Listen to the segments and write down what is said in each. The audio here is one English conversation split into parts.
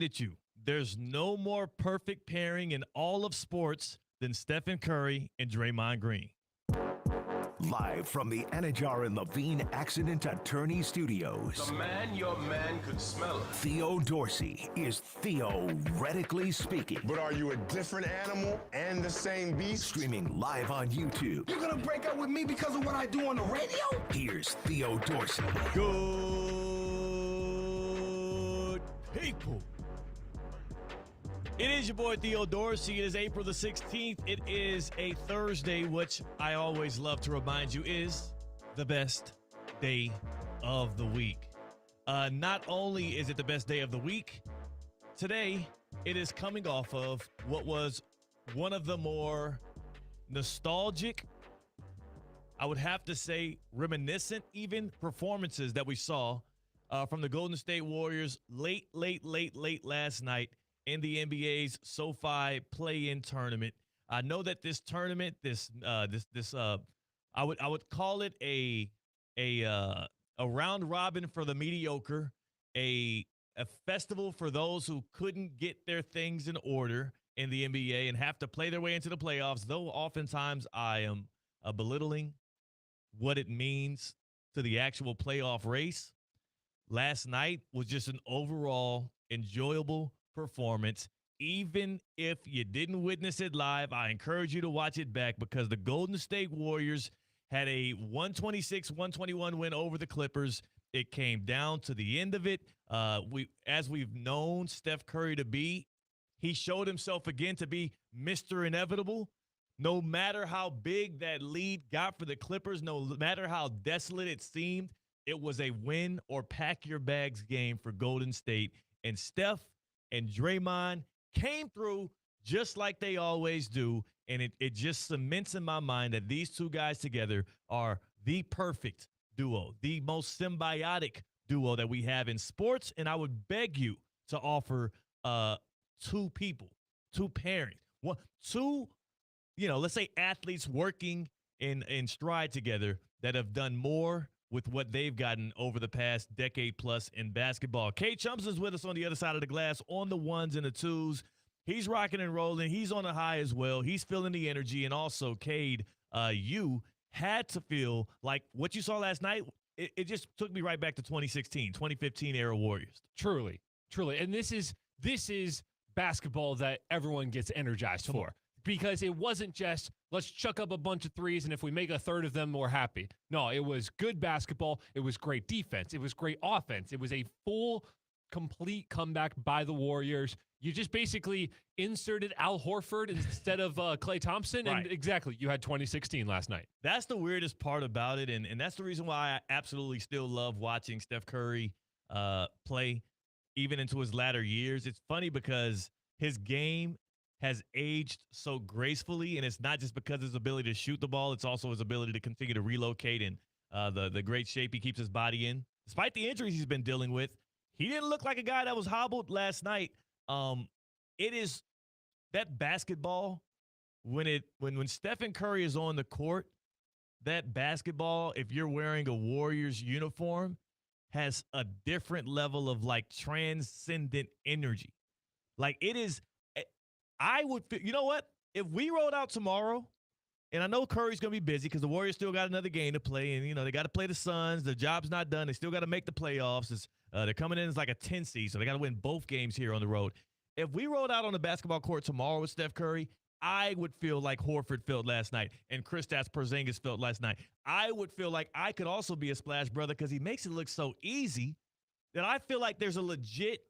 at you. There's no more perfect pairing in all of sports than Stephen Curry and Draymond Green. Live from the Anajar and Levine Accident Attorney Studios. The man your man could smell it. Theo Dorsey is theoretically speaking. But are you a different animal and the same beast? Streaming live on YouTube. You're gonna break up with me because of what I do on the radio? Here's Theo Dorsey. Good people. It is your boy Theo Dorsey. It is April the 16th. It is a Thursday, which I always love to remind you is the best day of the week. Not only is it the best day of the week, today it is coming off of what was one of the more nostalgic, I would have to say reminiscent even, performances that we saw from the Golden State Warriors late last night in the NBA's SoFi play-in tournament. I know that this tournament, I would call it a round robin for the mediocre, a festival for those who couldn't get their things in order in the NBA and have to play their way into the playoffs. Though oftentimes I am belittling what it means to the actual playoff race. Last night was just an overall enjoyable performance. Even if you didn't witness it live, I encourage you to watch it back because the Golden State Warriors had a 126-121 win over the Clippers. It came down to the end of it. As we've known Steph Curry to be, he showed himself again to be Mr. Inevitable. No matter how big that lead got for the Clippers, no matter how desolate it seemed, it was a win or pack your bags game for Golden State. And Steph and Draymond came through just like they always do, and it just cements in my mind that these two guys together are the perfect duo, the most symbiotic duo that we have in sports, and I would beg you to offer two people, two pairings, let's say athletes working in stride together that have done more with what they've gotten over the past decade plus in basketball. Cade Chumps is with us on the other side of the glass on the ones and the twos. He's rocking and rolling. He's on a high as well. He's feeling the energy. And also, Cade, you had to feel like what you saw last night, it just took me right back to 2016, 2015 era Warriors. Truly. And this is basketball that everyone gets energized for. Because it wasn't just, let's chuck up a bunch of threes, and if we make a third of them, we're happy. No, it was good basketball. It was great defense. It was great offense. It was a full, complete comeback by the Warriors. You just basically inserted Al Horford instead of Klay Thompson, and exactly, you had 2016 last night. That's the weirdest part about it, and that's the reason why I absolutely still love watching Steph Curry play, even into his latter years. It's funny because his game has aged so gracefully, and it's not just because of his ability to shoot the ball, it's also his ability to continue to relocate and the great shape he keeps his body in. Despite the injuries he's been dealing with, he didn't look like a guy that was hobbled last night. It is that basketball, when Stephen Curry is on the court, that basketball, if you're wearing a Warriors uniform, has a different level of like transcendent energy. Like it is, I would, you know what? If we rolled out tomorrow, and I know Curry's going to be busy because the Warriors still got another game to play, and, they got to play the Suns. The job's not done. They still got to make the playoffs. They're coming in as like a 10 seed, so they got to win both games here on the road. If we rolled out on the basketball court tomorrow with Steph Curry, I would feel like Horford felt last night and Kristaps Porzingis felt last night. I would feel like I could also be a splash brother because he makes it look so easy that I feel like there's a legit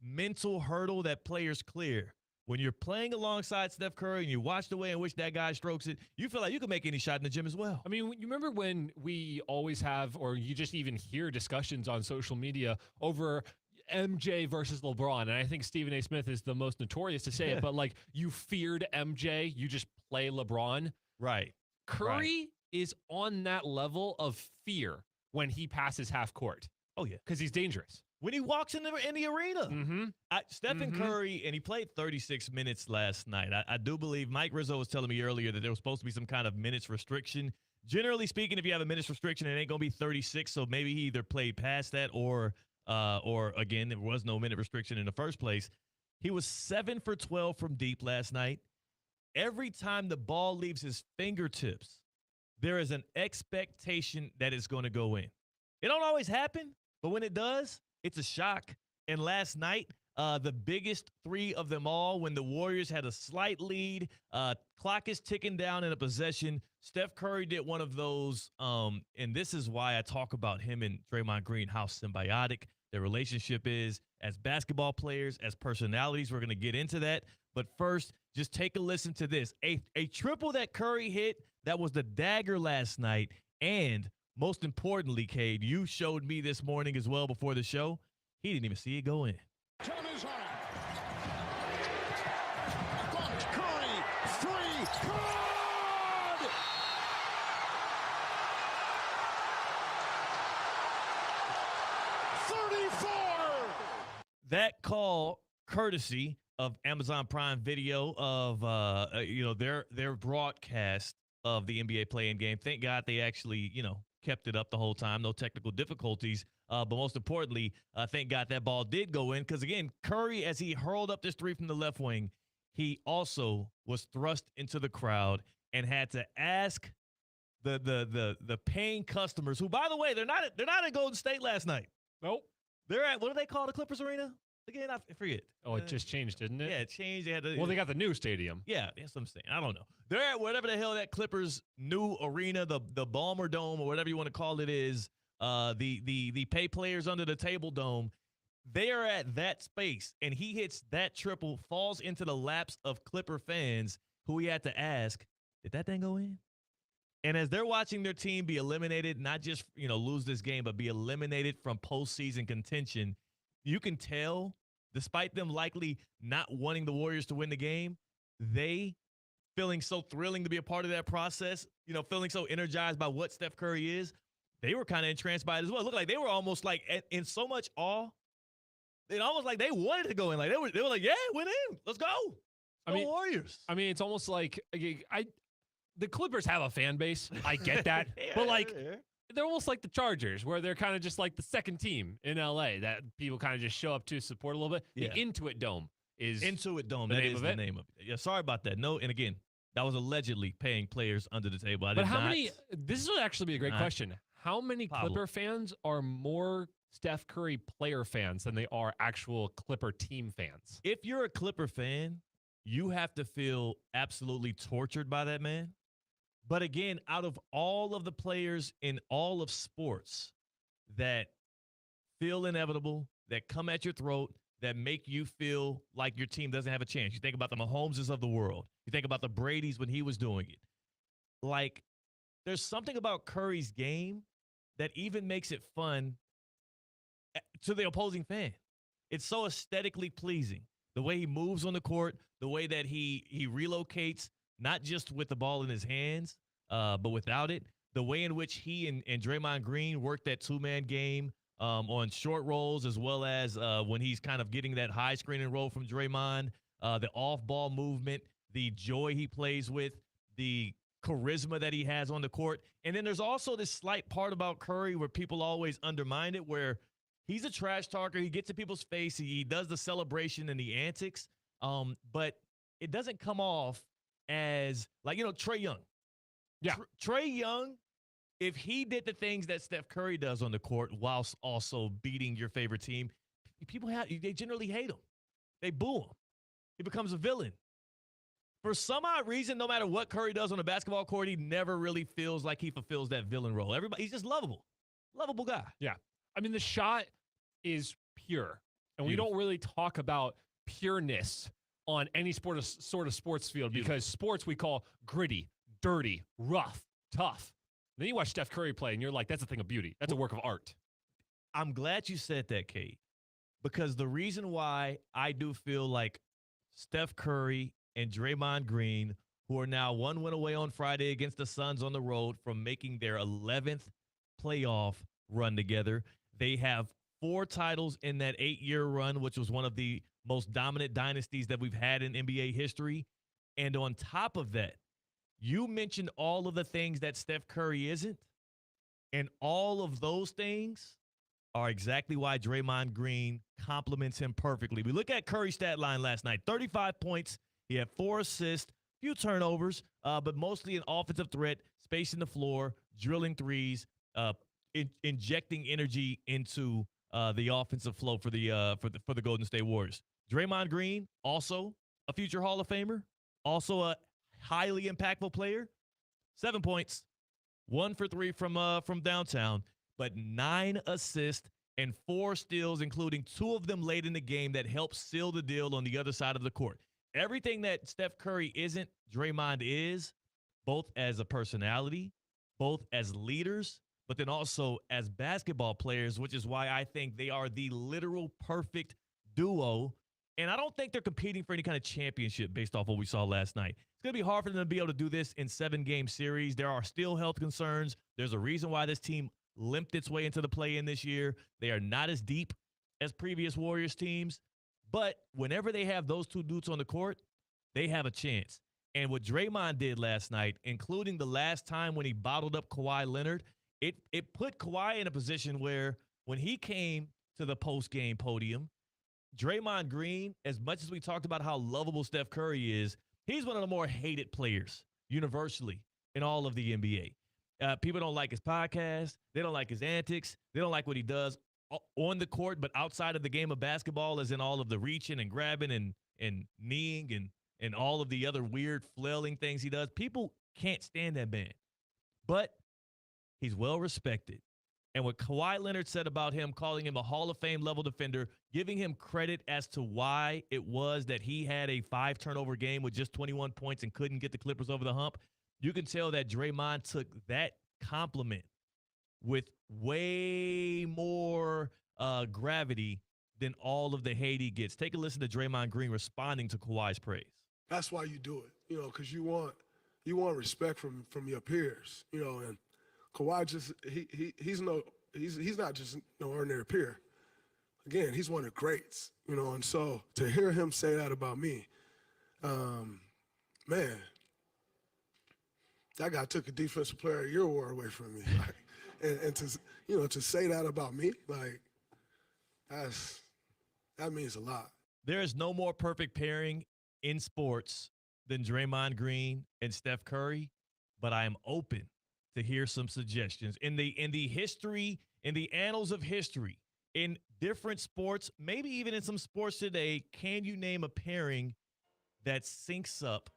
mental hurdle that players clear. When you're playing alongside Steph Curry and you watch the way in which that guy strokes it, you feel like you can make any shot in the gym as well. I mean, you remember when we always have, or you just even hear discussions on social media over MJ versus LeBron, and I think Stephen A. Smith is the most notorious to say it, but like you feared MJ, you just play LeBron. Right. Curry is on that level of fear when he passes half court. Oh, yeah. Because he's dangerous. When he walks in the arena. Mm-hmm. Stephen Curry, and he played 36 minutes last night. I do believe Mike Rizzo was telling me earlier that there was supposed to be some kind of minutes restriction. Generally speaking, if you have a minutes restriction, it ain't going to be 36, so maybe he either played past that or or again, there was no minute restriction in the first place. He was 7 for 12 from deep last night. Every time the ball leaves his fingertips, there is an expectation that it's going to go in. It don't always happen, but when it does, it's a shock. And last night, the biggest three of them all, when the Warriors had a slight lead, clock is ticking down in a possession. Steph Curry did one of those, and this is why I talk about him and Draymond Green, how symbiotic their relationship is as basketball players, as personalities. We're going to get into that. But first, just take a listen to this. A triple that Curry hit, that was the dagger last night. And most importantly, Cade, you showed me this morning as well before the show. He didn't even see it go in. Curry, three, good! That call, courtesy of Amazon Prime Video of their broadcast of the NBA play-in game. Thank God they actually kept it up the whole time, no technical difficulties. But most importantly, thank God that ball did go in, because again, Curry, as he hurled up this three from the left wing, he also was thrust into the crowd and had to ask the paying customers, who, by the way, they're not at Golden State last night. Nope. They're at, what do they call the Clippers Arena? Again, I forget. Oh, it just changed, didn't it? Yeah, it changed. They got the new stadium. Yeah, that's what I'm saying. I don't know. They're at whatever the hell that Clippers new arena, the Balmer Dome or whatever you want to call it is, the pay players under the table dome. They are at that space, and he hits that triple, falls into the laps of Clipper fans who he had to ask, did that thing go in? And as they're watching their team be eliminated, not just lose this game, but be eliminated from postseason contention, you can tell, despite them likely not wanting the Warriors to win the game, they feeling so thrilling to be a part of that process, feeling so energized by what Steph Curry is, they were kind of entranced by it as well. It looked like they were almost like in so much awe. It almost like they wanted to go in. Like they were like, yeah, it went in. Let's go. Warriors. I mean, it's almost like the Clippers have a fan base. I get that. But they're almost like the Chargers, where they're kind of just like the second team in LA that people kind of just show up to support a little bit. Yeah. The Intuit Dome is Intuit Dome. That is the name of it. Yeah, sorry about that. No, and again, that was allegedly paying players under the table. But how many? This would actually be a great question. How many Clipper fans are more Steph Curry player fans than they are actual Clipper team fans? If you're a Clipper fan, you have to feel absolutely tortured by that man. But again, out of all of the players in all of sports that feel inevitable, that come at your throat, that make you feel like your team doesn't have a chance. You think about the Mahomeses of the world. You think about the Bradys when he was doing it. Like, there's something about Curry's game that even makes it fun to the opposing fan. It's so aesthetically pleasing. The way he moves on the court, the way that he relocates, not just with the ball in his hands, but without it. The way in which he and Draymond Green work that two-man game on short rolls, as well as when he's kind of getting that high screen and roll from Draymond, the off-ball movement, the joy he plays with, the charisma that he has on the court. And then there's also this slight part about Curry where people always undermine it, where he's a trash talker. He gets in people's face. He does the celebration and the antics, but it doesn't come off as like, Trae Young. Yeah. Trae Young, if he did the things that Steph Curry does on the court whilst also beating your favorite team, they generally hate him. They boo him. He becomes a villain. For some odd reason, no matter what Curry does on the basketball court, he never really feels like he fulfills that villain role. He's just lovable. Lovable guy. Yeah. I mean, the shot is pure. And we don't really talk about pureness on any sort of sports field, because sports we call gritty, dirty, rough, tough. Then you watch Steph Curry play, and you're like, that's a thing of beauty. That's a work of art. I'm glad you said that, Kate, because the reason why I do feel like Steph Curry and Draymond Green, who are now one win away on Friday against the Suns on the road from making their 11th playoff run together. They have 4 titles in that 8-year run, which was one of the most dominant dynasties that we've had in NBA history. And on top of that, you mentioned all of the things that Steph Curry isn't, and all of those things are exactly why Draymond Green complements him perfectly. We look at Curry's stat line last night, 35 points. He had 4 assists, few turnovers, but mostly an offensive threat, spacing the floor, drilling threes, injecting energy into the offensive flow for the Golden State Warriors. Draymond Green, also a future Hall of Famer, also a highly impactful player. 7 points, 1 for 3 from downtown, but 9 assists and 4 steals, including 2 of them late in the game that helped seal the deal on the other side of the court. Everything that Steph Curry isn't, Draymond is, both as a personality, both as leaders, but then also as basketball players, which is why I think they are the literal perfect duo. And I don't think they're competing for any kind of championship based off what we saw last night. It's going to be hard for them to be able to do this in 7-game series. There are still health concerns. There's a reason why this team limped its way into the play-in this year. They are not as deep as previous Warriors teams. But whenever they have those 2 dudes on the court, they have a chance. And what Draymond did last night, including the last time when he bottled up Kawhi Leonard, it put Kawhi in a position where when he came to the post-game podium, Draymond Green, as much as we talked about how lovable Steph Curry is, he's one of the more hated players universally in all of the NBA. People don't like his podcast. They don't like his antics. They don't like what he does on the court, but outside of the game of basketball, as in all of the reaching and grabbing and kneeing and all of the other weird flailing things he does. People can't stand that man. But he's well respected. And what Kawhi Leonard said about him, calling him a Hall of Fame level defender, giving him credit as to why it was that he had a 5-turnover game with just 21 points and couldn't get the Clippers over the hump, you can tell that Draymond took that compliment with way more gravity than all of the hate he gets. Take a listen to Draymond Green responding to Kawhi's praise. That's why you do it, because you want respect from your peers, and Kawhi just he's not just no ordinary peer. Again, he's one of the greats, and so to hear him say that about me, man, that guy took a Defensive Player of the Year award away from me, and to say that about me, like that means a lot. There is no more perfect pairing in sports than Draymond Green and Steph Curry, but I am open to hear some suggestions in the history, in the annals of history, in different sports, maybe even in some sports today. Can you name a pairing that syncs up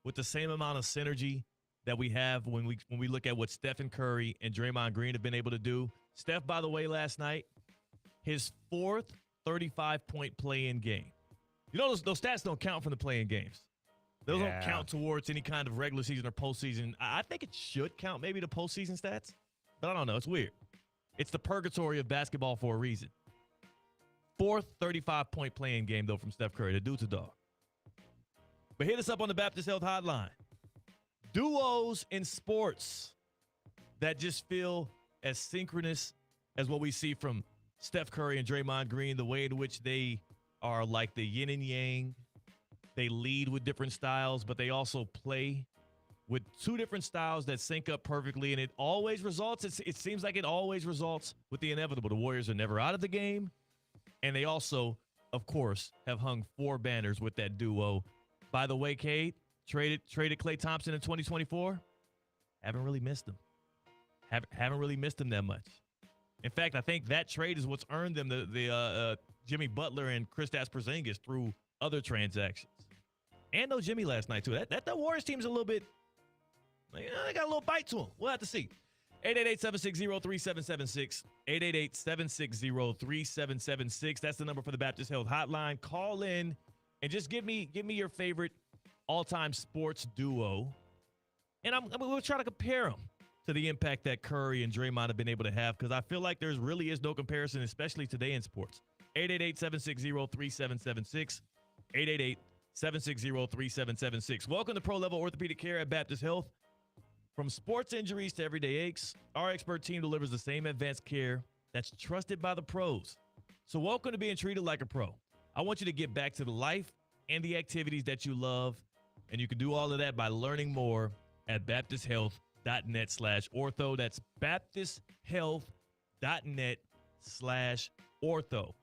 with the same amount of synergy that we have when we look at what Stephen Curry and Draymond Green have been able to do? Steph, by the way, last night, his 4th 35-point play-in game. Those stats don't count from the play-in games. Those don't count towards any kind of regular season or postseason. I think it should count maybe the postseason stats, but I don't know. It's weird. It's the purgatory of basketball for a reason. 4th 35-point play-in game, though, from Steph Curry. The dude's a dog. But hit us up on the Baptist Health Hotline. Duos in sports that just feel as synchronous as what we see from Steph Curry and Draymond Green, the way in which they are like the yin and yang. They lead with different styles, but they also play with 2 different styles that sync up perfectly, and it always results. It seems like it always results with the inevitable. The Warriors are never out of the game, and they also, of course, have hung 4 banners with that duo. By the way, Cade, traded Klay Thompson in 2024. Haven't really missed him. Haven't really missed him that much. In fact, I think that trade is what's earned them the Jimmy Butler and Kristaps Porzingis through other transactions. And no Jimmy last night, too. That Warriors team's a little bit, they got a little bite to them. We'll have to see. 888-760-3776. 888-760-3776. That's the number for the Baptist Health Hotline. Call in and just give me your favorite all-time sports duo. And we'll try to compare them to the impact that Curry and Draymond have been able to have, because I feel like there really is no comparison, especially today in sports. 888-760-3776. 888-760-3776. Welcome to Pro Level Orthopedic Care at Baptist Health. From sports injuries to everyday aches, our expert team delivers the same advanced care that's trusted by the pros. So welcome to being treated like a pro. I want you to get back to the life and the activities that you love, and you can do all of that by learning more at baptisthealth.net/ortho. That's baptisthealth.net/ortho. baptisthealth.com/ortho.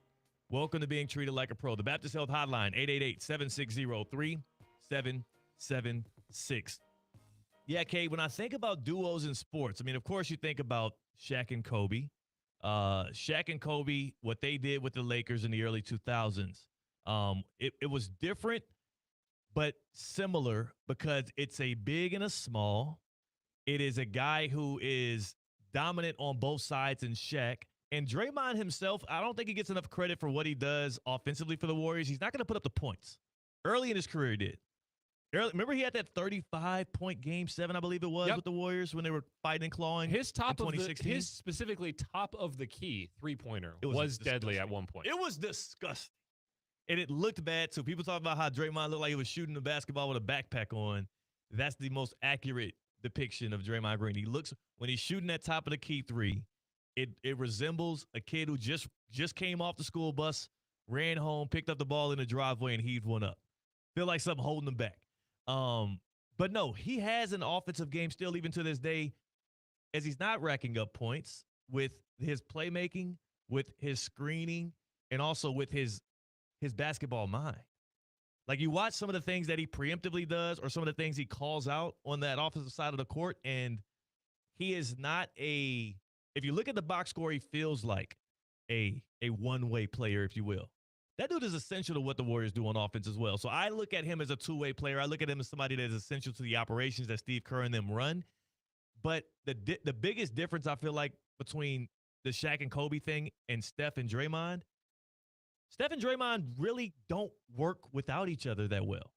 Welcome to being treated like a pro. The Baptist Health Hotline, 888-760-3776. Yeah, Kate, when I think about duos in sports, I mean, of course you think about Shaq and Kobe. Shaq and Kobe, what they did with the Lakers in the early 2000s. It was different, but similar because it's a big and a small. It is a guy who is dominant on both sides in Shaq. And Draymond himself, I don't think he gets enough credit for what he does offensively for the Warriors. He's not going to put up the points. Early in his career, he did. Remember he had that 35-point game 7, I believe it was, with the Warriors when they were fighting and clawing. His his specifically top of the key 3-pointer was deadly at one point. It was disgusting. And it looked bad too. People talk about how Draymond looked like he was shooting the basketball with a backpack on. That's the most accurate depiction of Draymond Green. He looks, when he's shooting that top of the key 3, it resembles a kid who just came off the school bus, ran home, picked up the ball in the driveway, and heaved one up. Feel like something holding him back. But no, he has an offensive game still, even to this day, as he's not racking up points with his playmaking, with his screening, and also with his basketball mind. Like, you watch some of the things that he preemptively does or some of the things he calls out on that offensive side of the court, and he is not if you look at the box score, he feels like a one-way player, if you will. That dude is essential to what the Warriors do on offense as well. So I look at him as a two-way player. I look at him as somebody that is essential to the operations that Steve Kerr and them run. But the biggest difference, I feel like, between the Shaq and Kobe thing and Steph and Draymond really don't work without each other that well.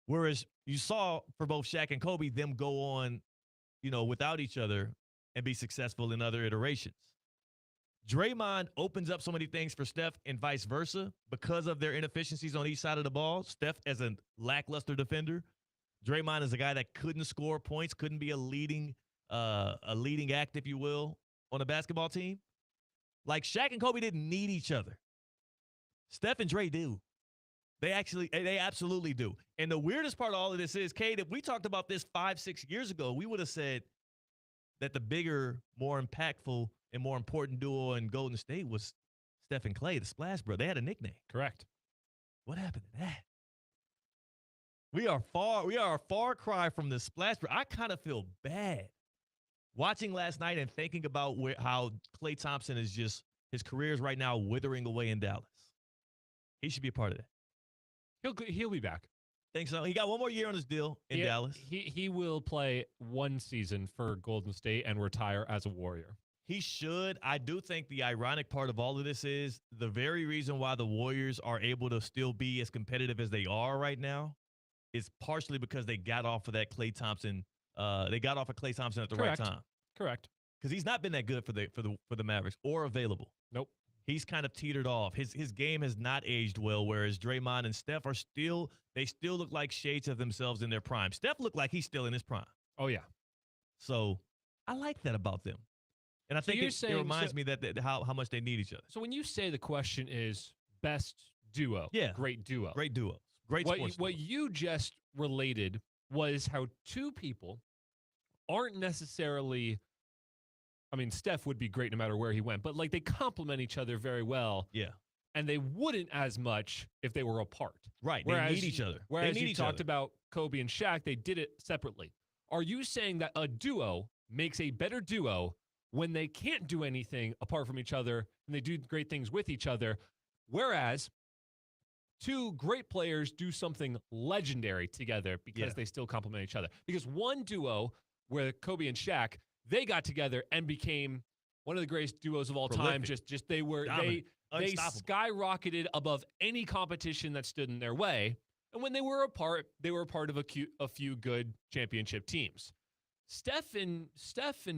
Whereas you saw for both Shaq and Kobe, them go on, without each other and be successful in other iterations. Draymond opens up so many things for Steph and vice versa because of their inefficiencies on each side of the ball. Steph as a lackluster defender. Draymond is a guy that couldn't score points, couldn't be a leading act, if you will, on a basketball team. Like, Shaq and Kobe didn't need each other. Steph and Dre do. They absolutely do. And the weirdest part of all of this is, Kate, if we talked about this 5-6 years ago, we would have said that the bigger, more impactful, and more important duo in Golden State was Steph and Clay, the Splash Bro. They had a nickname. Correct. What happened to that? We are a far cry from the Splash Bro. I kind of feel bad watching last night and thinking about how Klay Thompson is just, his career is right now withering away in Dallas. He should be a part of that. He'll be back. Think so? He got one more year on his deal in Dallas. He will play one season for Golden State and retire as a Warrior. He should. I do think the ironic part of all of this is the very reason why the Warriors are able to still be as competitive as they are right now is partially because they got off of that Klay Thompson. They got off of Klay Thompson at the right time. Correct. Because he's not been that good for the Mavericks or available. Nope. He's kind of teetered off. His game has not aged well, whereas Draymond and Steph still look like shades of themselves in their prime. Steph looked like he's still in his prime. Oh, yeah. So I like that about them. And I think it reminds me that how much they need each other. So when you say the question is best duo, great duo. Great duo. Great sports duo. What you just related was how two people aren't necessarily, I mean, Steph would be great no matter where he went, but like they complement each other very well. Yeah. And they wouldn't as much if they were apart. Right. They need each other. Whereas you talked about Kobe and Shaq, they did it separately. Are you saying that a duo makes a better duo when they can't do anything apart from each other and they do great things with each other, whereas two great players do something legendary together because they still complement each other? Because one duo where Kobe and Shaq, they got together and became one of the greatest duos of all time. Just they skyrocketed above any competition that stood in their way. And when they were apart, they were a part of a few good championship teams. Steph and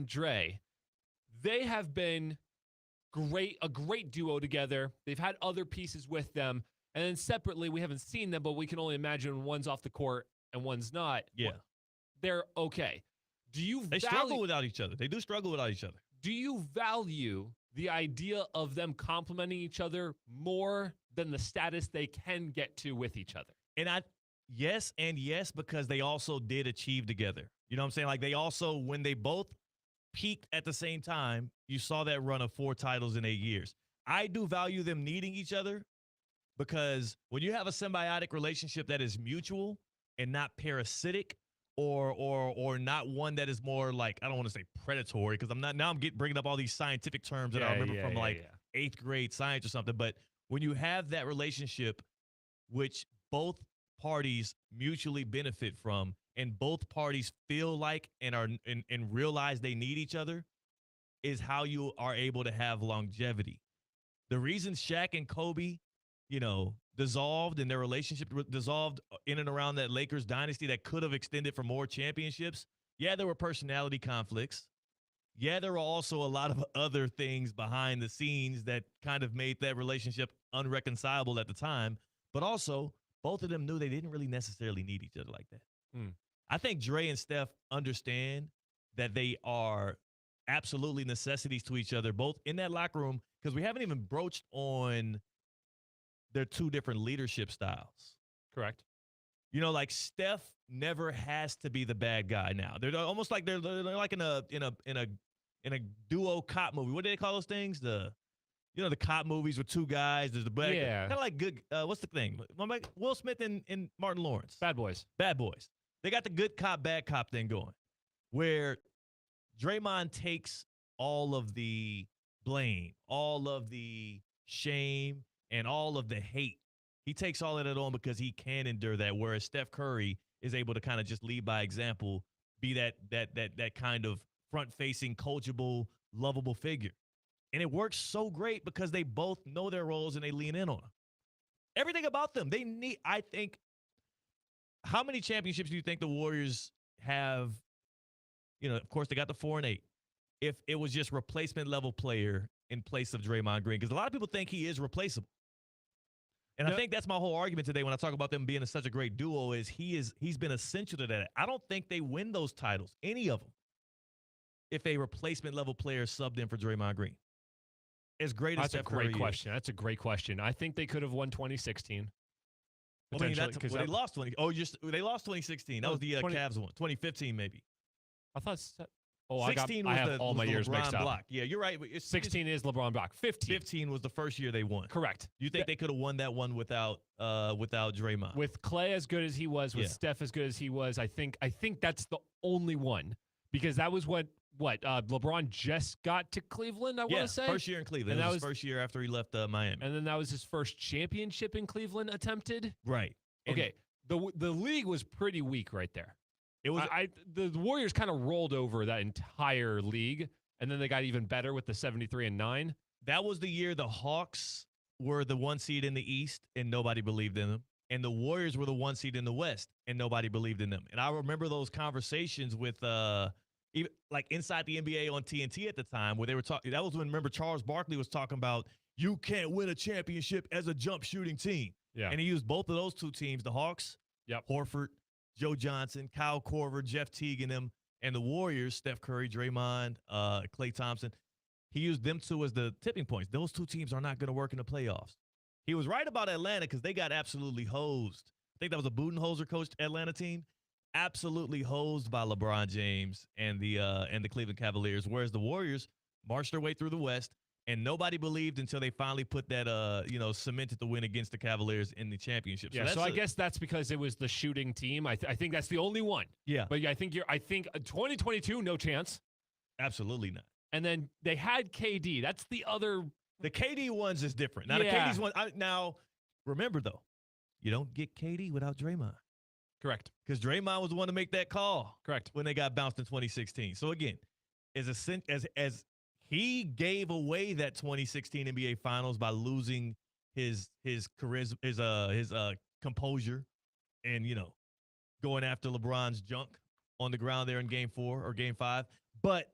Dre, they have been a great duo together. They've had other pieces with them. And then separately, we haven't seen them, but we can only imagine one's off the court and one's not. Yeah. They're okay. They struggle without each other. They do struggle without each other. Do you value the idea of them complementing each other more than the status they can get to with each other? And yes, because they also did achieve together. You know what I'm saying? Like, they also, when they both peaked at the same time. You saw that run of 4 titles in 8 years. I do value them needing each other because when you have a symbiotic relationship that is mutual and not parasitic or not one that is more like, I don't want to say predatory because I'm bringing up all these scientific terms that I remember from 8th grade science or something. But when you have that relationship, which both parties mutually benefit from, and both parties feel like and realize they need each other, is how you are able to have longevity. The reason Shaq and Kobe, dissolved and their relationship dissolved in and around that Lakers dynasty that could have extended for more championships. Yeah, there were personality conflicts. Yeah, there were also a lot of other things behind the scenes that kind of made that relationship unreconcilable at the time. But also, both of them knew they didn't really necessarily need each other like that. I think Dre and Steph understand that they are absolutely necessities to each other, both in that locker room, because we haven't even broached on their 2 different leadership styles. Correct. Like Steph never has to be the bad guy now. They're almost like they're like in a duo cop movie. What do they call those things? The cop movies with 2 guys. There's the bad guy. Kind of like good. What's the thing? Will Smith and Martin Lawrence. Bad Boys. Bad Boys. They got the good cop, bad cop thing going, where Draymond takes all of the blame, all of the shame, and all of the hate. He takes all of that on because he can endure that, whereas Steph Curry is able to kind of just lead by example, be that kind of front-facing, coachable, lovable figure. And it works so great because they both know their roles and they lean in on them. Everything about them, they need, I think, how many championships do you think the Warriors have? Of course, they got the 4 and 8. If it was just replacement level player in place of Draymond Green, because a lot of people think he is replaceable. And I think that's my whole argument today when I talk about them being such a great duo is he's been essential to that. I don't think they win those titles, any of them, if a replacement level player subbed in for Draymond Green. As great as Steph Curry is. That's a great question. I think they could have won 2016. They lost 20. They lost 2016. That was the Cavs one. 2015 maybe. I thought. 16 I have all my years mixed up. Block. Yeah, you're right. 16 is LeBron block. 15 was the first year they won. Correct. Do you think they could have won that one without Draymond? With Clay as good as he was, with Steph as good as he was, I think that's the only one because that was what LeBron just got to Cleveland. I want to say first year in Cleveland. And that was his first year after he left Miami. And then that was his first championship in Cleveland attempted. Right. Okay. The league was pretty weak right there. It was the Warriors kind of rolled over that entire league, and then they got even better with the 73-9. That was the year the Hawks were the 1 seed in the East, and nobody believed in them. And the Warriors were the 1 seed in the West, and nobody believed in them. And I remember those conversations with even like inside the NBA on TNT at the time where they were talking. That was when, remember, Charles Barkley was talking about you can't win a championship as a jump shooting team. Yeah. And he used both of those 2 teams, the Hawks, Horford, Joe Johnson, Kyle Korver, Jeff Teague, and them, and the Warriors, Steph Curry, Draymond, Klay Thompson. He used them 2 as the tipping points. Those 2 teams are not going to work in the playoffs. He was right about Atlanta because they got absolutely hosed. I think that was a Budenholzer coached Atlanta team. Absolutely hosed by LeBron James and the Cleveland Cavaliers, whereas the Warriors marched their way through the West, and nobody believed until they finally put that, cemented the win against the Cavaliers in the championship. Yeah, so I guess that's because it was the shooting team. I think that's the only one. Yeah. But I think 2022, no chance. Absolutely not. And then they had KD. That's the other. The KD ones is different. Now, the KD's one. Now, remember, though, you don't get KD without Draymond. Correct. Because Draymond was the one to make that call. Correct. When they got bounced in 2016. So, again, as he gave away that 2016 NBA Finals by losing his charisma, his composure, and going after LeBron's junk on the ground there in Game 4 or Game 5. But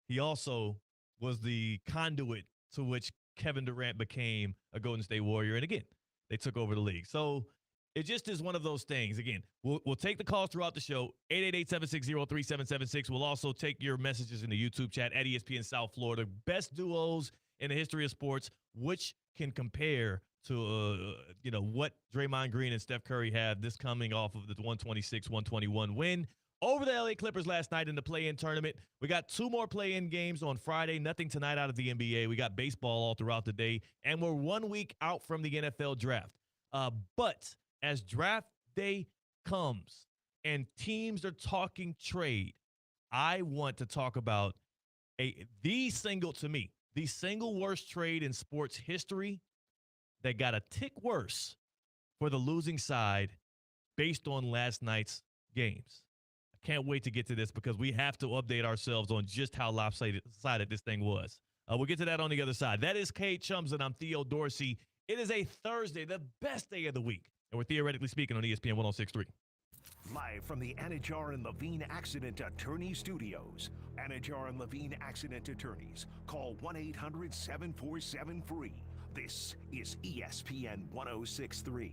he also was the conduit to which Kevin Durant became a Golden State Warrior, and again, they took over the league. So it just is one of those things. Again, we'll take the calls throughout the show, 888-760-3776. We'll also take your messages in the YouTube chat at ESPN South Florida. Best duos in the history of sports, which can compare to, what Draymond Green and Steph Curry have this coming off of the 126-121 win over the LA Clippers last night in the play-in tournament. We got 2 more play-in games on Friday. Nothing tonight out of the NBA. We got baseball all throughout the day, and we're 1 week out from the NFL draft. But as draft day comes and teams are talking trade, I want to talk about the single worst trade in sports history that got a tick worse for the losing side based on last night's games. I can't wait to get to this because we have to update ourselves on just how lopsided this thing was. We'll get to that on the other side. That is Kate Chums, and I'm Theo Dorsey. It is a Thursday, the best day of the week, and we're theoretically speaking on ESPN 106.3. Live from the Anajar and Levine Accident Attorney Studios. Anajar and Levine Accident Attorneys. Call 1-800-747-FREE. This is ESPN 106.3.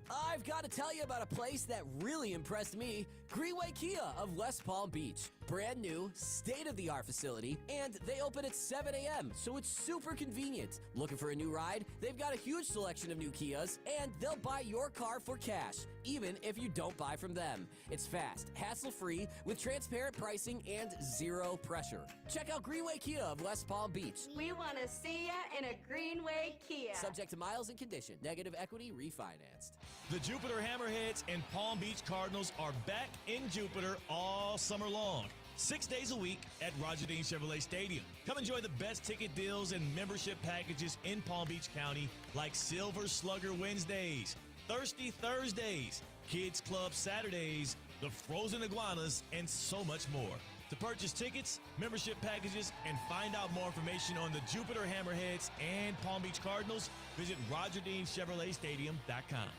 I've got to tell you about a place that really impressed me, Greenway Kia of West Palm Beach. Brand new, state-of-the-art facility, and they open at 7 a.m., so it's super convenient. Looking for a new ride? They've got a huge selection of new Kias, and they'll buy your car for cash, even if you don't buy from them. It's fast, hassle-free, with transparent pricing and zero pressure. Check out Greenway Kia of West Palm Beach. We want to see ya in a Greenway Kia. Subject to miles and condition. Negative equity refinanced. The Jupiter Hammerheads and Palm Beach Cardinals are back in Jupiter all summer long. 6 days a week at Roger Dean Chevrolet Stadium. Come enjoy the best ticket deals and membership packages in Palm Beach County, like Silver Slugger Wednesdays, Thirsty Thursdays, Kids Club Saturdays, the Frozen Iguanas, and so much more. To purchase tickets, membership packages, and find out more information on the Jupiter Hammerheads and Palm Beach Cardinals, visit RogerDeanChevroletStadium.com.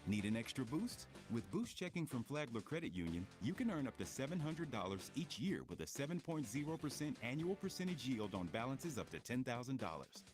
Need an extra boost? With Boost Checking from Flagler Credit Union, you can earn up to $700 each year with a 7.0% annual percentage yield on balances up to $10,000.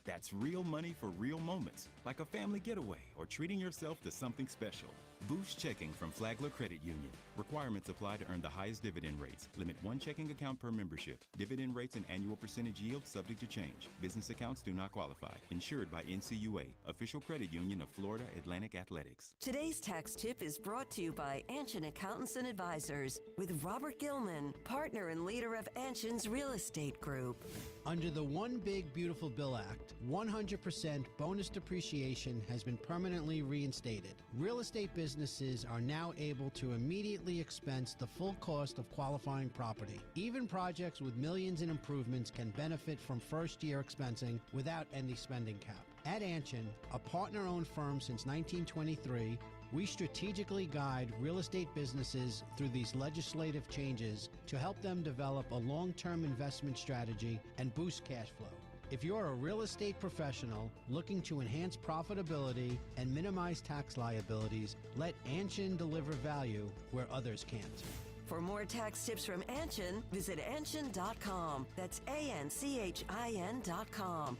That's real money for real moments, like a family getaway or treating yourself to something special. Boost Checking from Flagler Credit Union. Requirements apply to earn the highest dividend rates. Limit 1 checking account per membership. Dividend rates and annual percentage yield subject to change. Business accounts do not qualify. Insured by NCUA, official credit union of Florida Atlantic Athletics. Today's tax tip is brought to you by Anshin Accountants and Advisors with Robert Gilman, partner and leader of Anshin's Real Estate Group. Under the One Big Beautiful Bill Act, 100% bonus depreciation has been permanently reinstated. Real estate businesses are now able to immediately expense the full cost of qualifying property. Even projects with millions in improvements can benefit from first-year expensing without any spending cap. At Anshin, a partner-owned firm since 1923, we strategically guide real estate businesses through these legislative changes to help them develop a long-term investment strategy and boost cash flow. If you're a real estate professional looking to enhance profitability and minimize tax liabilities, let Anshin deliver value where others can't. For more tax tips from Anshin, visit Anshin.com. That's ANCHIN.com.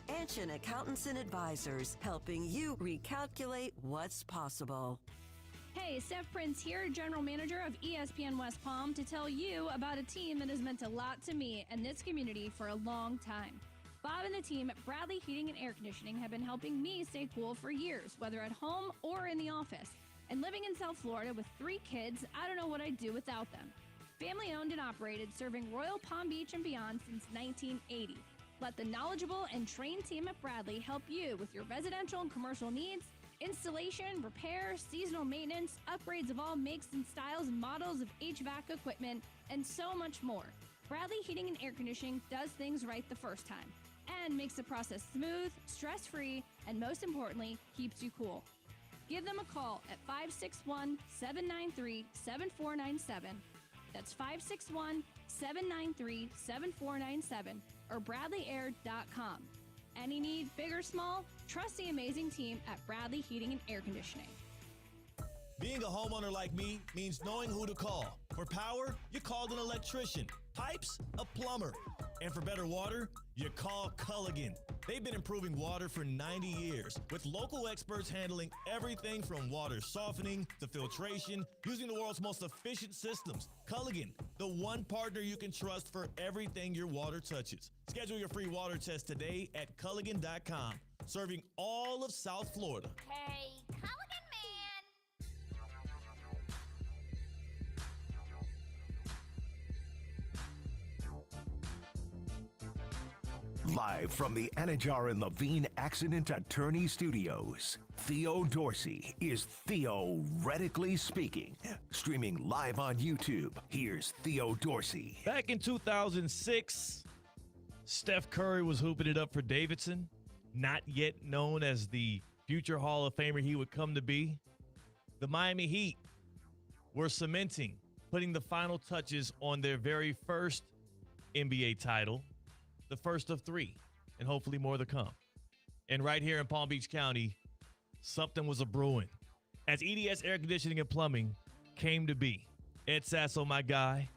Anshin Accountants and Advisors, helping you recalculate what's possible. Hey, Steph Prince here, General Manager of ESPN West Palm, to tell you about a team that has meant a lot to me and this community for a long time. Bob and the team at Bradley Heating and Air Conditioning have been helping me stay cool for years, whether at home or in the office. And living in South Florida with 3 kids, I don't know what I'd do without them. Family owned and operated, serving Royal Palm Beach and beyond since 1980. Let the knowledgeable and trained team at Bradley help you with your residential and commercial needs, installation, repair, seasonal maintenance, upgrades of all makes and styles and models of HVAC equipment, and so much more. Bradley Heating and Air Conditioning does things right the first time and makes the process smooth, stress-free, and most importantly, keeps you cool. Give them a call at 561-793-7497. That's 561-793-7497 or BradleyAir.com. Any need, big or small, trust the amazing team at Bradley Heating and Air Conditioning. Being a homeowner like me means knowing who to call. For power, you called an electrician. Pipes, a plumber. And for better water, you call Culligan. They've been improving water for 90 years, with local experts handling everything from water softening to filtration, using the world's most efficient systems. Culligan, the one partner you can trust for everything your water touches. Schedule your free water test today at Culligan.com, serving all of South Florida. Hey, Culligan man! Live from the Anajar and Levine Accident Attorney Studios, Theo Dorsey is theoretically speaking. Streaming live on YouTube, here's Theo Dorsey. Back in 2006, Steph Curry was hooping it up for Davidson, not yet known as the future Hall of Famer he would come to be. The Miami Heat were cementing, putting the final touches on their very first NBA title, the first of 3, and hopefully more to come. And right here in Palm Beach County, something was a-brewing as EDS Air Conditioning and Plumbing came to be. Ed Sasso, my guy,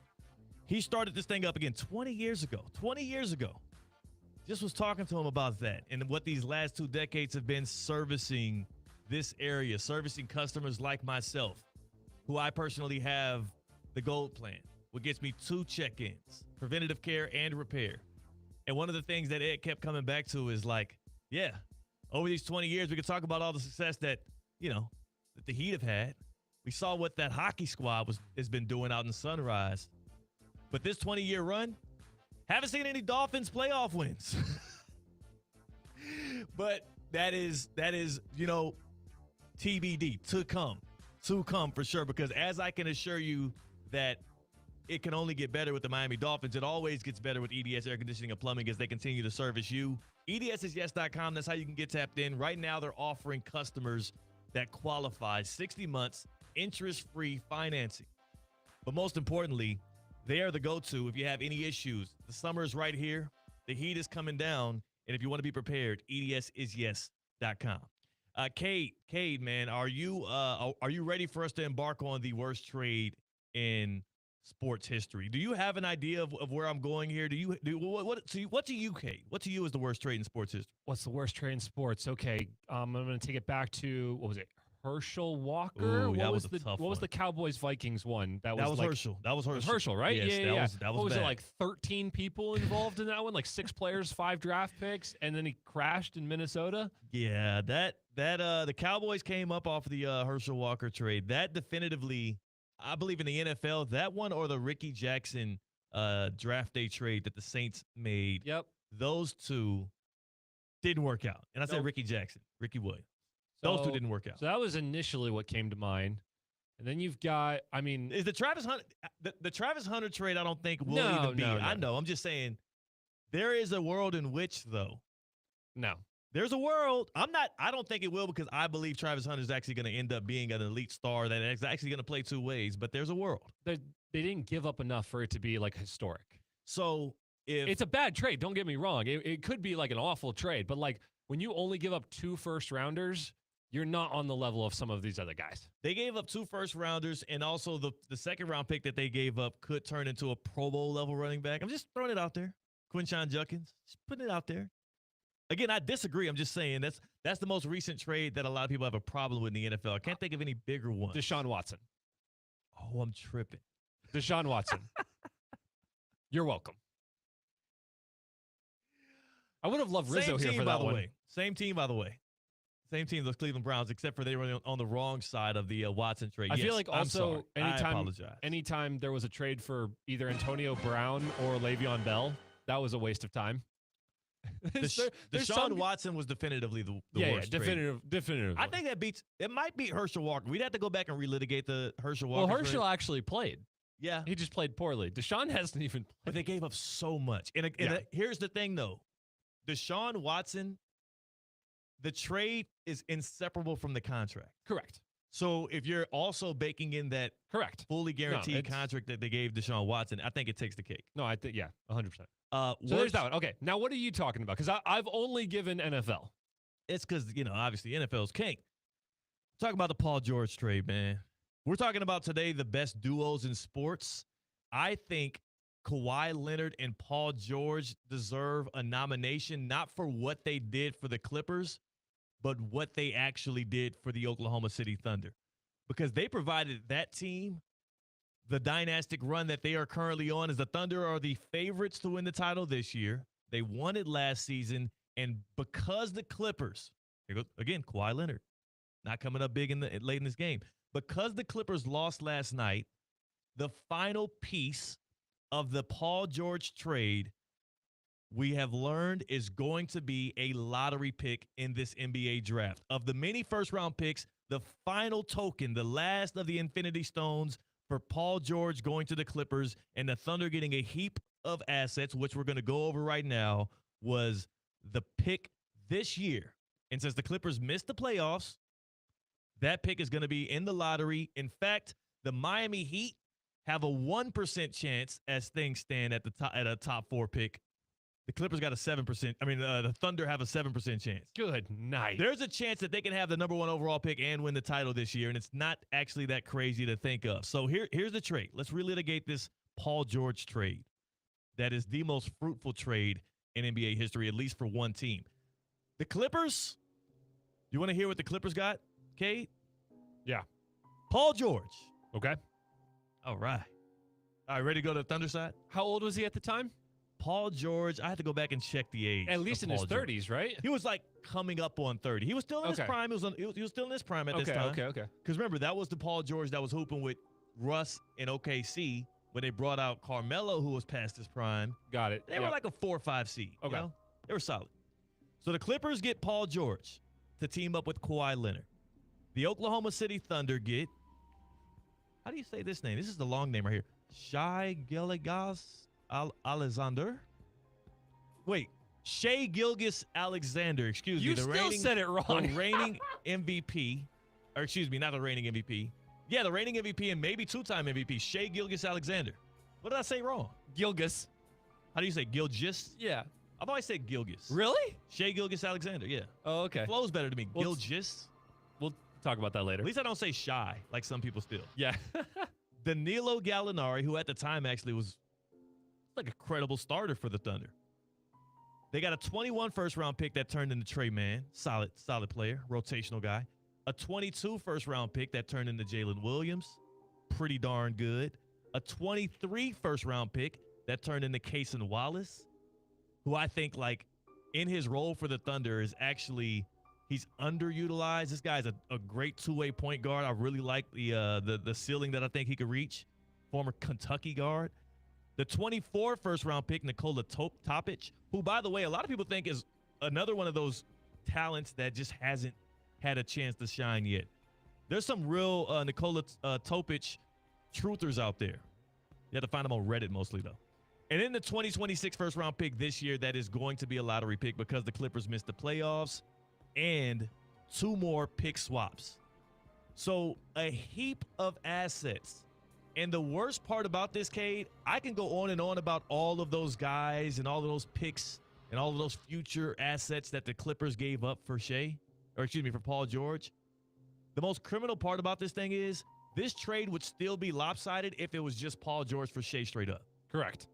he started this thing up again 20 years ago. 20 years ago. Just was talking to him about that and what these last 2 decades have been servicing this area, servicing customers like myself, who I personally have the Gold Plan, what gets me 2 check-ins, preventative care and repair. And one of the things that Ed kept coming back to is like, yeah, over these 20 years, we could talk about all the success that, that the Heat have had. We saw what that hockey squad has been doing out in Sunrise. But this 20-year run, haven't seen any Dolphins playoff wins. But that is, TBD, to come for sure. Because as I can assure you that it can only get better with the Miami Dolphins, it always gets better with EDS Air Conditioning and Plumbing as they continue to service you. EDSisyes.com, that's how you can get tapped in. Right now, they're offering customers that qualify 60 months interest-free financing. But most importantly, they are the go-to if you have any issues. The summer is right here. The heat is coming down. And if you want to be prepared, EDSisyes.com. Cade, man, are you ready for us to embark on the worst trade in sports history? Do you have an idea of where I'm going here? What to you, Cade? What to you is the worst trade in sports history? What's the worst trade in sports? Okay, I'm going to take it back to, what was it? Herschel Walker? Ooh, what was the Cowboys-Vikings one? That was Herschel. That was Herschel. It was Herschel, right? Yes, that was what was bad. it, like 13 people involved in that one? Like 6 players, 5 draft picks, and then he crashed in Minnesota? Yeah, the Cowboys came up off the Herschel Walker trade. That definitively, I believe in the NFL, that one or the Ricky Jackson draft day trade that the Saints made. Yep. Those 2 didn't work out. And I said Ricky Jackson, Ricky Williams. Those 2 didn't work out. So that was initially what came to mind. And then you've got, is the Travis Hunter the Travis Hunter trade? I don't think will even be. No. I know. I'm just saying there is a world in which, though. No. There's a world. I don't think it will, because I believe Travis Hunter is actually going to end up being an elite star that is actually going to play 2 ways. But there's a world. They didn't give up enough for it to be like historic. So it's a bad trade, don't get me wrong. It could be like an awful trade, but like when you only give up 2 first-rounders, you're not on the level of some of these other guys. They gave up 2 first-rounders, and also the second-round pick that they gave up could turn into a Pro Bowl-level running back. I'm just throwing it out there. Quinshon Judkins, just putting it out there. Again, I disagree. I'm just saying that's the most recent trade that a lot of people have a problem with in the NFL. I can't think of any bigger one. Deshaun Watson. Oh, I'm tripping. Deshaun Watson. You're welcome. I would have loved Rizzo here for that one. Same team, by the way. Same team, those Cleveland Browns, except for they were on the wrong side of the Watson trade. I feel like also I apologize. Anytime there was a trade for either Antonio Brown or Le'Veon Bell, that was a waste of time. Deshaun Watson was definitively the worst trade. Definitive. I think it might beat Herschel Walker. We'd have to go back and relitigate the Herschel Walker. Well, Herschel actually played. Yeah. He just played poorly. Deshaun hasn't even played. But they gave up so much. And here's the thing, though. Deshaun Watson, the trade is inseparable from the contract. Correct. So if you're also baking in that fully guaranteed contract that they gave Deshaun Watson, I think it takes the cake. No, I think, 100%. So there's that one. Okay, now what are you talking about? Because I've only given NFL. It's because, obviously NFL's king. Talk about the Paul George trade, man. We're talking about today the best duos in sports. I think Kawhi Leonard and Paul George deserve a nomination, not for what they did for the Clippers, but what they actually did for the Oklahoma City Thunder. Because they provided that team the dynastic run that they are currently on, as the Thunder are the favorites to win the title this year. They won it last season, and because the Clippers, here goes again, Kawhi Leonard, not coming up big late in this game. Because the Clippers lost last night, the final piece of the Paul George trade we have learned is going to be a lottery pick in this NBA draft. Of the many first-round picks, the final token, the last of the Infinity Stones for Paul George going to the Clippers and the Thunder getting a heap of assets, which we're going to go over right now, was the pick this year. And since the Clippers missed the playoffs, that pick is going to be in the lottery. In fact, the Miami Heat have a 1% chance as things stand at the top at a top 4 pick. The Clippers got a 7%. The Thunder have a 7% chance. Good night. There's a chance that they can have the number 1 overall pick and win the title this year, and it's not actually that crazy to think of. So here's the trade. Let's relitigate this Paul George trade. That is the most fruitful trade in NBA history, at least for one team. The Clippers, you want to hear what the Clippers got, Cade? Yeah. Paul George. Okay. All right. All right, ready to go to the Thunder side? How old was he at the time? Paul George, I had to go back and check the age. At least in his 30s, right? He was like coming up on 30. He was still in his prime. He was still in his prime at this time. Okay. Because remember, that was the Paul George that was hooping with Russ in OKC when they brought out Carmelo, who was past his prime. Got it. They were like a 4 or 5 seed. Okay. You know? They were solid. So the Clippers get Paul George to team up with Kawhi Leonard. The Oklahoma City Thunder get, how do you say this name? This is the long name right here. Shai Gilgeous-Alexander. Wait, Shai Gilgeous-Alexander, excuse me. You still said it wrong. The reigning MVP, or excuse me, not the reigning MVP. Yeah, the reigning MVP and maybe 2-time MVP, Shai Gilgeous-Alexander. What did I say wrong? Gilgis. How do you say Gilgis? Yeah. I've always said Gilgis. Really? Shai Gilgeous-Alexander, yeah. Oh, okay. Flows better to me. Well, Gilgis. We'll talk about that later. At least I don't say shy like some people still. Yeah. Danilo Gallinari, who at the time actually was like a credible starter for the Thunder. They got a 21 first-round pick that turned into Trey Mann. Solid player, rotational guy. A 22 first-round pick that turned into Jalen Williams. Pretty darn good. A 23 first-round pick that turned into Cason Wallace, who I think, like, in his role for the Thunder is actually he's underutilized. This guy's a great two-way point guard. I really like the ceiling that I think he could reach. Former Kentucky guard. The 24 first-round pick, Nikola Topic, who, by the way, a lot of people think is another one of those talents that just hasn't had a chance to shine yet. There's some real Nikola Topic truthers out there. You have to find them on Reddit mostly, though. And in the 2026 first-round pick this year, that is going to be a lottery pick because the Clippers missed the playoffs, and 2 more pick swaps. So a heap of assets. And the worst part about this, Cade, I can go on and on about all of those guys and all of those picks and all of those future assets that the Clippers gave up for for Paul George. The most criminal part about this thing is this trade would still be lopsided if it was just Paul George for Shai straight up. Correct.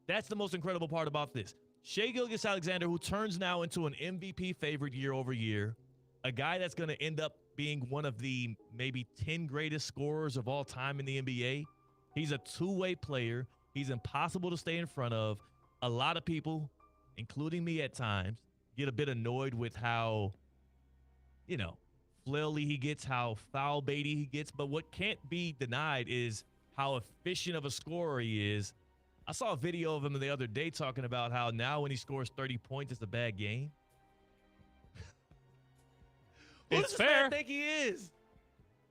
That's the most incredible part about this. Shai Gilgeous-Alexander, who turns now into an MVP favorite year over year, a guy that's going to end up being one of the maybe 10 greatest scorers of all time in the NBA. He's a two-way player. He's impossible to stay in front of. A lot of people, including me at times, get a bit annoyed with how, flaily he gets, how foul baity he gets. But what can't be denied is how efficient of a scorer he is. I saw a video of him the other day talking about how now when he scores 30 points, it's a bad game. It's fair. I think he is.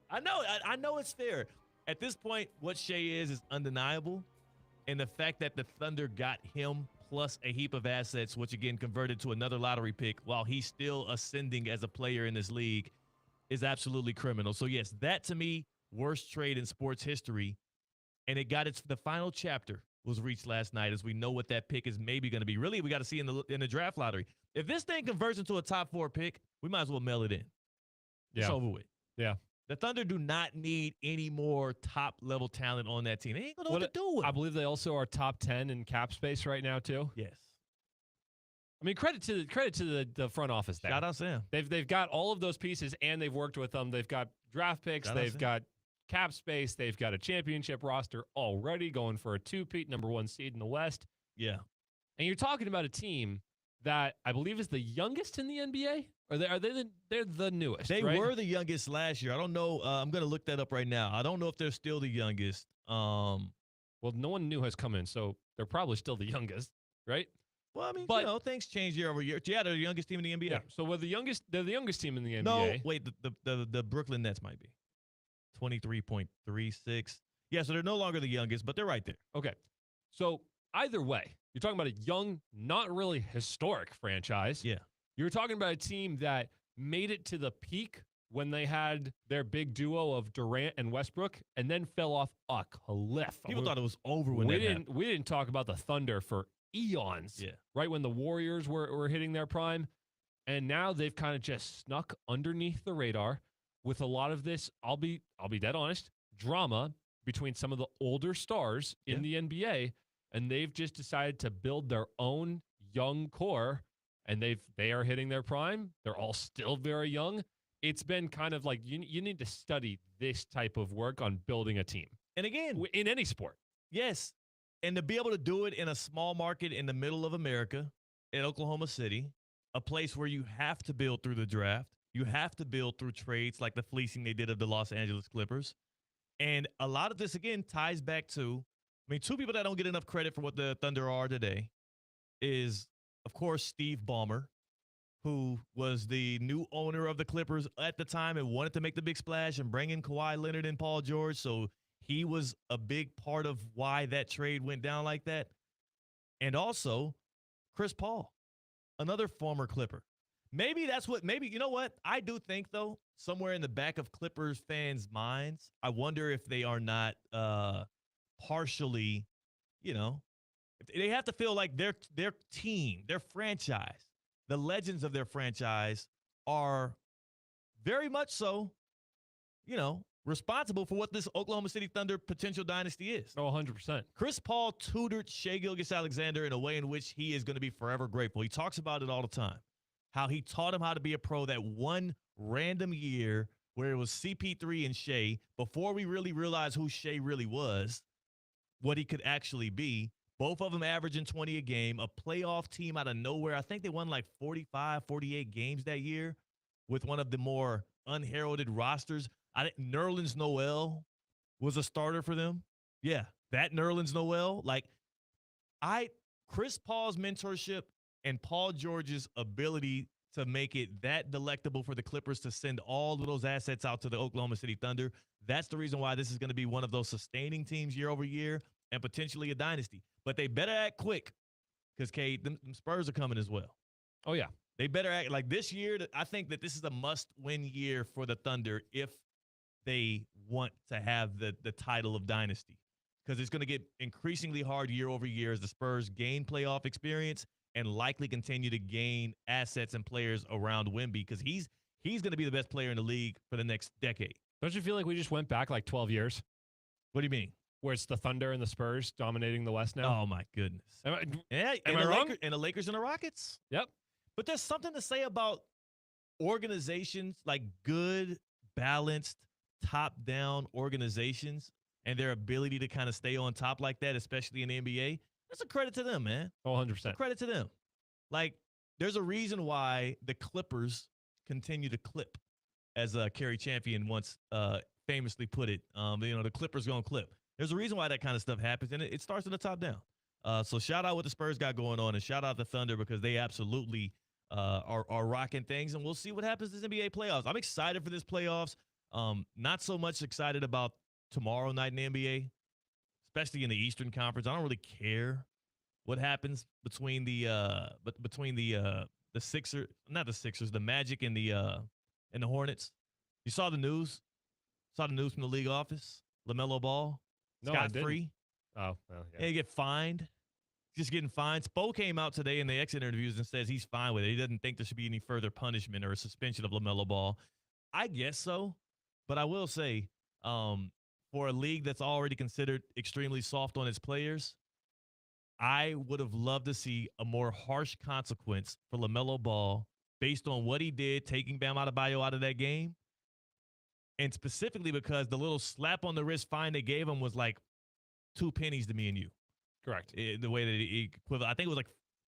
I know it's fair. At this point, what Shai is undeniable. And the fact that the Thunder got him plus a heap of assets, which again converted to another lottery pick while he's still ascending as a player in this league, is absolutely criminal. So yes, that to me, worst trade in sports history. And it got the final chapter was reached last night as we know what that pick is maybe going to be. Really, we got to see in the draft lottery. If this thing converts into a top 4 pick, we might as well mail it in. It's over with. Yeah. The Thunder do not need any more top-level talent on that team. They ain't going to know what to do with I them. believe they also are top 10 in cap space right now, too. Yes. I mean, credit to the front office there. Shout out Sam. They've got all of those pieces, and they've worked with them. They've got draft picks. They've got cap space. They've got a championship roster already going for a 2-peat number 1 seed in the West. Yeah. And you're talking about a team that I believe is the youngest in the NBA? Or they're the newest, They right? were the youngest last year. I don't know. I'm going to look that up right now. I don't know if they're still the youngest. Well, no one new has come in, so they're probably still the youngest, right? Well, I mean, But things change year over year. Yeah, they're the youngest team in the NBA. yeah, so they're the youngest team in the NBA. No, wait, the Brooklyn Nets might be 23.36. Yeah, so they're no longer the youngest, but they're right there. Okay. So either way, you're talking about a young, not really historic franchise. Yeah. You're talking about a team that made it to the peak when they had their big duo of Durant and Westbrook and then fell off a cliff. People thought it was over when we that happened. We didn't talk about the Thunder for eons. Yeah. Right when the Warriors were hitting their prime. And now they've kind of just snuck underneath the radar with a lot of this, I'll be dead honest, drama between some of the older stars in the NBA, and they've just decided to build their own young core, and they are hitting their prime. They're all still very young. It's been kind of like you need to study this type of work on building a team. And again, in any sport. Yes. And to be able to do it in a small market in the middle of America, in Oklahoma City, a place where you have to build through the draft, you have to build through trades like the fleecing they did of the Los Angeles Clippers. And a lot of this, again, ties back to, two people that don't get enough credit for what the Thunder are today is, of course, Steve Ballmer, who was the new owner of the Clippers at the time and wanted to make the big splash and bring in Kawhi Leonard and Paul George. So he was a big part of why that trade went down like that. And also Chris Paul, another former Clipper. Maybe you know what? I do think, though, somewhere in the back of Clippers fans' minds, I wonder if they are not partially, they have to feel like their team, their franchise, the legends of their franchise are very much so, responsible for what this Oklahoma City Thunder potential dynasty is. Oh, 100%. Chris Paul tutored Shai Gilgeous-Alexander in a way in which he is going to be forever grateful. He talks about it all the time, how he taught him how to be a pro that one random year where it was CP3 and Shai, before we really realized who Shai really was, what he could actually be. Both of them averaging 20 a game, a playoff team out of nowhere. I think they won like 45, 48 games that year with one of the more unheralded rosters. Nerlens Noel was a starter for them. Yeah, that Nerlens Noel. Chris Paul's mentorship and Paul George's ability to make it that delectable for the Clippers to send all of those assets out to the Oklahoma City Thunder. That's the reason why this is going to be one of those sustaining teams year over year and potentially a dynasty. But they better act quick because, them Spurs are coming as well. Oh, yeah. They better act like this year. I think that this is a must-win year for the Thunder if they want to have the title of dynasty, because it's going to get increasingly hard year over year as the Spurs gain playoff experience and likely continue to gain assets and players around Wemby, because he's going to be the best player in the league for the next decade. Don't you feel like we just went back like 12 years? What do you mean? Where it's the Thunder and the Spurs dominating the West now? Oh, my goodness. Am I wrong? And the Lakers and the Rockets? Yep. But there's something to say about organizations, like good, balanced, top-down organizations, and their ability to kind of stay on top like that, especially in the NBA. That's a credit to them, man. Oh, 100%. Credit to them. There's a reason why the Clippers continue to clip, as Kerry Champion once famously put it. The Clippers going to clip. There's a reason why that kind of stuff happens, and it starts from the top down. So shout out what the Spurs got going on, and shout out the Thunder, because they absolutely are rocking things, and we'll see what happens in this NBA playoffs. I'm excited for this playoffs. Not so much excited about tomorrow night in the NBA, especially in the Eastern Conference. I don't really care what happens between the Sixers, not the Sixers, the Magic and the Hornets. You saw the news? Saw the news from the league office? LaMelo Ball, scot-free. Oh, well, yeah. They get fined. Just getting fined. Spo came out today in the exit interviews and says he's fine with it. He doesn't think there should be any further punishment or a suspension of LaMelo Ball. I guess so. But I will say, for a league that's already considered extremely soft on its players, I would have loved to see a more harsh consequence for LaMelo Ball based on what he did, taking Bam Adebayo out of that game. And specifically because the little slap on the wrist fine they gave him was like 2 pennies to me and you. Correct. The way that he equivalent, I think it was like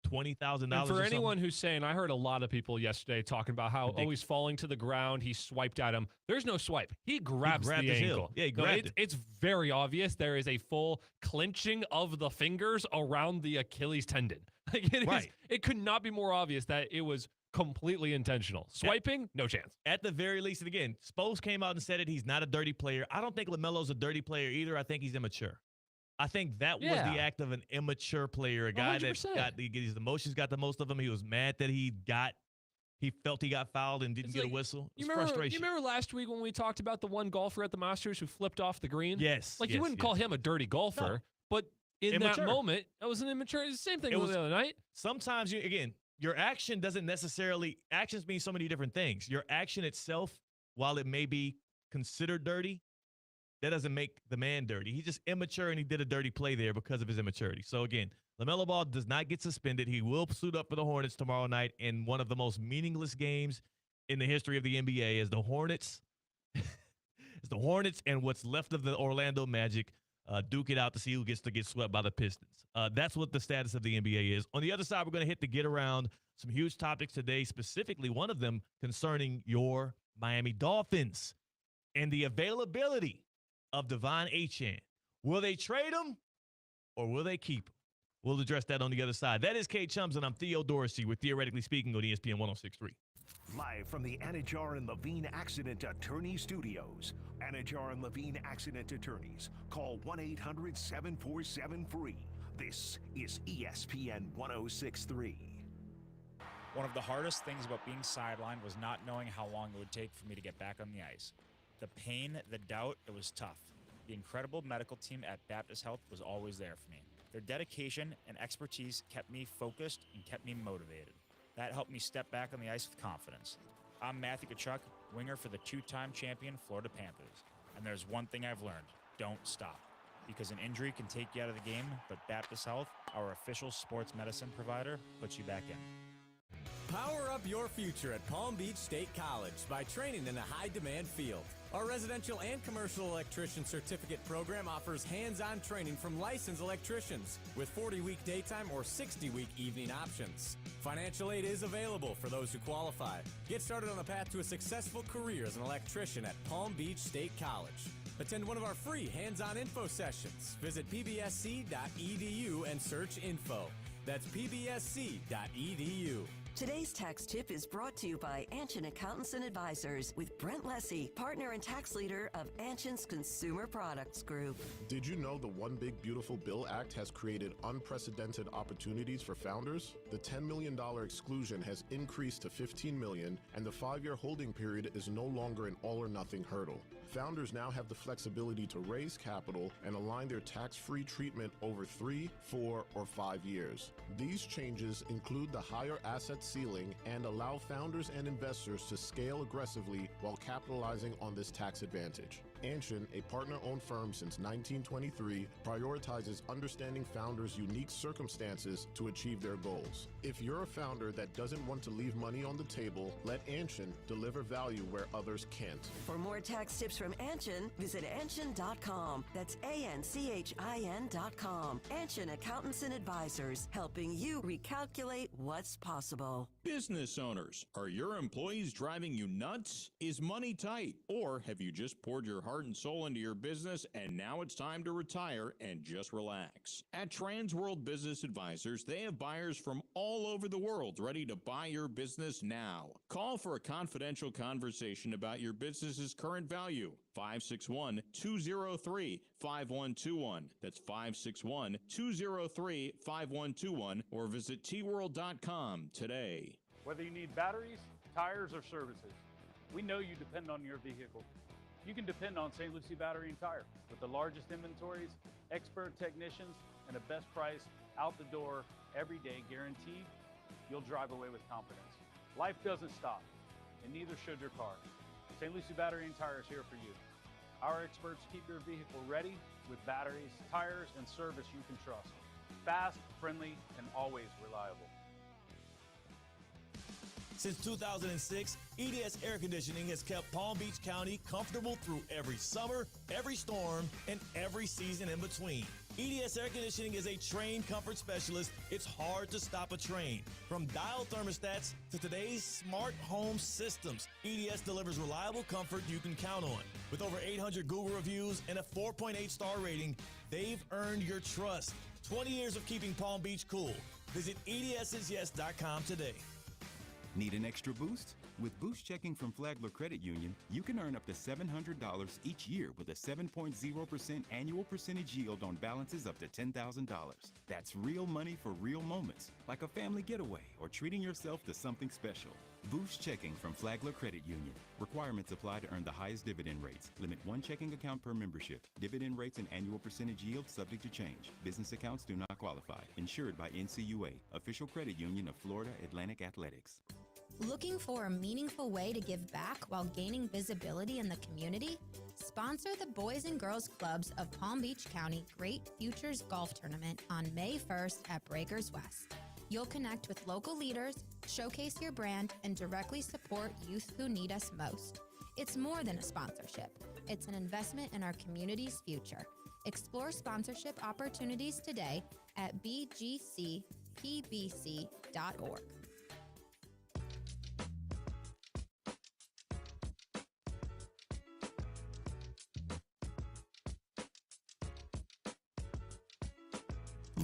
$20,000. And for anyone who's saying, I heard a lot of people yesterday talking about how he's falling to the ground, he swiped at him. There's no swipe. He grabs the his ankle. heel. Yeah, he grabbed it. It's very obvious. There is a full clenching of the fingers around the Achilles tendon. Like it could not be more obvious that it was completely intentional. Swiping, no chance. At the very least, and again, Spose came out and said it. He's not a dirty player. I don't think LaMelo's a dirty player either. I think he's immature. I think that was the act of an immature player, a guy 100%. that his emotions got the most of him. He was mad that he felt he got fouled and didn't get a whistle. It's frustration. You remember last week when we talked about the one golfer at the Masters who flipped off the green? Yes. You wouldn't call him a dirty golfer, but in Immature. that moment, that was an immature. It's the same thing the other night. Sometimes, your action doesn't necessarily – actions mean so many different things. Your action itself, while it may be considered dirty, that doesn't make the man dirty. He's just immature, and he did a dirty play there because of his immaturity. So, again, LaMelo Ball does not get suspended. He will suit up for the Hornets tomorrow night in one of the most meaningless games in the history of the NBA as the Hornets and what's left of the Orlando Magic duke it out to see who gets to get swept by the Pistons. That's what the status of the NBA is. On the other side, we're going to hit the get around some huge topics today, specifically one of them concerning your Miami Dolphins and the availability of Devon Achane. Will they trade him or will they keep him? We'll address that on the other side. That is Kate Chums, and I'm Theo Dorsey with Theoretically Speaking on ESPN 106.3. Live from the Anajar and Levine Accident Attorney Studios. Anajar and Levine Accident Attorneys. Call 1-800-747-FREE. This is ESPN 106.3. One of the hardest things about being sidelined was not knowing how long it would take for me to get back on the ice. The pain, the doubt, it was tough. The incredible medical team at Baptist Health was always there for me. Their dedication and expertise kept me focused and kept me motivated. That helped me step back on the ice with confidence. I'm Matthew Tkachuk, winger for the two-time champion Florida Panthers. And there's one thing I've learned: don't stop. Because an injury can take you out of the game, but Baptist Health, our official sports medicine provider, puts you back in. Power up your future at Palm Beach State College by training in a high-demand field. Our residential and commercial electrician certificate program offers hands-on training from licensed electricians with 40-week daytime or 60-week evening options. Financial aid is available for those who qualify. Get started on the path to a successful career as an electrician at Palm Beach State College. Attend one of our free hands-on info sessions. Visit pbsc.edu and search info. That's pbsc.edu. Today's tax tip is brought to you by Anshin Accountants and Advisors with Brent Lessy, partner and tax leader of Anshin's Consumer Products Group. Did you know the One Big Beautiful Bill Act has created unprecedented opportunities for founders? The $10 million exclusion has increased to $15 million, and the 5-year holding period is no longer an all-or-nothing hurdle. Founders now have the flexibility to raise capital and align their tax-free treatment over 3, 4, or 5 years. These changes include the higher asset ceiling and allow founders and investors to scale aggressively while capitalizing on this tax advantage. Anshin, a partner-owned firm since 1923, prioritizes understanding founders' unique circumstances to achieve their goals. If you're a founder that doesn't want to leave money on the table, let Anshin deliver value where others can't. For more tax tips from Anshin, visit Anshin.com. That's ANCHIN.com. Anshin Accountants and Advisors, helping you recalculate what's possible. Business owners, are your employees driving you nuts? Is money tight? Or have you just poured your heart and soul into your business and now it's time to retire and just relax? At Transworld Business Advisors, they have buyers from all over the world ready to buy your business now. Call for a confidential conversation about your business's current value. 561-203-5121. That's 561-203-5121 or visit tworld.com today. Whether you need batteries, tires, or services, we know you depend on your vehicle. You can depend on St. Lucie Battery and Tire with the largest inventories, expert technicians, and a best price out the door every day guaranteed. You'll drive away with confidence. Life doesn't stop, and neither should your car. St. Lucie Battery and Tire is here for you. Our experts keep your vehicle ready with batteries, tires, and service you can trust. Fast, friendly, and always reliable. Since 2006, EDS Air Conditioning has kept Palm Beach County comfortable through every summer, every storm, and every season in between. EDS Air Conditioning is a trained comfort specialist. It's hard to stop a train. From dial thermostats to today's smart home systems, EDS delivers reliable comfort you can count on. With over 800 Google reviews and a 4.8 star rating, they've earned your trust. 20 years of keeping Palm Beach cool. Visit EDSIsYes.com today. Need an extra boost? With Boost Checking from Flagler Credit Union, you can earn up to $700 each year with a 7.0% annual percentage yield on balances up to $10,000. That's real money for real moments, like a family getaway or treating yourself to something special. Boost Checking from Flagler Credit Union. Requirements apply to earn the highest dividend rates. Limit one checking account per membership. Dividend rates and annual percentage yield subject to change. Business accounts do not qualify. Insured by NCUA, official credit union of Florida Atlantic Athletics. Looking for a meaningful way to give back while gaining visibility in the community? Sponsor the Boys and Girls Clubs of Palm Beach County Great Futures Golf Tournament on May 1st at Breakers West. You'll connect with local leaders, showcase your brand, and directly support youth who need us most. It's more than a sponsorship. It's an investment in our community's future. Explore sponsorship opportunities today at bgcpbc.org.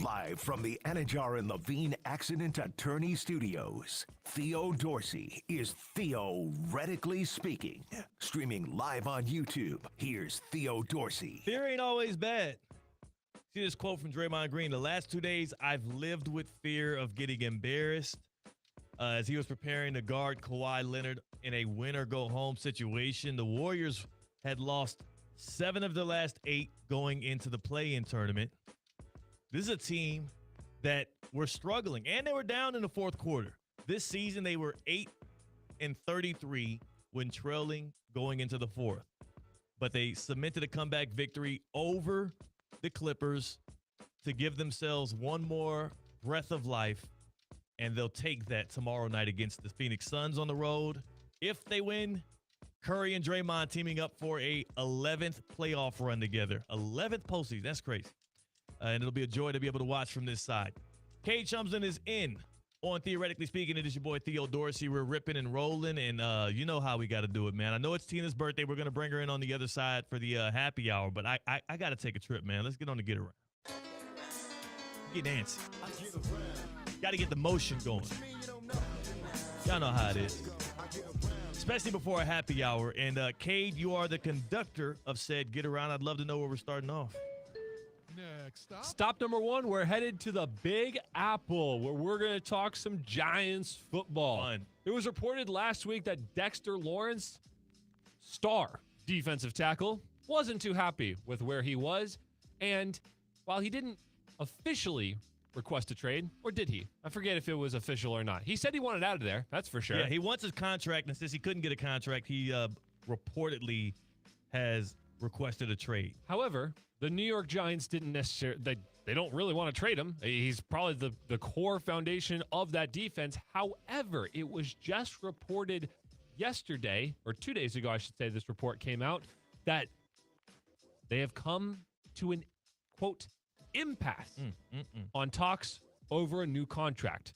Live from the Anajar and Levine Accident Attorney Studios, Theo Dorsey is theoretically speaking. Streaming live on YouTube, here's Theo Dorsey. Fear ain't always bad. See this quote from Draymond Green. The last 2 days, I've lived with fear of getting embarrassed as he was preparing to guard Kawhi Leonard in a win-or-go-home situation. The Warriors had lost 7 of the last 8 going into the play-in tournament. This is a team that were struggling, and they were down in the fourth quarter. This season, they were 8-33 when trailing going into the fourth. But they cemented a comeback victory over the Clippers to give themselves one more breath of life, and they'll take that tomorrow night against the Phoenix Suns on the road. If they win, Curry and Draymond teaming up for a 11th playoff run together. 11th postseason. That's crazy. And it'll be a joy to be able to watch from this side. Cade Chumsden is in on Theoretically Speaking. It is your boy Theo Dorsey. We're ripping and rolling, and you know how we got to do it, man. I know it's Tina's birthday. We're going to bring her in on the other side for the happy hour, but I got to take a trip, man. Let's get on the get around. Get dancing. Got to get the motion going. Y'all know how it is. Especially before a happy hour. And Cade, you are the conductor of said get around. I'd love to know where we're starting off. Next stop number 1, we're headed to the Big Apple, where we're going to talk some Giants football. Fun. It was reported last week that Dexter Lawrence, star defensive tackle, wasn't too happy with where he was. And while he didn't officially request a trade, or did he? I forget if it was official or not. He said he wanted out of there, that's for sure. Yeah, he wants his contract, and since he couldn't get a contract, he reportedly has requested a trade. However, the New York Giants didn't necessarily, they don't really want to trade him. He's probably the core foundation of that defense. However, it was just reported yesterday, or 2 days ago, I should say, this report came out, that they have come to an, quote, impasse on talks over a new contract.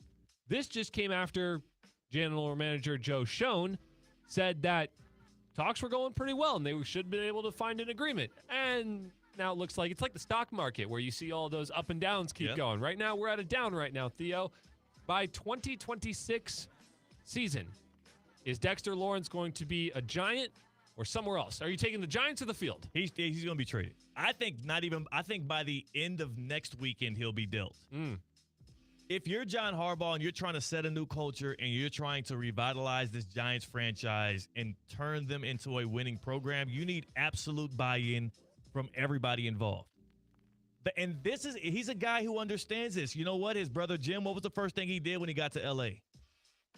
This just came after general manager Joe Schoen said that talks were going pretty well and they should have been able to find an agreement. And now it looks like it's like the stock market where you see all those up and downs keep going. Right now, we're at a down right now, Theo. By 2026 season, is Dexter Lawrence going to be a Giant or somewhere else? Are you taking the Giants or the field? He's going to be traded. I think by the end of next weekend, he'll be dealt. If you're John Harbaugh and you're trying to set a new culture and you're trying to revitalize this Giants franchise and turn them into a winning program, you need absolute buy-in from everybody involved. And he's a guy who understands this. You know what? His brother Jim, what was the first thing he did when he got to L.A.?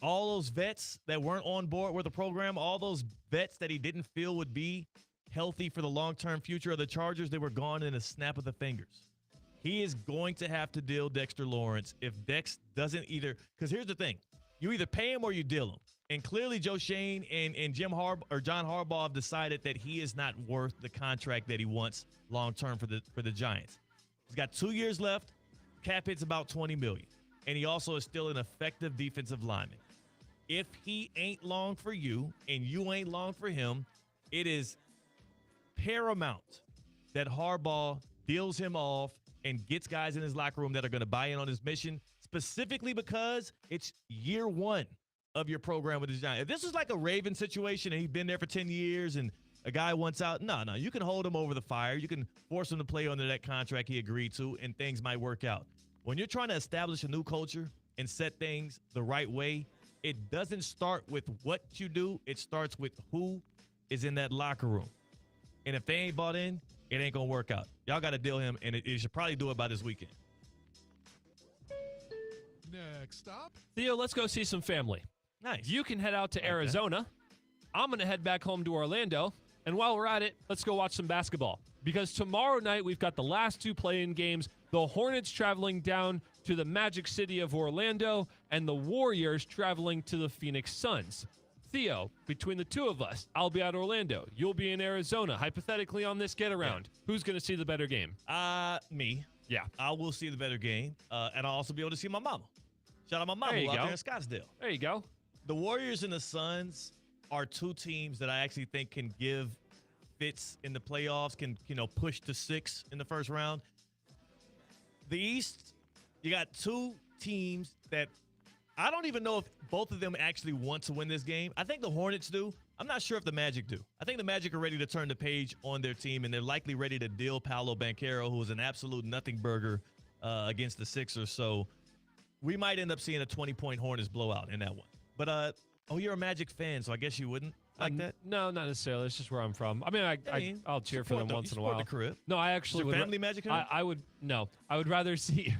All those vets that weren't on board with the program, all those vets that he didn't feel would be healthy for the long-term future of the Chargers, they were gone in a snap of the fingers. He is going to have to deal Dexter Lawrence if Dex doesn't either. Because here's the thing. You either pay him or you deal him. And clearly Joe Shane and John Harbaugh have decided that he is not worth the contract that he wants long-term for the Giants. He's got 2 years left. Cap hit's about $20 million. And he also is still an effective defensive lineman. If he ain't long for you and you ain't long for him, it is paramount that Harbaugh deals him off and gets guys in his locker room that are going to buy in on his mission, specifically because it's year one of your program with the Giants. If this was like a Raven situation and he's been there for 10 years and a guy wants out, no, you can hold him over the fire. You can force him to play under that contract he agreed to, and things might work out. When you're trying to establish a new culture and set things the right way, it doesn't start with what you do. It starts with who is in that locker room. And if they ain't bought in, it ain't going to work out. Y'all got to deal him, and you should probably do it by this weekend. Next stop. Theo, let's go see some family. Nice. You can head out to Arizona. I'm going to head back home to Orlando. And while we're at it, let's go watch some basketball. Because tomorrow night, we've got the last two play-in games. The Hornets traveling down to the Magic City of Orlando, and the Warriors traveling to the Phoenix Suns. Theo, between the two of us, I'll be at Orlando. You'll be in Arizona. Hypothetically, on this get-around, who's going to see the better game? Me. Yeah. I will see the better game, and I'll also be able to see my mama. Shout out my mama out there in Scottsdale. There you go. The Warriors and the Suns are two teams that I actually think can give fits in the playoffs, can push to 6 in the first round. The East, you got two teams that I don't even know if both of them actually want to win this game. I think the Hornets do. I'm not sure if the Magic do. I think the Magic are ready to turn the page on their team, and they're likely ready to deal Paolo Banchero, who is an absolute nothing burger, against the Sixers. So we might end up seeing a 20-point Hornets blowout in that one. But, you're a Magic fan, so I guess you wouldn't like that? No, not necessarily. It's just where I'm from. I mean, I'll cheer for them once in a while. The crib. No, I actually Is your family Magic fan? I would rather see.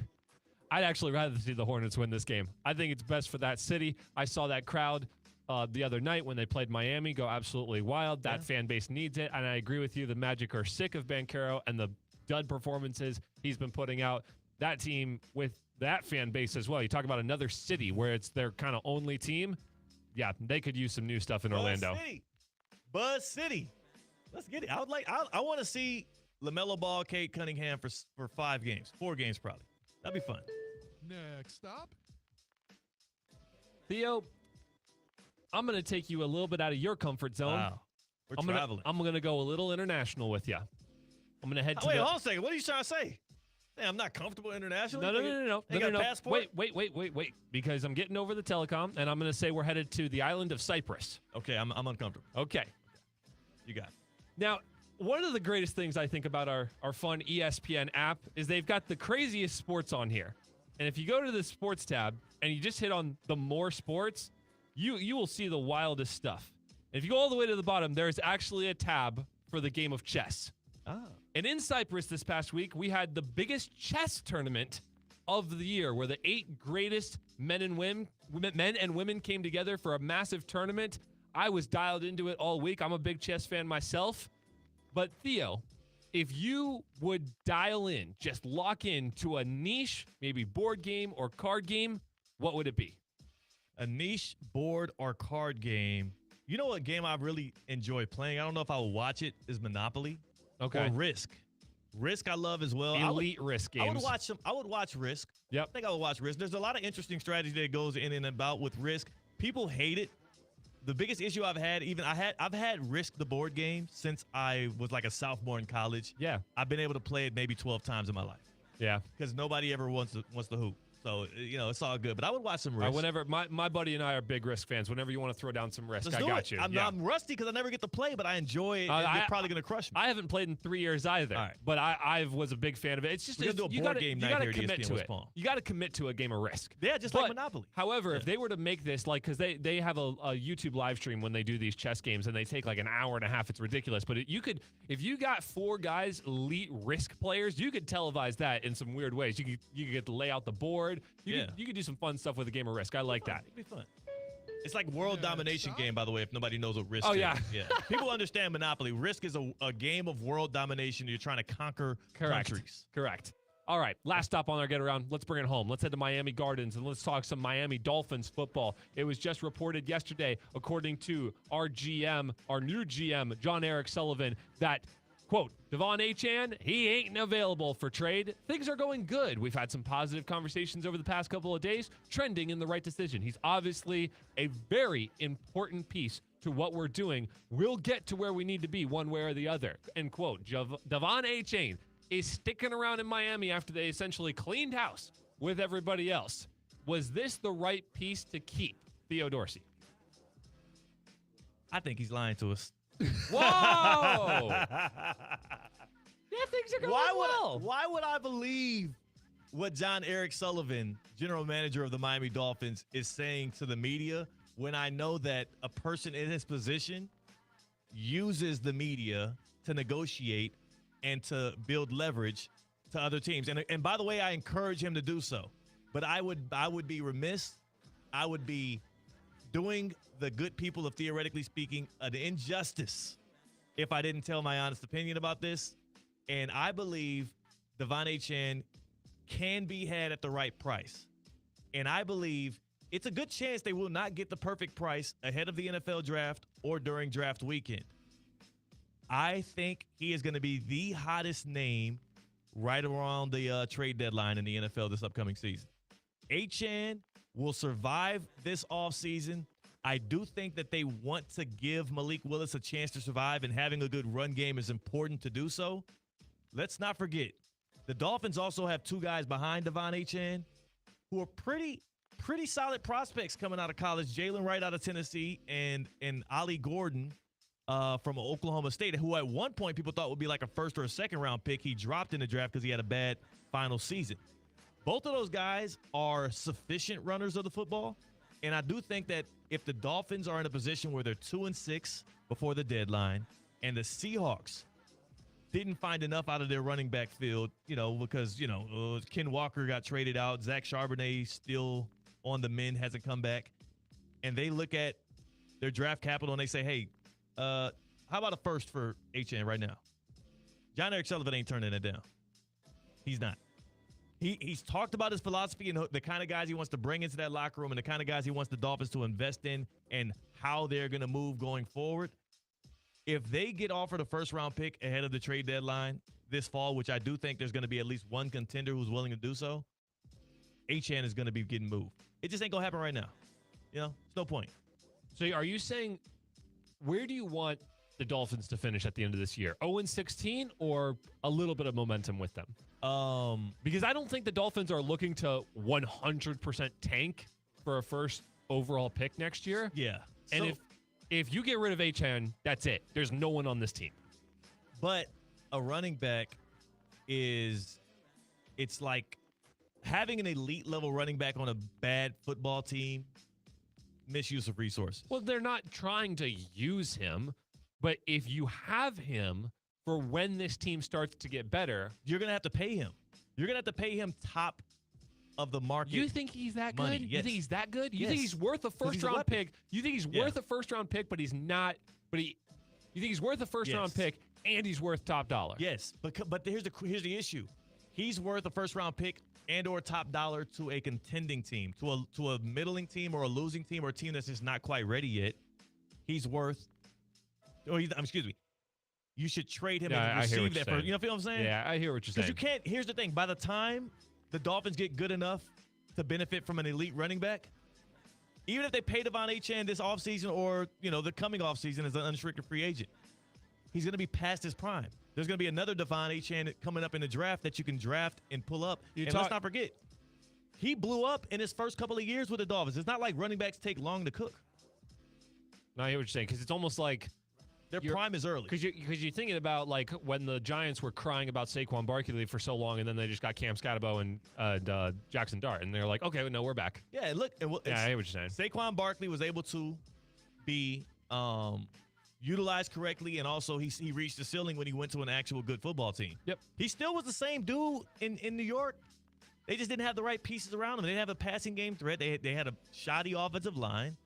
I'd actually rather see the Hornets win this game. I think it's best for that city. I saw that crowd the other night when they played Miami go absolutely wild. That fan base needs it, and I agree with you. The Magic are sick of Banchero and the dud performances he's been putting out. That team with that fan base as well. You talk about another city where it's their kind of only team. Yeah, they could use some new stuff in Orlando. Buzz City. Let's get it. I want to see LaMelo Ball, Kate Cunningham for 5 games. 4 games probably. That'd be fun. Next stop. Theo, I'm going to take you a little bit out of your comfort zone. Wow. We're traveling. I'm going to go a little international with you. I'm going to head to Wait, hold on a second. What are you trying to say? Damn, I'm not comfortable internationally? No. They got a passport? Wait. Because I'm getting over the telecom, and I'm going to say we're headed to the island of Cyprus. Okay, I'm uncomfortable. Okay. You got it. Now, one of the greatest things I think about our fun ESPN app is they've got the craziest sports on here. And if you go to the sports tab and you just hit on the more sports, you will see the wildest stuff. And if you go all the way to the bottom, there's actually a tab for the game of chess. Oh. And in Cyprus this past week, we had the biggest chess tournament of the year where the 8 greatest men and women came together for a massive tournament. I was dialed into it all week. I'm a big chess fan myself. But Theo, if you would dial in, just lock in to a niche, maybe board game or card game, what would it be? A niche board or card game. You know what game I really enjoy playing? I don't know if I will watch it, is Monopoly. Okay. Or Risk. Risk I love as well. Elite Risk games. I would watch Risk. Yep. I think I would watch Risk. There's a lot of interesting strategy that goes in and about with Risk. People hate it. The biggest issue I've had, I've had Risk the board game since I was like a sophomore in college. Yeah. I've been able to play it maybe 12 times in my life. Yeah. Because nobody ever wants to hoop. So, it's all good. But I would watch some Risk. Whenever my buddy and I are big Risk fans. Whenever you want to throw down some Risk, Let's I do got it. you. I'm rusty because I never get to play, but I enjoy it. And they're probably going to crush me. I haven't played in 3 years either. All right. But I was a big fan of it. It's just We're gonna do a board game night here at commit ESPN to West it. Palm. You got to commit to a game of Risk. Yeah, just like Monopoly. However, if they were to make this because they have a YouTube live stream when they do these chess games and they take like an hour and a half. It's ridiculous. But if you got 4 guys, elite Risk players, you could televise that in some weird ways. You could get to lay out the board. You could do some fun stuff with a game of Risk. I like that. It'd be fun. It's like world domination game, by the way, if nobody knows what Risk Oh, is. yeah. People understand Monopoly. Risk is a game of world domination. You're trying to conquer countries. Correct. All right, last stop on our get around. Let's bring it home. Let's head to Miami Gardens and let's talk some Miami Dolphins football. It was just reported yesterday, according to our GM, our new GM, John Eric Sullivan, that, quote, Devon Achane, he ain't available for trade. Things are going good. We've had some positive conversations over the past couple of days, trending in the right decision. He's obviously a very important piece to what we're doing. We'll get to where we need to be one way or the other, end quote. Devon Achane is sticking around in Miami after they essentially cleaned house with everybody else. Was this the right piece to keep, Theo Dorsey? I think he's lying to us. Whoa! Yeah, things are going well. Why would I believe what John Eric Sullivan, general manager of the Miami Dolphins, is saying to the media when I know that a person in his position uses the media to negotiate and to build leverage to other teams? And by the way, I encourage him to do so. But I would be remiss. I would be doing the good people of Theoretically Speaking an injustice if I didn't tell my honest opinion about this. And I believe Devon Achane can be had at the right price. And I believe it's a good chance they will not get the perfect price ahead of the NFL draft or during draft weekend. I think he is going to be the hottest name right around the trade deadline in the NFL this upcoming season. Achane will survive this offseason. I do think that they want to give Malik Willis a chance to survive, and having a good run game is important to do so. Let's not forget, the Dolphins also have two guys behind Devon Achane who are pretty solid prospects coming out of college. Jalen Wright out of Tennessee and Ollie Gordon from Oklahoma State, who at one point people thought would be like a first or a second round pick. He dropped in the draft because he had a bad final season. Both of those guys are sufficient runners of the football. And I do think that if the Dolphins are in a position where they're 2-6 before the deadline, and the Seahawks didn't find enough out of their running back field, because, Ken Walker got traded out. Zach Charbonnet still on the mend, hasn't come back. And they look at their draft capital and they say, hey, how about a first for Achane right now? John Eric Sullivan ain't turning it down. He's not. He's talked about his philosophy and the kind of guys he wants to bring into that locker room and the kind of guys he wants the Dolphins to invest in and how they're going to move going forward. If they get offered a first-round pick ahead of the trade deadline this fall, which I do think there's going to be at least one contender who's willing to do so, Achane is going to be getting moved. It just ain't going to happen right now. It's no point. So are you saying, where do you want the Dolphins to finish at the end of this year? 0-16 or a little bit of momentum with them? Because I don't think the Dolphins are looking to 100% tank for a first overall pick next year. Yeah. And if you get rid of Achane, that's it. There's no one on this team. But a running back it's like having an elite level running back on a bad football team, misuse of resources. Well, they're not trying to use him, but if you have him for when this team starts to get better, you're going to have to pay him. You're going to have to pay him top of the market. You think he's that money. good? Yes. You think he's that good? You Yes. think he's worth a first-round pick? You think he's worth a first-round pick, but he's not? You think he's worth a first-round pick and he's worth top dollar? Yes, but here's the issue. He's worth a first-round pick and or top dollar to a contending team, to a middling team or a losing team or a team that's just not quite ready yet. He's worth. Excuse me. You should trade him and receive that first. You feel what I'm saying? Yeah, I hear what you're saying. Because you can't. Here's the thing. By the time the Dolphins get good enough to benefit from an elite running back, even if they pay Devon Achane this offseason or, the coming offseason as an unrestricted free agent, he's going to be past his prime. There's going to be another Devon Achane coming up in the draft that you can draft and pull up. Let's not forget, he blew up in his first couple of years with the Dolphins. It's not like running backs take long to cook. No, I hear what you're saying, because it's almost like their prime is early. Because you're thinking about like when the Giants were crying about Saquon Barkley for so long, and then they just got Cam Scatterbo and Jackson Dart, and they're like, okay, no, we're back. Yeah, look. I hear what you're saying. Saquon Barkley was able to be utilized correctly, and also he reached the ceiling when he went to an actual good football team. Yep. He still was the same dude in New York. They just didn't have the right pieces around him. They didn't have a passing game threat. They had a shoddy offensive line,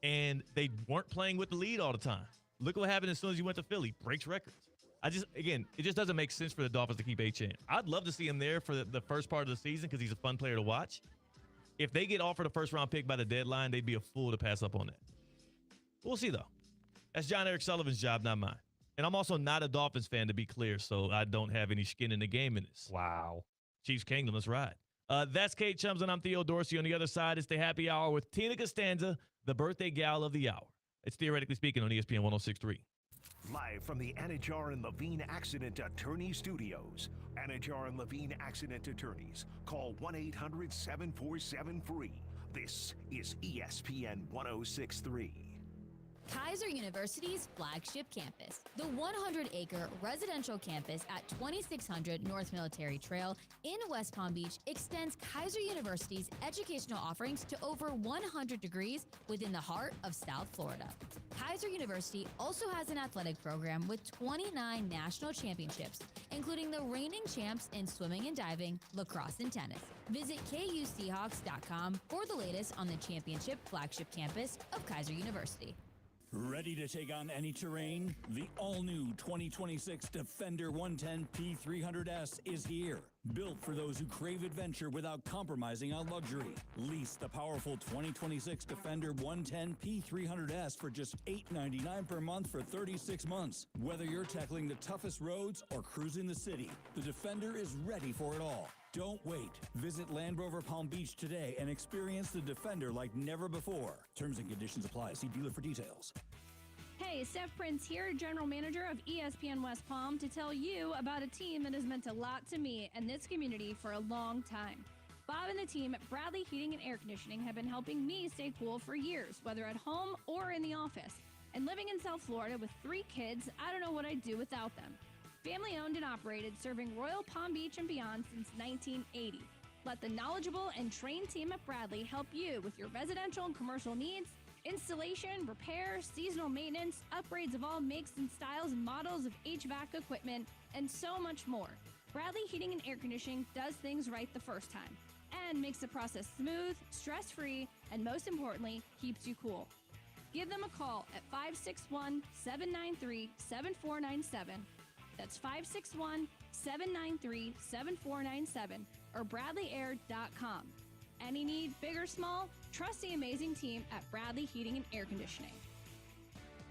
and they weren't playing with the lead all the time. Look what happened as soon as he went to Philly. Breaks records. It just doesn't make sense for the Dolphins to keep Achane. I'd love to see him there for the first part of the season because he's a fun player to watch. If they get offered a first-round pick by the deadline, they'd be a fool to pass up on that. We'll see, though. That's John Eric Sullivan's job, not mine. And I'm also not a Dolphins fan, to be clear, so I don't have any skin in the game in this. Wow. Chiefs Kingdom, let's ride. That's Kate Chums, and I'm Theo Dorsey. On the other side, it's the happy hour with Tina Costanza, the birthday gal of the hour. It's Theoretically Speaking on ESPN 106.3. Live from the Anajar and Levine Accident Attorney Studios. Anajar and Levine Accident Attorneys. Call 1-800-747-FREE. This is ESPN 106.3. Kaiser University's flagship campus, the 100-acre residential campus at 2600 North Military Trail in West Palm Beach, extends Kaiser University's educational offerings to over 100 degrees within the heart of South Florida. Kaiser University also has an athletic program with 29 national championships, including the reigning champs in swimming and diving, lacrosse, and tennis. Visit KUSeahawks.com for the latest on the championship flagship campus of Kaiser University. Ready to take on any terrain? The all-new 2026 Defender 110 P300S is here. Built for those who crave adventure without compromising on luxury. Lease the powerful 2026 Defender 110 P300S for just $899 per month for 36 months. Whether you're tackling the toughest roads or cruising the city, the Defender is ready for it all. Don't wait. Visit Land Rover Palm Beach today and experience the Defender like never before. Terms and conditions apply. See dealer for details. Hey, Steph Prince here, General Manager of ESPN West Palm, to tell you about a team that has meant a lot to me and this community for a long time. Bob and the team at Bradley Heating and Air Conditioning have been helping me stay cool for years, whether at home or in the office. And living in South Florida with 3 kids, I don't know what I'd do without them. Family owned and operated, serving Royal Palm Beach and beyond since 1980. Let the knowledgeable and trained team at Bradley help you with your residential and commercial needs, installation, repair, seasonal maintenance, upgrades of all makes and styles and models of HVAC equipment, and so much more. Bradley Heating and Air Conditioning does things right the first time and makes the process smooth, stress-free, and most importantly, keeps you cool. Give them a call at 561-793-7497. That's 561-793-7497 or BradleyAir.com. Any need, big or small? Trust the amazing team at Bradley Heating and Air Conditioning.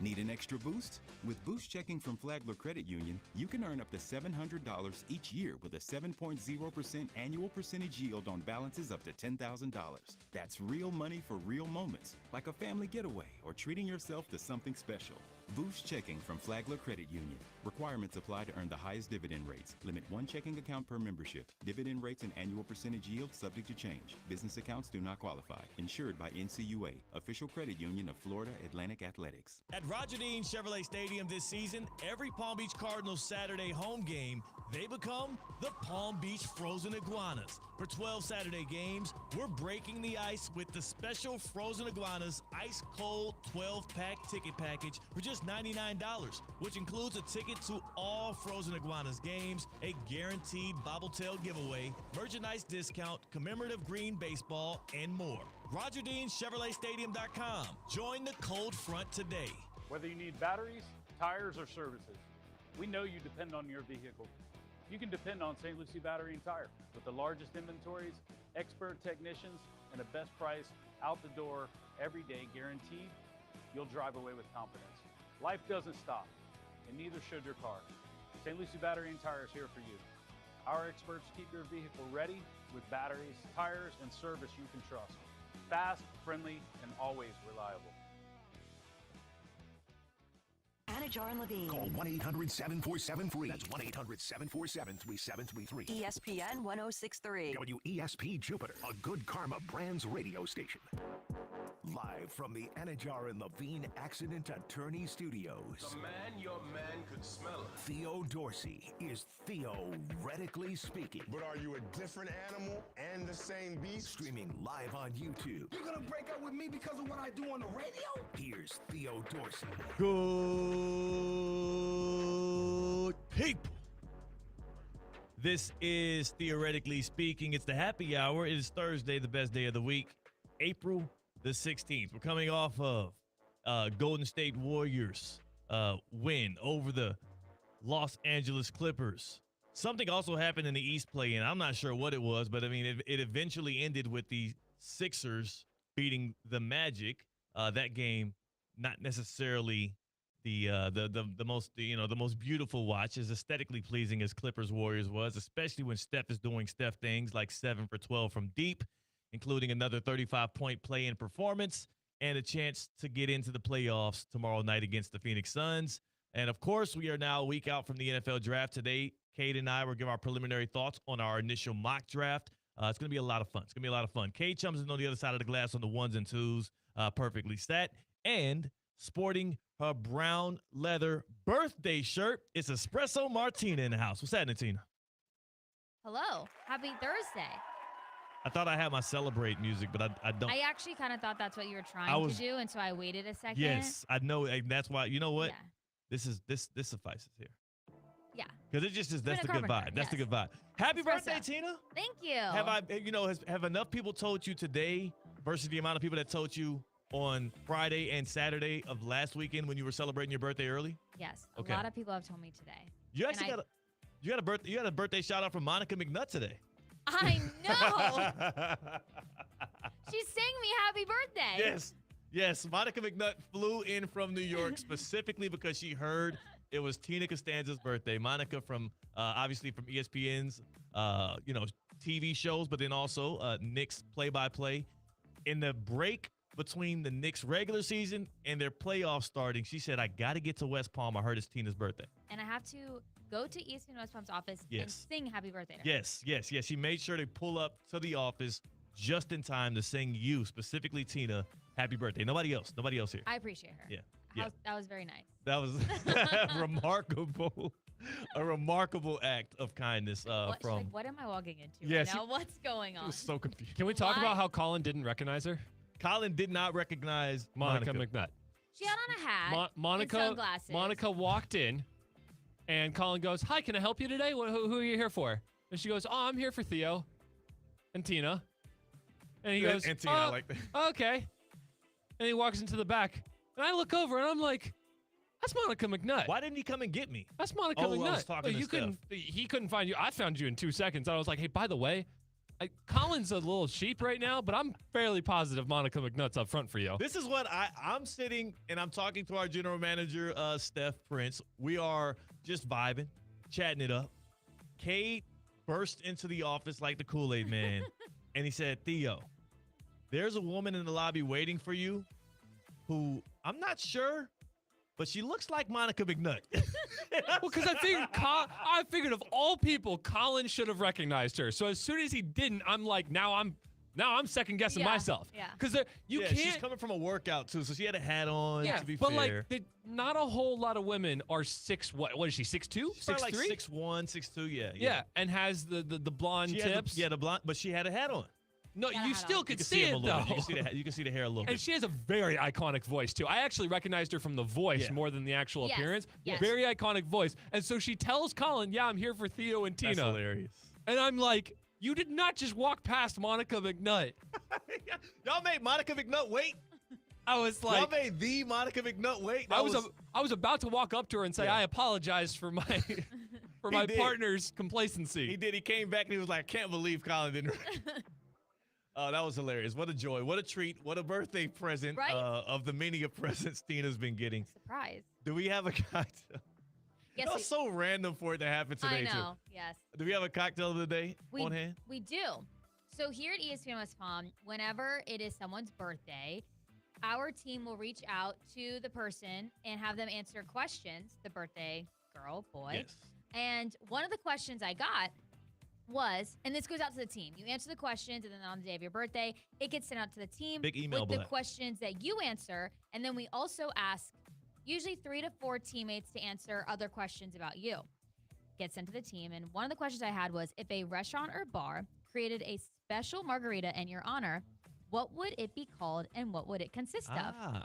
Need an extra boost? With Boost Checking from Flagler Credit Union, you can earn up to $700 each year with a 7.0% annual percentage yield on balances up to $10,000. That's real money for real moments, like a family getaway or treating yourself to something special. Boost Checking from Flagler Credit Union. Requirements apply to earn the highest dividend rates. Limit 1 checking account per membership. Dividend rates and annual percentage yield subject to change. Business accounts do not qualify. Insured by NCUA, official credit union of Florida Atlantic Athletics. At Roger Dean Chevrolet Stadium this season, every Palm Beach Cardinals Saturday home game, they become the Palm Beach Frozen Iguanas. For 12 Saturday games, we're breaking the ice with the special Frozen Iguanas Ice Cold 12-pack ticket package for just $99, which includes a ticket to all Frozen Iguanas games, a guaranteed Bobbletail giveaway, merchandise discount, commemorative green baseball, and more. RogerDeanChevroletStadium.com. Join the cold front today. Whether you need batteries, tires, or services, we know you depend on your vehicle. You can depend on St. Lucie Battery and Tire with the largest inventories, expert technicians, and a best price out the door every day guaranteed. You'll drive away with confidence. Life doesn't stop, and neither should your car. St. Lucie Battery and Tire is here for you. Our experts keep your vehicle ready with batteries, tires, and service you can trust. Fast, friendly, and always reliable. Anajar and Levine. Call 1-800-747-FREE. That's 1-800-747-3733. ESPN 106.3. WESP Jupiter, a Good Karma Brands radio station. Live from the Anajar and Levine Accident Attorney Studios. The man your man could smell. Theo Dorsey is Theoretically Speaking. But are you a different animal and the same beast? Streaming live on YouTube. You're gonna break up with me because of what I do on the radio? Here's Theo Dorsey. Good people. This is Theoretically Speaking. It's the happy hour. It is Thursday, the best day of the week, April the 16th. We're coming off of Golden State Warriors win over the Los Angeles Clippers. Something also happened in the East play-in. I'm not sure what it was, but I mean, it eventually ended with the Sixers beating the Magic. That game, not necessarily the most the most beautiful watch, as aesthetically pleasing as Clippers Warriors was, especially when Steph is doing Steph things like 7 for 12 from deep, including another 35-point play-in performance and a chance to get into the playoffs tomorrow night against the Phoenix Suns. And of course, we are now a week out from the NFL draft. Today, Cade and I will give our preliminary thoughts on our initial mock draft. It's going to be a lot of fun. It's going to be a lot of fun. Cade Chums is on the other side of the glass on the ones and twos, perfectly set, and sporting her brown leather birthday shirt. It's Espresso Mar-Tina in the house. What's happening, Tina? Hello. Happy Thursday. I thought I had my celebrate music, but I don't. I actually kind of thought that's what you were trying to do, and so I waited a second. Yes, I know. And that's why, you know what? Yeah. This suffices here. Yeah. Because it just is, that's the good vibe. That's the good vibe. Happy birthday, Tina. Thank you. Have enough people told you today versus the amount of people that told you on Friday and Saturday of last weekend when you were celebrating your birthday early? Yes. Okay. A lot of people have told me today. You actually got a birthday shout out from Monica McNutt today. I know. She sang me happy birthday. Yes. Monica McNutt flew in from New York specifically because she heard it was Tina Costanza's birthday. Monica from obviously from ESPN's TV shows, but then also Knicks play-by-play. In the break between the Knicks regular season and their playoffs starting, she said, I got to get to West Palm. I heard it's Tina's birthday. And I have to go to ESPN West Palm's office and sing happy birthday to her. Yes. She made sure to pull up to the office just in time to sing you, specifically Tina, happy birthday. Nobody else here. I appreciate her. Yeah. That was very nice. That was remarkable. A remarkable act of kindness from. What am I walking into right now? What's going on? I was so confused. Can we talk about how Colin didn't recognize her? Colin did not recognize Monica McNutt. She had on a hat and sunglasses. Monica walked in, and Colin goes, "Hi, can I help you today? Who are you here for?" And she goes, "Oh, I'm here for Theo and Tina." And he goes, and Tina, I like that. Okay. And he walks into the back, and I look over, and I'm like, that's Monica McNutt. Why didn't he come and get me? That's Monica McNutt. I was talking to Steph. He couldn't find you. I found you in 2 seconds. I was like, hey, by the way, Colin's a little sheep right now, but I'm fairly positive Monica McNutt's up front for you. This is what I'm sitting and I'm talking to our general manager, Steph Prince. We are just vibing, chatting it up. Cade burst into the office like the Kool-Aid man, and he said, Theo, there's a woman in the lobby waiting for you who I'm not sure, but she looks like Monica McNutt. Well, because I figured of all people, Colin should have recognized her. So as soon as he didn't, I'm like, now I'm second guessing myself. Yeah. Because you can't. She's coming from a workout too, so she had a hat on. Yeah, to be but fair. not a whole lot of women are 6. What is she? 6'2"? 6'3"? Like 6'1", 6'2", Yeah, and has the blonde tips. The blonde, but she had a hat on. No, you still could see it, though. though. You can see the hair a little bit. And she has a very iconic voice, too. I actually recognized her from the voice more than the actual appearance. Yes. Very iconic voice. And so she tells Colin, yeah, I'm here for Theo and Tina. That's hilarious. And I'm like, you did not just walk past Monica McNutt. Y'all made Monica McNutt wait? I was like... Y'all made the Monica McNutt wait? I was about to walk up to her and say, I apologize for my... for my partner's complacency. He did. He came back and he was like, I can't believe Colin didn't... Oh, that was hilarious. What a joy. What a treat. What a birthday present of the many of presents Tina's been getting. Surprise. Do we have a cocktail? Yes, that was so random for it to happen today, I know, too. yes. Do we have a cocktail of the day on hand? We do. So here at ESPN West Palm, whenever it is someone's birthday, our team will reach out to the person and have them answer questions, the birthday girl, boy. Yes. And one of the questions I got was, and this goes out to the team. You answer the questions, and then on the day of your birthday, it gets sent out to the team Big email with blast. the questions that you answer. And then we also ask usually 3 to 4 teammates to answer other questions about you. Get sent to the team. And one of the questions I had was, if a restaurant or bar created a special margarita in your honor, what would it be called and what would it consist of?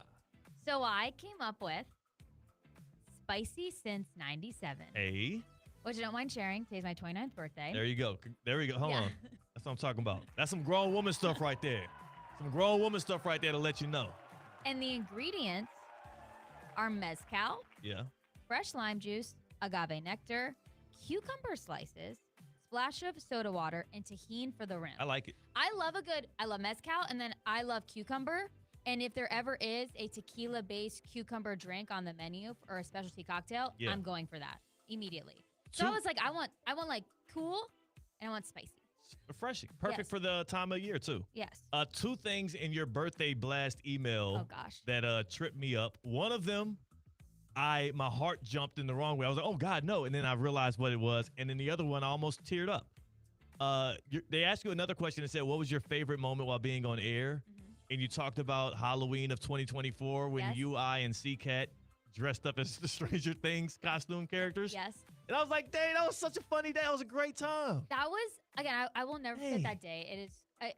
So I came up with Spicy Since 97. Hey. Which I don't mind sharing. Today's my 29th birthday. There you go. Hold on. That's what I'm talking about. That's some grown woman stuff right there. Some grown woman stuff right there to let you know. And the ingredients are mezcal, Yeah. fresh lime juice, agave nectar, cucumber slices, splash of soda water, and tahini for the rim. I like it. I love mezcal, and then I love cucumber. And if there ever is a tequila-based cucumber drink on the menu or a specialty cocktail, Yeah. I'm going for that immediately. So I was like, I want like cool, and I want spicy. Refreshing. Perfect Yes. for the time of year, too. Yes. Two things in your birthday blast email that tripped me up. One of them, my heart jumped in the wrong way. I was like, oh, God, no. And then I realized what it was. And then the other one, I almost teared up. They asked you another question and said, what was your favorite moment while being on air? And you talked about Halloween of 2024 when you, I, and C-Cat dressed up as the Stranger Things costume characters. Yes. And I was like, dang, that was such a funny day. That was a great time. That was, again, I will never forget that day.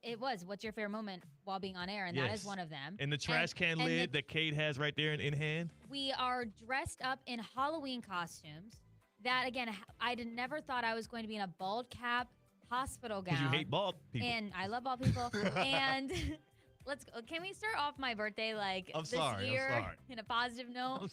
It was, what's your favorite moment while being on air? And that is one of them. And the trash can lid that Kate has right there in hand. We are dressed up in Halloween costumes that, again, I never thought I was going to be in a bald cap hospital gown. Because you hate bald people. And I love bald people. And let's go. Can we start off my birthday this year in a positive note?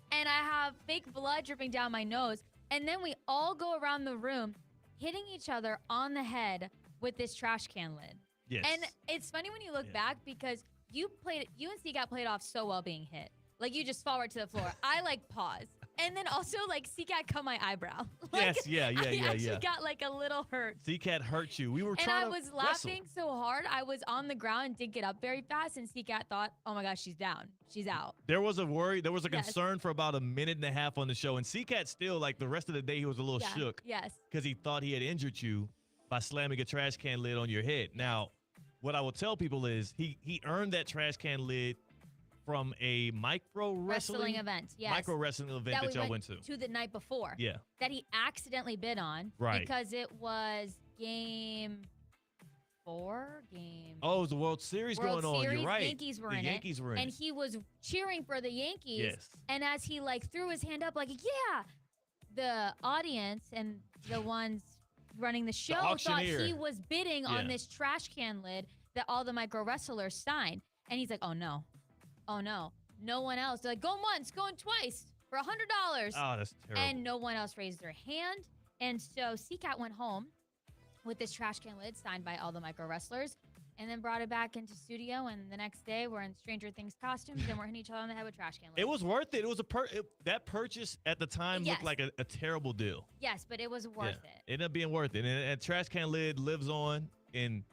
And I have fake blood dripping down my nose. And then we all go around the room hitting each other on the head with this trash can lid. Yes. And it's funny when you look back because you and C-Cat played off so well being hit. Like, you just fall right to the floor. I, pause. And then also, C-Cat cut my eyebrow. Yes, yeah. I actually got, a little hurt. C-Cat hurt you. We were And trying I to was laughing so hard, I was on the ground and didn't get up very fast, and C-Cat thought, oh, my gosh, she's down. She's out. There was a worry. There was a concern for about a minute and a half on the show. And C-Cat still, the rest of the day, he was a little shook. Yes. Because he thought he had injured you by slamming a trash can lid on your head. Now, what I will tell people is he earned that trash can lid from a micro wrestling event. Yes. Micro wrestling event that y'all went to. The night before. Yeah. That he accidentally bid on. Right. Because it was game 4. Oh, it was the World Series going on. Series, You're right. Yankees were the in Yankees it. were in and it. he was cheering for the Yankees. Yes. And as he threw his hand up yeah, the audience and the ones running the show thought he was bidding on this trash can lid that all the micro wrestlers signed. And he's like, oh no. No one else. They're like, going once, going twice for $100. Oh, that's terrible. And no one else raised their hand. And so C-Cat went home with this trash can lid signed by all the micro wrestlers and then brought it back into studio. And the next day we're in Stranger Things costumes and we're hitting each other on the head with trash can lids. It was worth it. It was that purchase at the time looked like a terrible deal. Yes, but it was worth it. It ended up being worth it. And trash can lid lives on in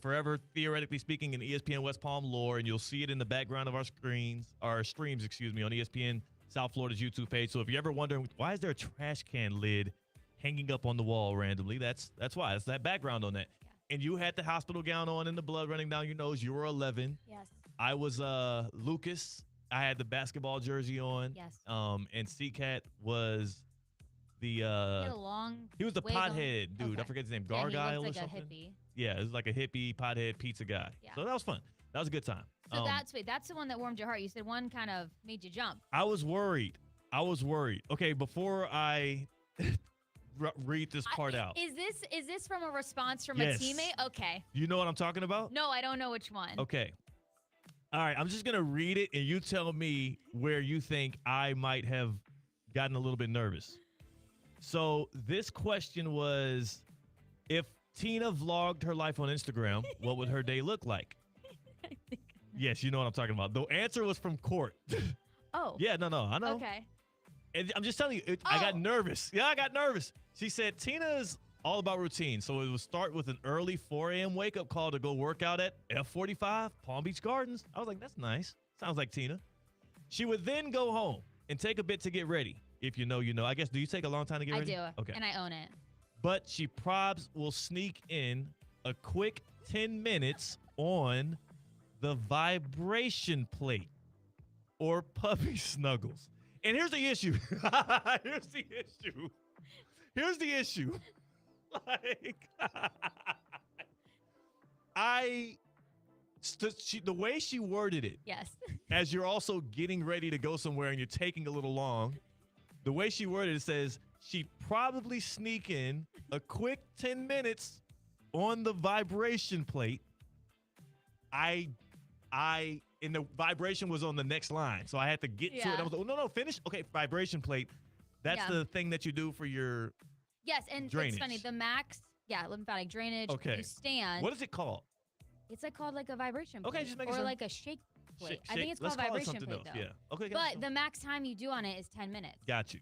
forever, theoretically speaking, in ESPN West Palm lore, and you'll see it in the background of our streams, on ESPN South Florida's YouTube page. So if you're ever wondering why is there a trash can lid hanging up on the wall randomly, that's why. It's that background on that. Yeah. And you had the hospital gown on and the blood running down your nose. You were 11. Yes. I was Lucas. I had the basketball jersey on. Yes. And C-Cat was the he was the pothead dude. Okay. I forget his name. Yeah, Gargile he or looked like something. a hippie. Yeah, it was like a hippie pothead pizza guy. Yeah. So that was fun. That was a good time. So that's the one that warmed your heart. You said one kind of made you jump. I was worried. Okay, before I read this part out. Is this from a response from Yes. a teammate? Okay. You know what I'm talking about? No, I don't know which one. Okay. All right, I'm just going to read it and you tell me where you think I might have gotten a little bit nervous. So this question was, if Tina vlogged her life on Instagram, what would her day look like? Yes, you know what I'm talking about. The answer was from Court. Oh. Yeah, no, I know. Okay. And I'm just telling you, I got nervous. Yeah, I got nervous. She said Tina is all about routine. So it would start with an early 4 a.m. wake-up call to go work out at F45, Palm Beach Gardens. I was like, that's nice. Sounds like Tina. She would then go home and take a bit to get ready. If you know, you know. I guess, do you take a long time to get ready? I do. Okay. And I own it. But she probs will sneak in a quick 10 minutes on the vibration plate or puppy snuggles. And here's the issue. Here's the issue. The way she worded it. Yes. As you're also getting ready to go somewhere and you're taking a little long, the way she worded it says she'd probably sneak in a quick 10 minutes on the vibration plate. And the vibration was on the next line. So I had to get to it. I was like, oh, no, finish. Okay, vibration plate. That's Yeah. the thing that you do for your Yes, and drainage. it's funny. The max, lymphatic drainage. Okay. You stand. What is it called? It's called like a vibration plate. Okay, just making or sure. like a shake plate. I Shake- think it's let's called call it vibration something plate else, though. yeah. Okay, But the max time you do on it is 10 minutes. Got you.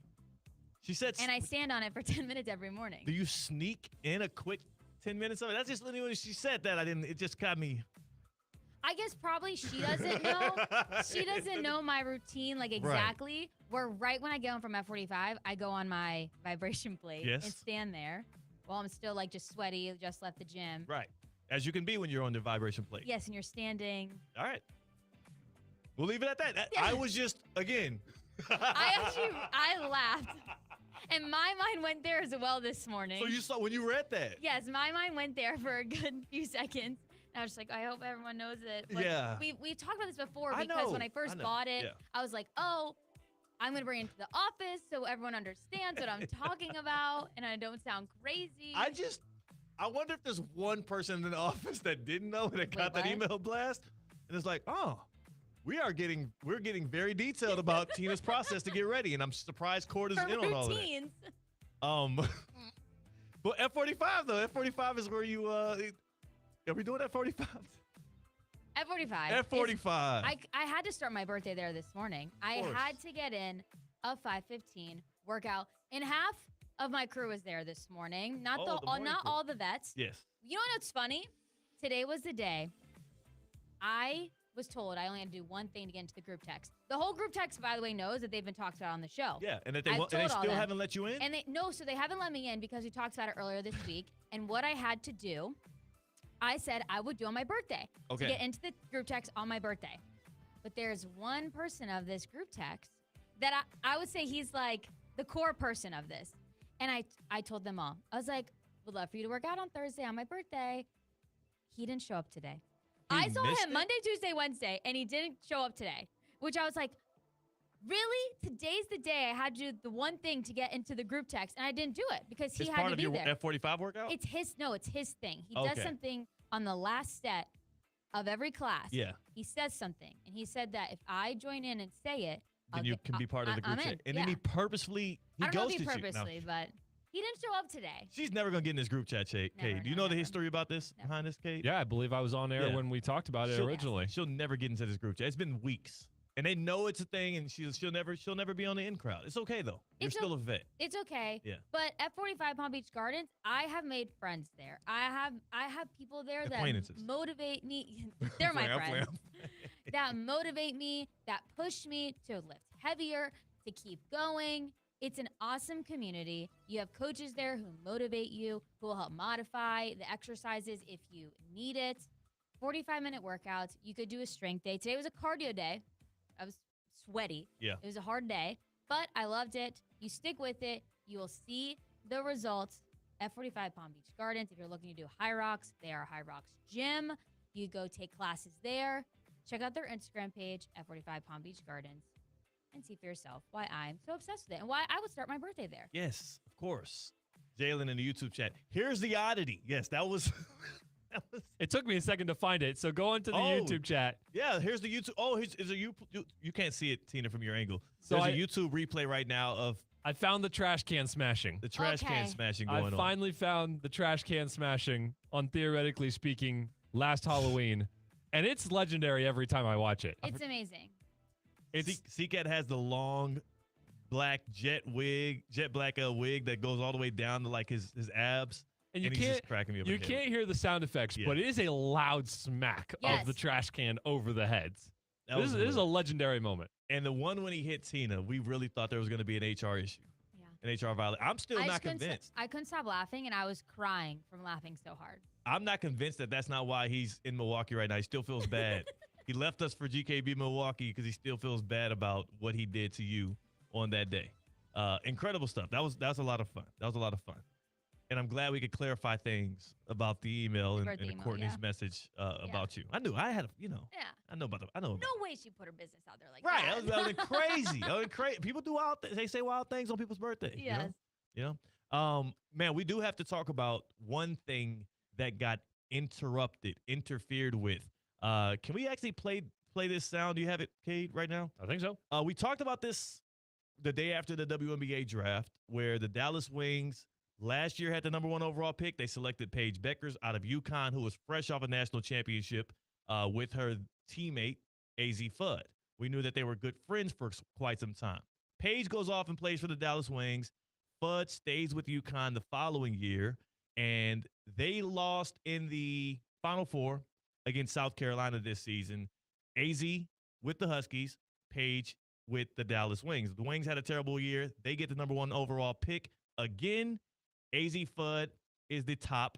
She said. And I stand on it for 10 minutes every morning. Do you sneak in a quick 10 minutes of it? That's just literally when she said that. It just got me. I guess probably she doesn't know. She doesn't know my routine like exactly. Where right when I get home from F45, I go on my vibration plate Yes. and stand there while I'm still like just sweaty, just left the gym. Right. As you can be when you're on the vibration plate. Yes, and you're standing. All right. We'll leave it at that. I was just, again. I laughed. And my mind went there as well this morning. So you saw when you read that? Yes, my mind went there for a good few seconds. And I was just like, I hope everyone knows it. But Yeah. We've talked about this before I because know, when I first I know, bought it, yeah. I was like, oh, I'm going to bring it to the office so everyone understands what I'm talking about and I don't sound crazy. I wonder if there's one person in the office that didn't know that got that what? email blast. And it's like, oh, we're getting very detailed about Tina's process to get ready. And I'm surprised Cord is For in on all of that. routines. But F45 though, F45 is where you are we doing F45? F45. F45. I had to start my birthday there this morning. I course. had to get in a 5:15 workout. And half of my crew was there this morning. Not Oh, the morning not crew. all the vets. Yes. You know what's funny? Today was the day I was told I only had to do one thing to get into the group text. The whole group text, by the way, knows that they've been talked about on the show. Yeah, and that they I've and they told all still them. haven't let you in? And so they haven't let me in because we talked about it earlier this week. And what I had to do, I said I would do on my birthday Okay. to get into the group text on my birthday. But there's one person of this group text that I would say he's like the core person of this. And I told them all. I was like, would love for you to work out on Thursday on my birthday. He didn't show up today. I saw missed him it? Monday, Tuesday, Wednesday, and he didn't show up today, which I was like, really? Today's the day I had to do the one thing to get into the group text, and I didn't do it because he It's had part to of be your there. F45 workout? It's his thing. He Okay. does something on the last set of every class. Yeah. He says something, and he said that if I join in and say it, Then you can be part of the group I'm chat. in. And yeah. then he purposefully I don't know if ghosted he you. No. purposely, but he didn't show up today. She's never gonna get in this group chat, Kate. Never, Do you know the history about this behind this, Kate? Yeah, I believe I was on air Yeah. when we talked about it originally. She'll never get into this group chat. It's been weeks, and they know it's a thing, and she'll never be on the in crowd. It's okay though. You're It's still a vet. It's okay. Yeah. But at 45 Palm Beach Gardens, I have made friends there. I have people there that Acquaintances. motivate me. They're my I'm friends. That motivate me, that push me to lift heavier, to keep going. It's an awesome community. You have coaches there who motivate you, who will help modify the exercises if you need it. 45-minute workouts. You could do a strength day. Today was a cardio day. I was sweaty. Yeah. It was a hard day, but I loved it. You stick with it. You will see the results. F45 Palm Beach Gardens. If you're looking to do High Rocks, they are High Rocks Gym. You go take classes there. Check out their Instagram page, F45 Palm Beach Gardens, and see for yourself why I'm so obsessed with it and why I would start my birthday there. Yes, of course. Jalen in the YouTube chat. Here's the oddity. Yes, that was. It took me a second to find it, so go into the Oh. YouTube chat. Yeah, here's the YouTube. Oh, is it you can't see it, Tina, from your angle. So There's a YouTube replay right now of I found the trash can smashing. the trash can smashing I going on. finally found the trash can smashing on Theoretically Speaking last Halloween, and it's legendary every time I watch it. It's amazing. Seacat has the long black jet black wig that goes all the way down to like his abs. And you he's can't just cracking me up. you in the head. can't hear the sound effects, Yeah. but it is a loud smack Yes. of the trash can over the heads. That This was is a legendary moment. And the one when he hit Tina, we really thought there was going to be an HR issue. Yeah. An HR violation. I'm still I not just couldn't convinced. I couldn't stop laughing, and I was crying from laughing so hard. I'm not convinced that that's not why he's in Milwaukee right now. He still feels bad. He left us for GKB Milwaukee because he still feels bad about what he did to you on that day. Incredible stuff. That was a lot of fun. That was a lot of fun. And I'm glad we could clarify things about the email and Birthday email, Courtney's yeah. message about you. I knew I had, Yeah. I know about them. I know. No way she put her business out there like Right. that. That was crazy. That was crazy. People do wild things. They say wild things on people's birthdays. Yes. You know? Man, we do have to talk about one thing that got interfered with. Can we actually play this sound? Do you have it, Cade, right now? I think so. We talked about this the day after the WNBA draft, where the Dallas Wings last year had the number 1 overall pick. They selected Paige Beckers out of UConn, who was fresh off a national championship with her teammate, AZ Fudd. We knew that they were good friends for quite some time. Paige goes off and plays for the Dallas Wings. Fudd stays with UConn the following year, and they lost in the Final Four against South Carolina this season. AZ with the Huskies, Paige with the Dallas Wings. The Wings had a terrible year. They get the number 1 overall pick. Again, AZ Fudd is the top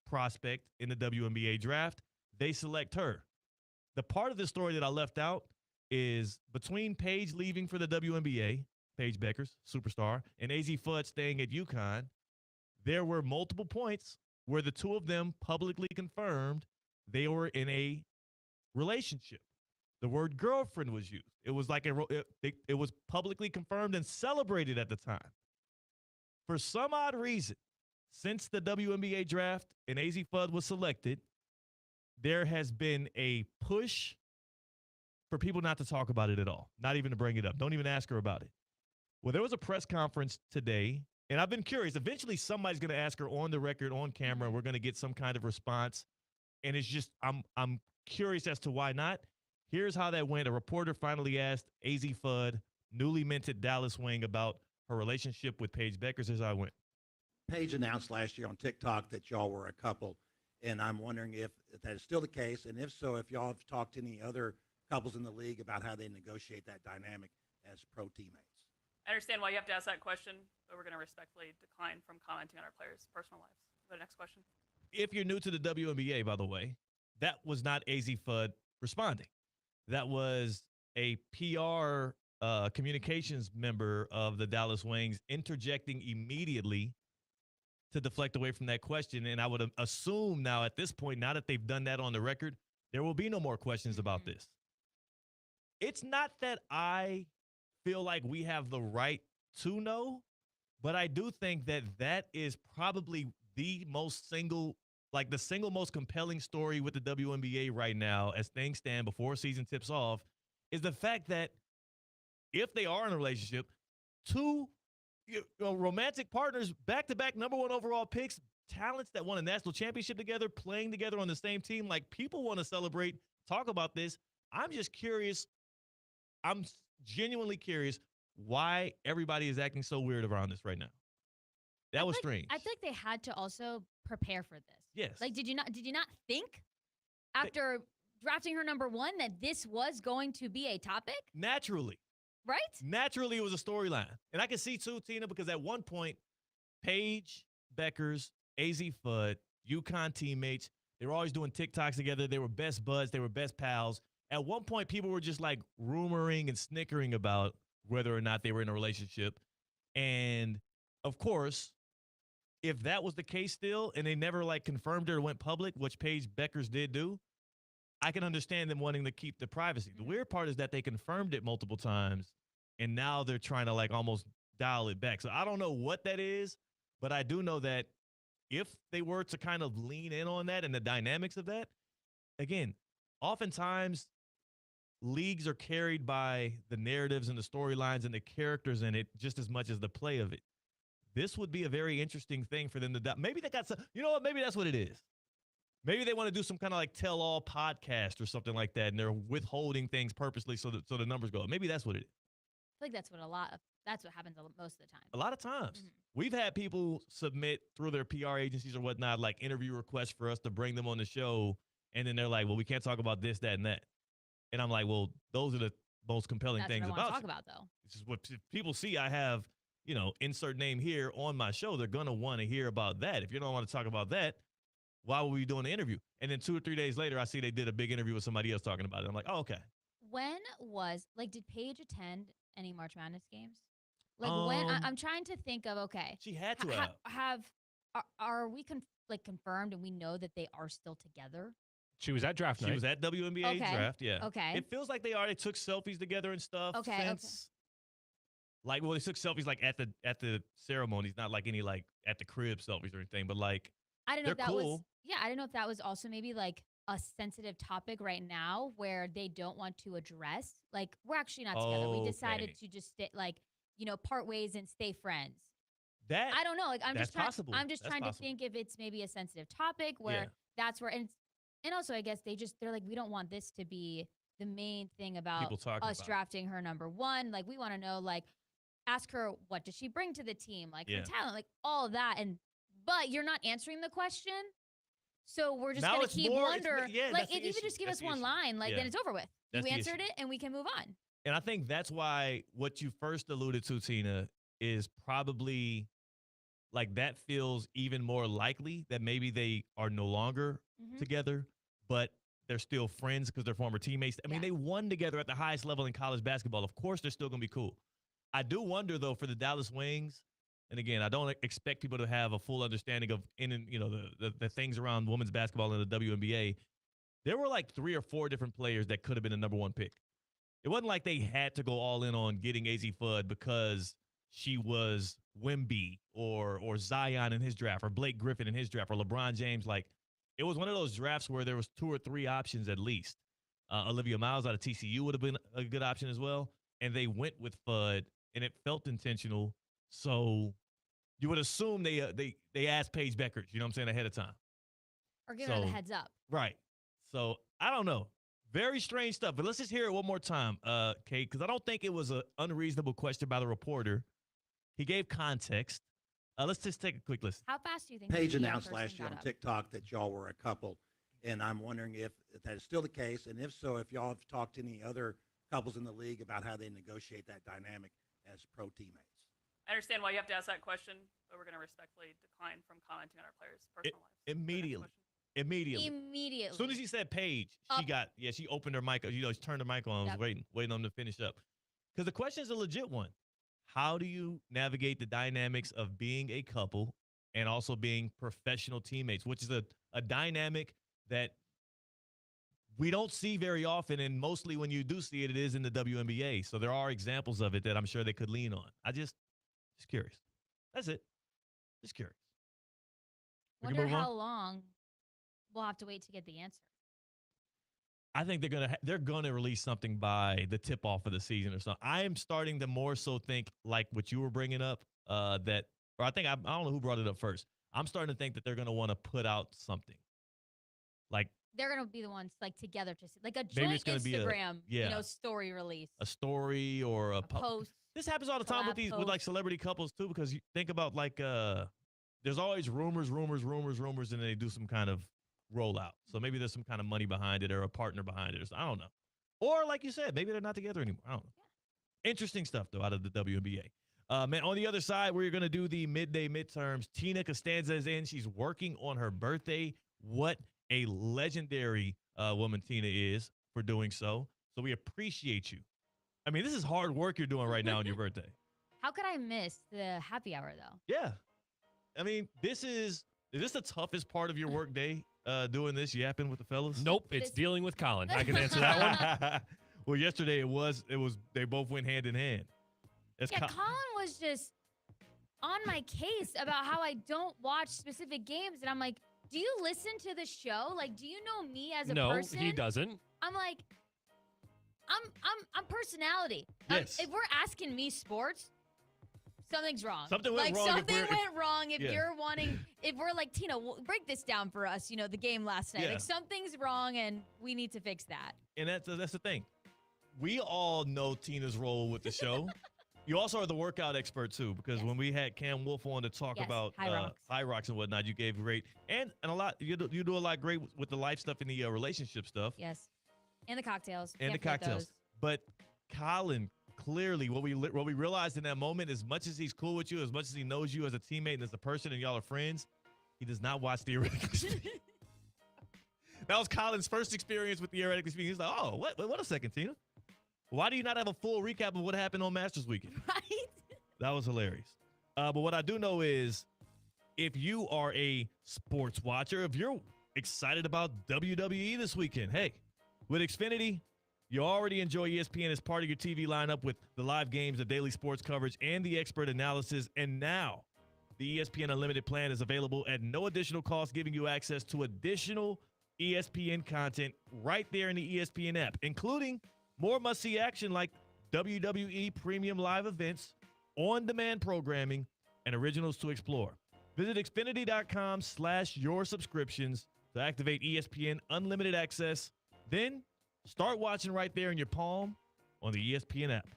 prospect in the WNBA draft. They select her. The part of the story that I left out is between Paige leaving for the WNBA, Paige Beckers, superstar, and AZ Fudd staying at UConn, there were multiple points where the two of them publicly confirmed they were in a relationship. The word girlfriend was used. It was like it was publicly confirmed and celebrated at the time. For some odd reason, since the WNBA draft and AZ Fudd was selected, there has been a push for people not to talk about it at all, not even to bring it up. Don't even ask her about it. Well, there was a press conference today, and I've been curious. Eventually, somebody's going to ask her on the record, on camera, and we're going to get some kind of response. And it's just, I'm curious as to why not. Here's how that went. A reporter finally asked AZ Fudd, newly minted Dallas Wing, about her relationship with Paige Beckers. Here's how it went. Paige announced last year on TikTok that y'all were a couple, and I'm wondering if that is still the case, and if so, if y'all have talked to any other couples in the league about how they negotiate that dynamic as pro teammates. I understand why you have to ask that question, but we're going to respectfully decline from commenting on our players' personal lives. The next question. If you're new to the WNBA, by the way, that was not AZ Fudd responding. That was a PR communications member of the Dallas Wings interjecting immediately to deflect away from that question. And I would assume now at this point, now that they've done that on the record, there will be no more questions about this. It's not that I feel like we have the right to know, but I do think that that is probably the single most compelling story with the WNBA right now as things stand before season tips off is the fact that if they are in a relationship, two romantic partners, back-to-back number 1 overall picks, talents that won a national championship together, playing together on the same team, like people want to celebrate, talk about this. I'm just curious. I'm genuinely curious why everybody is acting so weird around this right now. That was strange. I think they had to also prepare for this. Yes. Like, did you not think after drafting her number 1 that this was going to be a topic? Naturally. Right? Naturally, it was a storyline. And I can see, too, Tina, because at one point, Paige Beckers, AZ Fudd, UConn teammates, they were always doing TikToks together. They were best buds. They were best pals. At one point, people were just like rumoring and snickering about whether or not they were in a relationship. And, of course, if that was the case still and they never like confirmed it or went public, which Paige Beckers did do, I can understand them wanting to keep the privacy. The weird part is that they confirmed it multiple times, and now they're trying to like almost dial it back. So I don't know what that is, but I do know that if they were to kind of lean in on that and the dynamics of that, again, oftentimes leagues are carried by the narratives and the storylines and the characters in it just as much as the play of it. This would be a very interesting thing for them to maybe they got some, you know what? Maybe that's what it is. Maybe they want to do some kind of like tell-all podcast or something like that, and they're withholding things purposely so the numbers go up. Maybe that's what it is. I think that's what happens most of the time. A lot of times. We've had people submit through their PR agencies or whatnot, like interview requests for us to bring them on the show, and then they're like, well, we can't talk about this, that, and that. And I'm like, well, those are the most compelling things about That's what I want you. to talk about, though. It's just what people see I have, insert name here on my show. They're going to want to hear about that. If you don't want to talk about that, why were we doing the interview? And then 2 or 3 days later, I see they did a big interview with somebody else talking about it. I'm like, oh, okay. Did Paige attend any March Madness games? I'm trying to think of, okay. She had to are we confirmed and we know that they are still together? She was at draft night. She was at WNBA draft, yeah. Okay. It feels like they took selfies together and stuff. Okay. Since, they took selfies like at the ceremonies, not like any like at the crib selfies or anything, but like I don't know if that cool. was I don't know if that was also maybe like a sensitive topic right now where they don't want to address. Like, we're actually not together. We decided to just stay, part ways and stay friends. That I don't know. Like I'm that's just trying. possible. I'm just That's trying possible. to think if it's maybe a sensitive topic where that's where and also I guess they're like, we don't want this to be the main thing about People talking us about it. drafting her number one. Like we want to know, like, ask her what does she bring to the team, like her talent, like all of that. But you're not answering the question, so we're just Now gonna it's keep more- wonder. yeah, Like that's the if you issue. just give That's us the one issue. line, like Yeah. then it's over with. That's You the answered issue. it, and we can move on. And I think that's why what you first alluded to, Tina, is probably like that feels even more likely that maybe they are no longer together, but they're still friends because they're former teammates. I mean, they won together at the highest level in college basketball. Of course, they're still going to be cool. I do wonder, though, for the Dallas Wings, and again, I don't expect people to have a full understanding of the things around women's basketball in the WNBA. There were like 3 or 4 different players that could have been a number 1 pick. It wasn't like they had to go all in on getting AZ Fudd because she was Wemby or Zion in his draft or Blake Griffin in his draft or LeBron James. Like, it was one of those drafts where there was 2 or 3 options at least. Olivia Miles out of TCU would have been a good option as well. And they went with Fudd, and it felt intentional. So you would assume they asked Paige Beckert, you know what I'm saying, ahead of time. Or give her the heads up. Right. So I don't know. Very strange stuff. But let's just hear it one more time, Kate, because I don't think it was an unreasonable question by the reporter. He gave context. Let's just take a quick listen. How fast do you think Paige the PR announced person last year got on up? TikTok that y'all were a couple, and I'm wondering if that is still the case, and if so, if y'all have talked to any other couples in the league about how they negotiate that dynamic as pro teammates. I understand why you have to ask that question, but we're going to respectfully decline from commenting on our players' personal lives. Immediately. As soon as he said Paige, she opened her mic. She turned her mic on. I was waiting on them to finish up. Because the question is a legit one. How do you navigate the dynamics of being a couple and also being professional teammates, which is a dynamic that we don't see very often, and mostly when you do see it, it is in the WNBA. So there are examples of it that I'm sure they could lean on. Just curious. That's it. Just curious. Wonder how long we'll have to wait to get the answer. I think they're gonna release something by the tip off of the season or something. I am starting to more so think like what you were bringing up I don't know who brought it up first. I'm starting to think that they're gonna want to put out something like They're gonna be the ones like together to like a maybe joint it's gonna Instagram, be story release. a story or a post. This happens all the time with collab with like post. celebrity couples too, because you think about like there's always rumors, and then they do some kind of rollout. So maybe there's some kind of money behind it or a partner behind it, or I don't know. Or like you said, maybe they're not together anymore. I don't know. Yeah. Interesting stuff though out of the WNBA. Man, on the other side, we're gonna do the midday midterms. Tina Costanza is in. She's working on her birthday. What a legendary woman Tina is for doing so. So we appreciate you. I mean, this is hard work you're doing right now on your birthday. How could I miss the happy hour though? Yeah. I mean, is this the toughest part of your work day, doing this, yapping with the fellas? Nope, it's dealing with Colin. I can answer that one. Well, yesterday it was they both went hand in hand. Colin was just on my case about how I don't watch specific games, and I'm like, do you listen to the show? Like, do you know me as a person? No, he doesn't. I'm like, I'm personality. Yes. If we're asking me sports, something's wrong. Something went wrong. Something went wrong if Yeah. you're wanting, if we're like, Tina, break this down for us, the game last night. Yeah. Like, something's wrong and we need to fix that. And that's the thing. We all know Tina's role with the show. You also are the workout expert too, because when we had Cam Wolf on to talk about high rocks and whatnot, you gave great and a lot. You do a lot great with the life stuff and the relationship stuff. Yes. And the cocktails. And Can't the forget cocktails. those. But Colin, clearly, what we realized in that moment, as much as he's cool with you, as much as he knows you as a teammate and as a person, and y'all are friends, he does not watch Theoretically Speaking. That was Colin's first experience with Theoretically Speaking. He's like, oh, what a second, Tina. Why do you not have a full recap of what happened on Masters Weekend? Right? That was hilarious. But what I do know is, if you are a sports watcher, if you're excited about WWE this weekend, hey, with Xfinity, you already enjoy ESPN as part of your TV lineup with the live games, the daily sports coverage, and the expert analysis. And now, the ESPN Unlimited plan is available at no additional cost, giving you access to additional ESPN content right there in the ESPN app, including more must-see action like WWE Premium Live events, on-demand programming, and originals to explore. Visit Xfinity.com/your subscriptions to activate ESPN Unlimited Access. Then start watching right there in your palm on the ESPN app.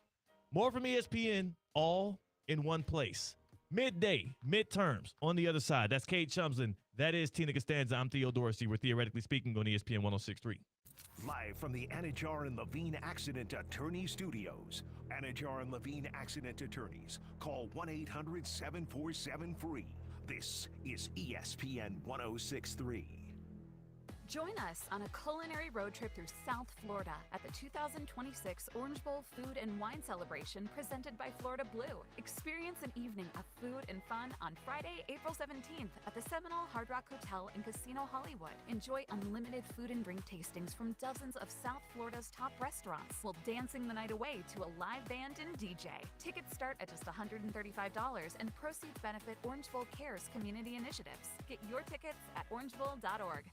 More from ESPN, all in one place. Midday, midterms on the other side. That's Kate Chumslin. That is Tina Costanza. I'm Theo Dorsey. We're theoretically speaking on ESPN 106.3. Live from the Anajar and Levine Accident Attorney Studios. Anajar and Levine Accident Attorneys. Call 1-800-747-FREE. This is ESPN 106.3. Join us on a culinary road trip through South Florida at the 2026 Orange Bowl Food and Wine Celebration presented by Florida Blue. Experience an evening of food and fun on Friday, April 17th at the Seminole Hard Rock Hotel and Casino Hollywood. Enjoy unlimited food and drink tastings from dozens of South Florida's top restaurants while dancing the night away to a live band and DJ. Tickets start at just $135 and proceeds benefit Orange Bowl Cares community initiatives. Get your tickets at orangebowl.org.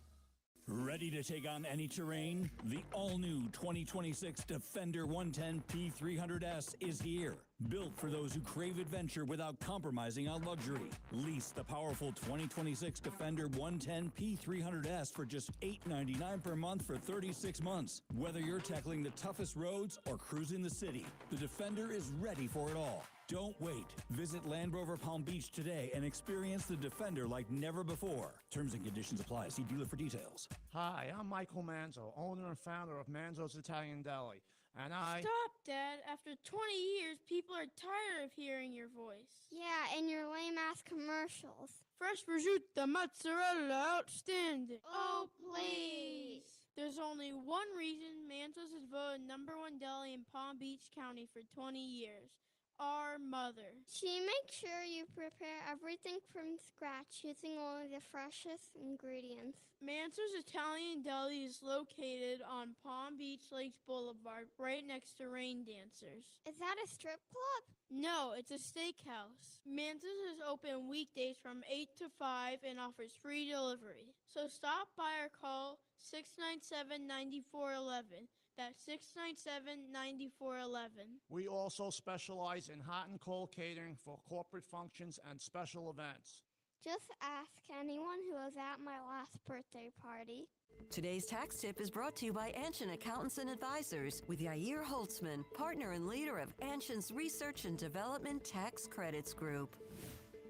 Ready to take on any terrain? The all-new 2026 Defender 110 P300S is here. Built for those who crave adventure without compromising on luxury. Lease the powerful 2026 Defender 110 P300S for just $899 per month for 36 months. Whether you're tackling the toughest roads or cruising the city, the Defender is ready for it all. Don't wait. Visit Land Rover Palm Beach today and experience the Defender like never before. Terms and conditions apply. See dealer for details. Hi, I'm Michael Manzo, owner and founder of Manzo's Italian Deli. And Stop, Dad. After 20 years, people are tired of hearing your voice. Yeah, and your lame-ass commercials. Fresh prosciutto, mozzarella, outstanding. Oh, please. There's only one reason Manzo's is voted #1 deli in Palm Beach County for 20 years. Our mother. She makes sure you prepare everything from scratch using only the freshest ingredients. Manzo's Italian Deli is located on Palm Beach Lakes Boulevard, right next to Rain Dancers. Is that a strip club? No, it's a steakhouse. Manzo's is open weekdays from 8 to 5 and offers free delivery. So stop by or call 697-9411. That's 697-9411. we also specialize in hot and cold catering for corporate functions and special events. Just ask anyone who was at my last birthday party. Today's tax tip is brought to you by Anshin Accountants and Advisors with Yair Holtzman, partner and leader of Anshin's Research and Development Tax Credits Group.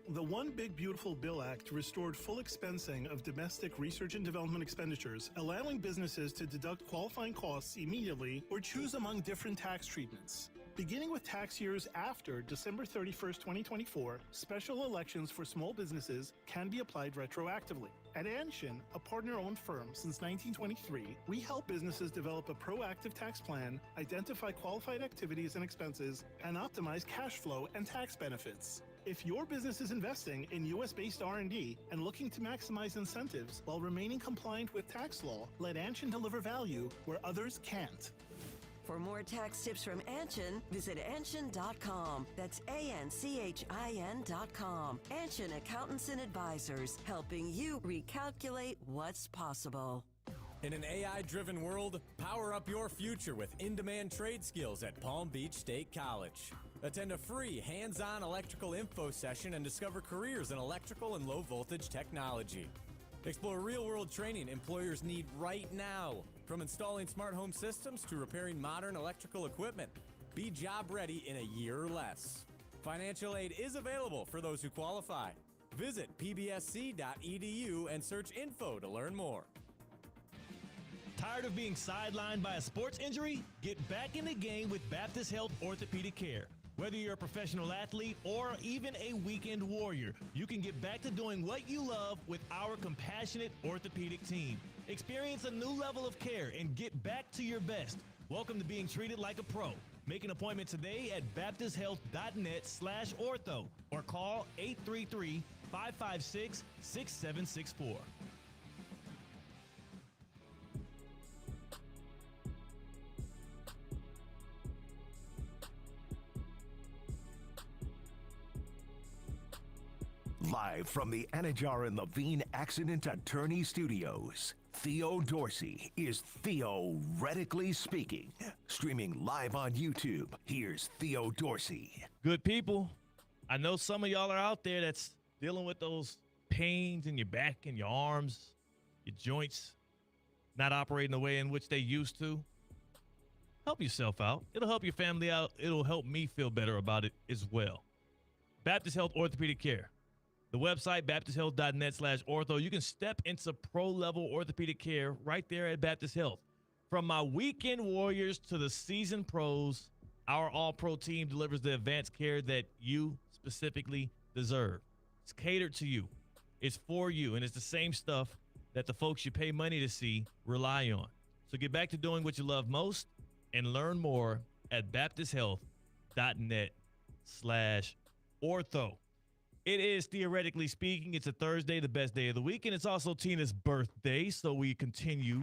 The One Big Beautiful Bill Act restored full expensing of domestic research and development expenditures, allowing businesses to deduct qualifying costs immediately or choose among different tax treatments. Beginning with tax years after December 31st, 2024, special elections for small businesses can be applied retroactively. At Anshin, a partner-owned firm since 1923, we help businesses develop a proactive tax plan, identify qualified activities and expenses, and optimize cash flow and tax benefits. If your business is investing in U.S.-based R&D and looking to maximize incentives while remaining compliant with tax law, let Anshin deliver value where others can't. For more tax tips from Anshin, visit Anshin.com. That's ANCHIN.com. Anshin Accountants and Advisors, helping you recalculate what's possible. In an AI-driven world, power up your future with in-demand trade skills at Palm Beach State College. Attend a free hands-on electrical info session and discover careers in electrical and low-voltage technology. Explore real-world training employers need right now, from installing smart home systems to repairing modern electrical equipment. Be job-ready in a year or less. Financial aid is available for those who qualify. Visit pbsc.edu and search info to learn more. Tired of being sidelined by a sports injury? Get back in the game with Baptist Health Orthopedic Care. Whether you're a professional athlete or even a weekend warrior, you can get back to doing what you love with our compassionate orthopedic team. Experience a new level of care and get back to your best. Welcome to being treated like a pro. Make an appointment today at baptisthealth.net/ortho or call 833-556-6764. Live from the Anajar and Levine Accident Attorney Studios, Theo Dorsey is theoretically speaking. Streaming live on YouTube, here's Theo Dorsey. Good people, I know some of y'all are out there that's dealing with those pains in your back and your arms, your joints not operating the way in which they used to. Help yourself out. It'll help your family out. It'll help me feel better about it as well. Baptist Health Orthopedic Care. The website, baptisthealth.net/ortho. You can step into pro-level orthopedic care right there at Baptist Health. From my weekend warriors to the seasoned pros, our all-pro team delivers the advanced care that you specifically deserve. It's catered to you. It's for you, and it's the same stuff that the folks you pay money to see rely on. So get back to doing what you love most and learn more at baptisthealth.net/ortho. It is, theoretically speaking, it's a Thursday, the best day of the week, and it's also Tina's birthday, so we continue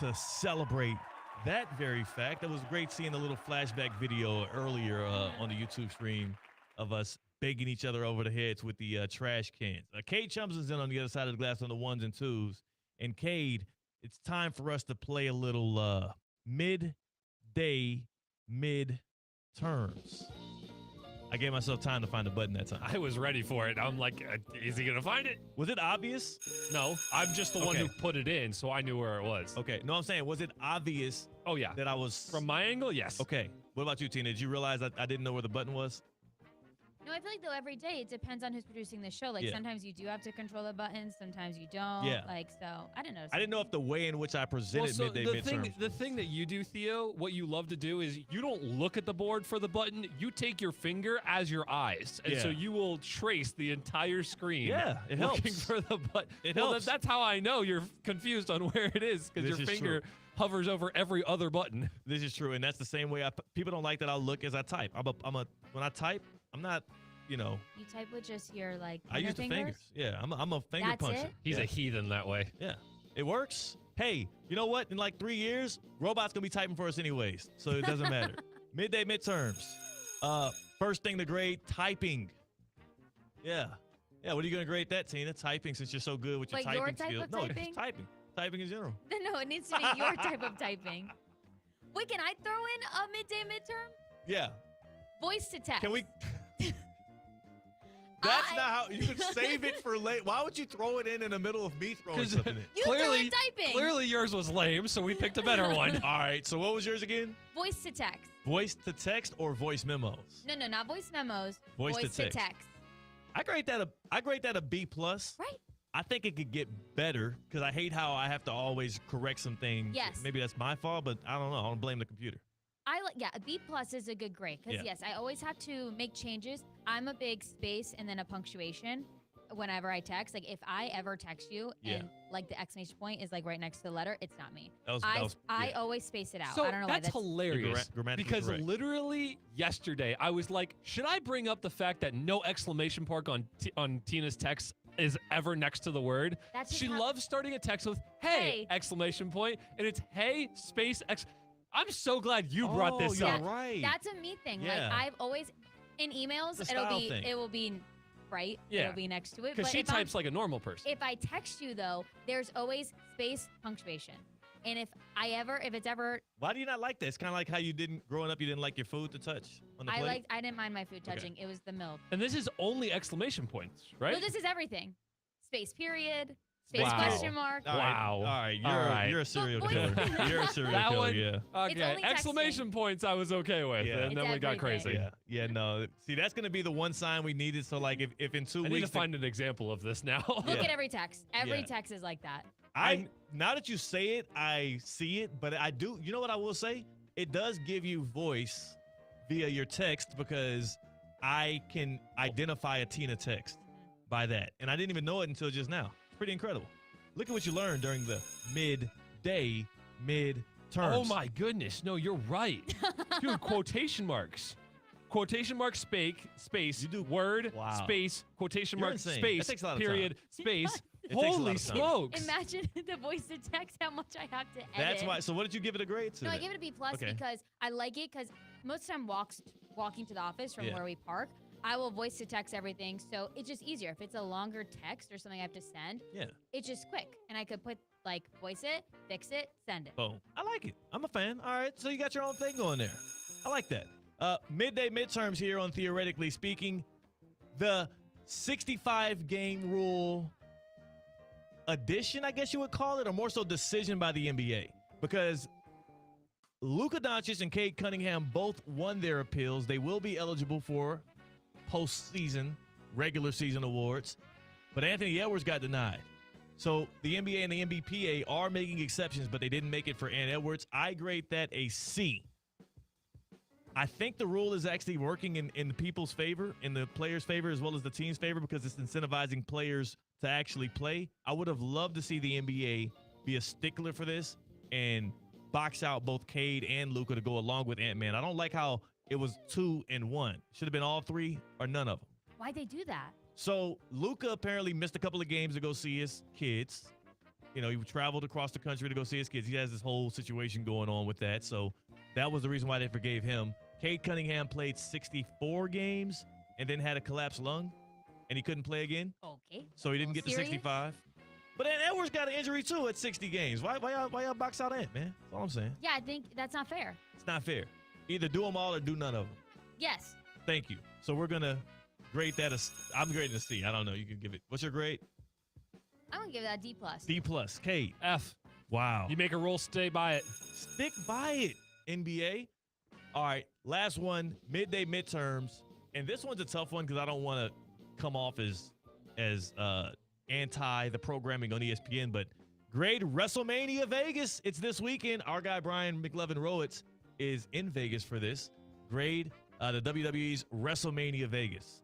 to celebrate that very fact. It was great seeing a little flashback video earlier on the YouTube stream of us begging each other over the heads with the trash cans. Cade Chums is in on the other side of the glass on the ones and twos. And Cade, it's time for us to play a little midday midterms. I gave myself time to find the button that time. I was ready for it. I'm like, is he going to find it? Was it obvious? No, I'm just the one who put it in, so I knew where it was. Okay. No, I'm saying, was it obvious? Oh, yeah. That I was... From my angle, yes. Okay. What about you, Tina? Did you realize that I didn't know where the button was? No, I feel like, though, every day it depends on who's producing the show. Like, sometimes you do have to control the buttons. Sometimes you don't. Yeah. Like, so I didn't know. I didn't know if the way in which I presented midday midterms. The thing that you do, Theo, what you love to do is you don't look at the board for the button. You take your finger as your eyes. And so you will trace the entire screen. Yeah, it looking helps. for the button. It well, helps. That's how I know you're confused on where it is, because your finger hovers over every other button. This is true, and that's the same way people don't like that I look as I type. When I type, I'm not, You type with just your, I use the fingers. Yeah, I'm a finger That's puncher. it? He's a heathen that way. Yeah, it works. Hey, you know what? In like 3 years, robots gonna be typing for us anyways, so it doesn't matter. Midday midterms. First thing to grade, typing. Yeah. Yeah, what are you gonna grade that, Tina? Typing, since you're so good with your Wait, typing your type skills. of No, typing? just typing. Typing in general. No, it needs to be your type of typing. Wait, can I throw in a midday midterm? Yeah. Voice to text. Can we? That's not how you could save it for late. Why would you throw it in the middle of me throwing something in? You threw in typing. Clearly yours was lame, so we picked a better one. All right, so what was yours again? Voice to text. Voice to text or voice memos? No, not voice memos. Voice to text. I grade that a B+. Right. I think it could get better because I hate how I have to always correct some things. Yes. Maybe that's my fault, but I don't know. I don't blame the computer. A B+ is a good grade because yes, I always have to make changes. I'm a big space and then a punctuation whenever I text. Like if I ever text you and like the exclamation point is like right next to the letter, it's not me. I always space it out. So I don't know why. That's hilarious because correct. Literally yesterday I was like, should I bring up the fact that no exclamation mark on Tina's text is ever next to the word? She loves starting a text with hey exclamation point, and it's hey space X. I'm so glad you brought this up. Right. That's a me thing. Yeah. Like I've always in emails, it will be right. Yeah. It'll be next to it. Because But she if types like a normal person. If I text you though, there's always space punctuation. And if it's ever Why do you not like that? It's kind of like how you growing up, you didn't like your food to touch on the plate. I didn't mind my food touching. It was the milk. And this is only exclamation points, right? No, this is everything. Space period. Space question mark. All right. You're a serial killer. You're a serial killer. One, yeah. Okay. Exclamation points I was okay with, and then we got crazy. Yeah. No. See, that's gonna be the one sign we needed. So like, if in 2 weeks, I need to find an example of this now. Look at every text. Every text is like that. Now that you say it, I see it, but I do. You know what I will say? It does give you voice via your text because I can identify a Tina text by that, and I didn't even know it until just now. Pretty incredible. Look at what you learned during the midday midterms. Oh my goodness. No, you're right. Dude, quotation marks. Quotation mark space, You do word, space, quotation You're mark, insane. space, That takes a lot of period, space. It takes a lot Holy of time. smokes. Imagine the voice to text, how much I have to edit. That's why. So what did you give it a grade to? No, I then? gave it a B+ Okay. because I like it because most of the time walking to the office from where we park, I will voice to text everything, so it's just easier. If it's a longer text or something I have to send, it's just quick. And I could put, voice it, fix it, send it. Boom. I like it. I'm a fan. All right, so you got your own thing going there. I like that. Midday midterms here on Theoretically Speaking. the 65-game rule addition, I guess you would call it, or more so decision by the NBA. Because Luka Doncic and Cade Cunningham both won their appeals. They will be eligible for postseason, regular season awards. But Anthony Edwards got denied. So the NBA and the NBPA are making exceptions, but they didn't make it for Ant Edwards. I grade that a C. I think the rule is actually working in the people's favor, in the players' favor, as well as the team's favor, because it's incentivizing players to actually play. I would have loved to see the NBA be a stickler for this and box out both Cade and Luka to go along with Ant-Man. I don't like how it was 2 and 1. Should have been all 3 or none of them. Why'd they do that? So Luka apparently missed a couple of games to go see his kids. You know, he traveled across the country to go see his kids. He has this whole situation going on with that. So that was the reason why they forgave him. Cade Cunningham played 64 games and then had a collapsed lung, and he couldn't play again. Okay. So he didn't get to 65. But Ant Edwards got an injury, too, at 60 games. Why y'all box out Ant, man? That's all I'm saying. Yeah, I think that's not fair. It's not fair. Either do them all or do none of them. Yes. Thank you. So we're going to grade that as – I'm grading a C. I don't know. You can give it – what's your grade? I'm going to give that a D+. D+. Cade. F. Wow. You make a rule, stay by it. Stick by it, NBA. All right, last one, midday midterms. And this one's a tough one because I don't want to come off as anti the programming on ESPN, but grade WrestleMania Vegas. It's this weekend. Our guy Brian McLovin-Rowitz is in Vegas for this. Grade the WWE's WrestleMania Vegas.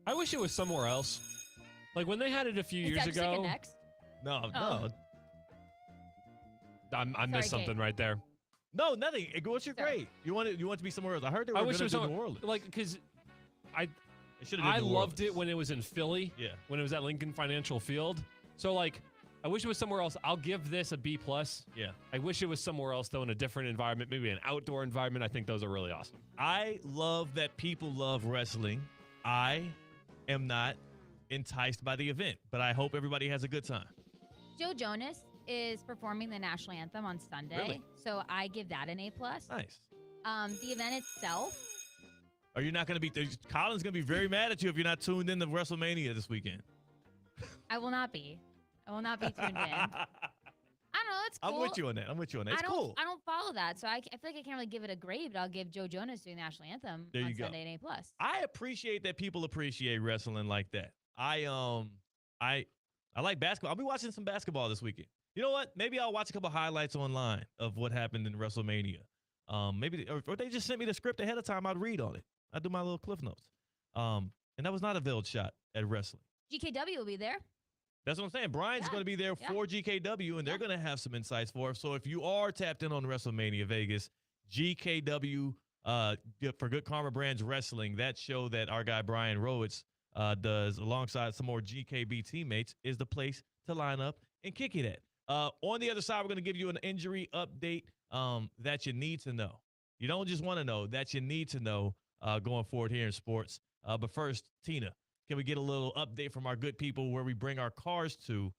I wish it was somewhere else. Like when they had it a few years ago. Next? No. I missed something right there. No, nothing. What's your grade? You want it to be somewhere else? I heard they were going to do New Orleans. Like, because I I loved it when it was in Philly. Yeah. When it was at Lincoln Financial Field. So, like, I wish it was somewhere else. I'll give this a B+. Yeah. I wish it was somewhere else, though, in a different environment, maybe an outdoor environment. I think those are really awesome. I love that people love wrestling. I am not enticed by the event, but I hope everybody has a good time. Joe Jonas is performing the national anthem on Sunday. Really? So I give that an A+. Nice. The event itself. Are you not going to be – Colin's going to be very mad at you if you're not tuned in to WrestleMania this weekend. I will not be. I will not be tuned in. I don't know. It's cool. I'm with you on that. It's cool. I don't follow that, so I feel like I can't really give it a grade, but I'll give Joe Jonas doing the national anthem there you on go. Sunday an A+. I appreciate that people appreciate wrestling like that. I like basketball. I'll be watching some basketball this weekend. You know what? Maybe I'll watch a couple highlights online of what happened in WrestleMania. Maybe or they just sent me the script ahead of time. I'd read on it. I'd do my little cliff notes. And that was not a veiled shot at wrestling. GKW will be there. That's what I'm saying. Brian's going to be there for GKW, and they're going to have some insights for us. So if you are tapped in on WrestleMania Vegas, GKW for Good Karma Brands Wrestling, that show that our guy Brian Rowitz does alongside some more GKB teammates, is the place to line up and kick it at. On the other side, we're going to give you an injury update that you need to know. You don't just want to know, that you need to know going forward here in sports. But first, Tina, can we get a little update from our good people where we bring our cars to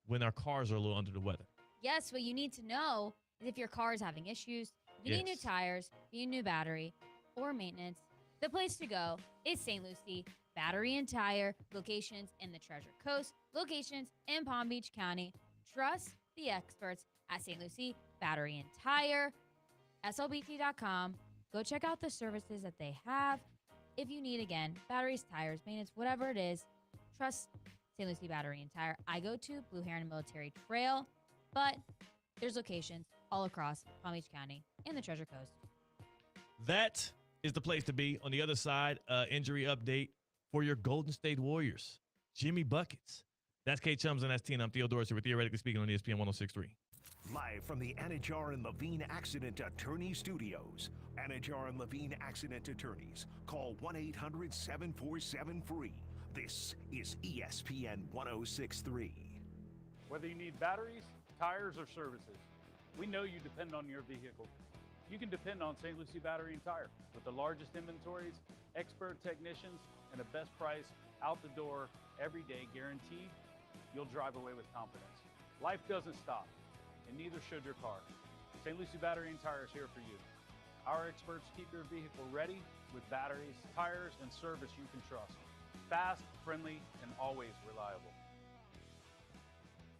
when our cars are a little under the weather? Yes, what you need to know is if your car is having issues, if you need new tires, you need a new battery, or maintenance, the place to go is St. Lucie Battery and Tire, locations in the Treasure Coast, locations in Palm Beach County. Trust the experts at St. Lucie Battery and Tire, slbt.com. Go check out the services that they have. If you need, again, batteries, tires, maintenance, whatever it is, trust St. Lucie Battery and Tire. I go to Blue Heron Military Trail, but there's locations all across Palm Beach County and the Treasure Coast. That is the place to be. On the other side, injury update for your Golden State Warriors. Jimmy Buckets. That's Kate Chums and that's Tina. I'm Theo Dorsey. We're theoretically speaking on ESPN 106.3. Live from the Anajar and Levine Accident Attorney Studios. Anajar and Levine Accident Attorneys. Call 1-800-747-FREE. This is ESPN 106.3. Whether you need batteries, tires, or services, we know you depend on your vehicle. You can depend on St. Lucie Battery and Tire with the largest inventories, expert technicians, and a best price out the door every day guaranteed. You'll drive away with confidence. Life doesn't stop, and neither should your car. St. Lucie Battery and Tire is here for you. Our experts keep your vehicle ready with batteries, tires, and service you can trust. Fast, friendly, and always reliable.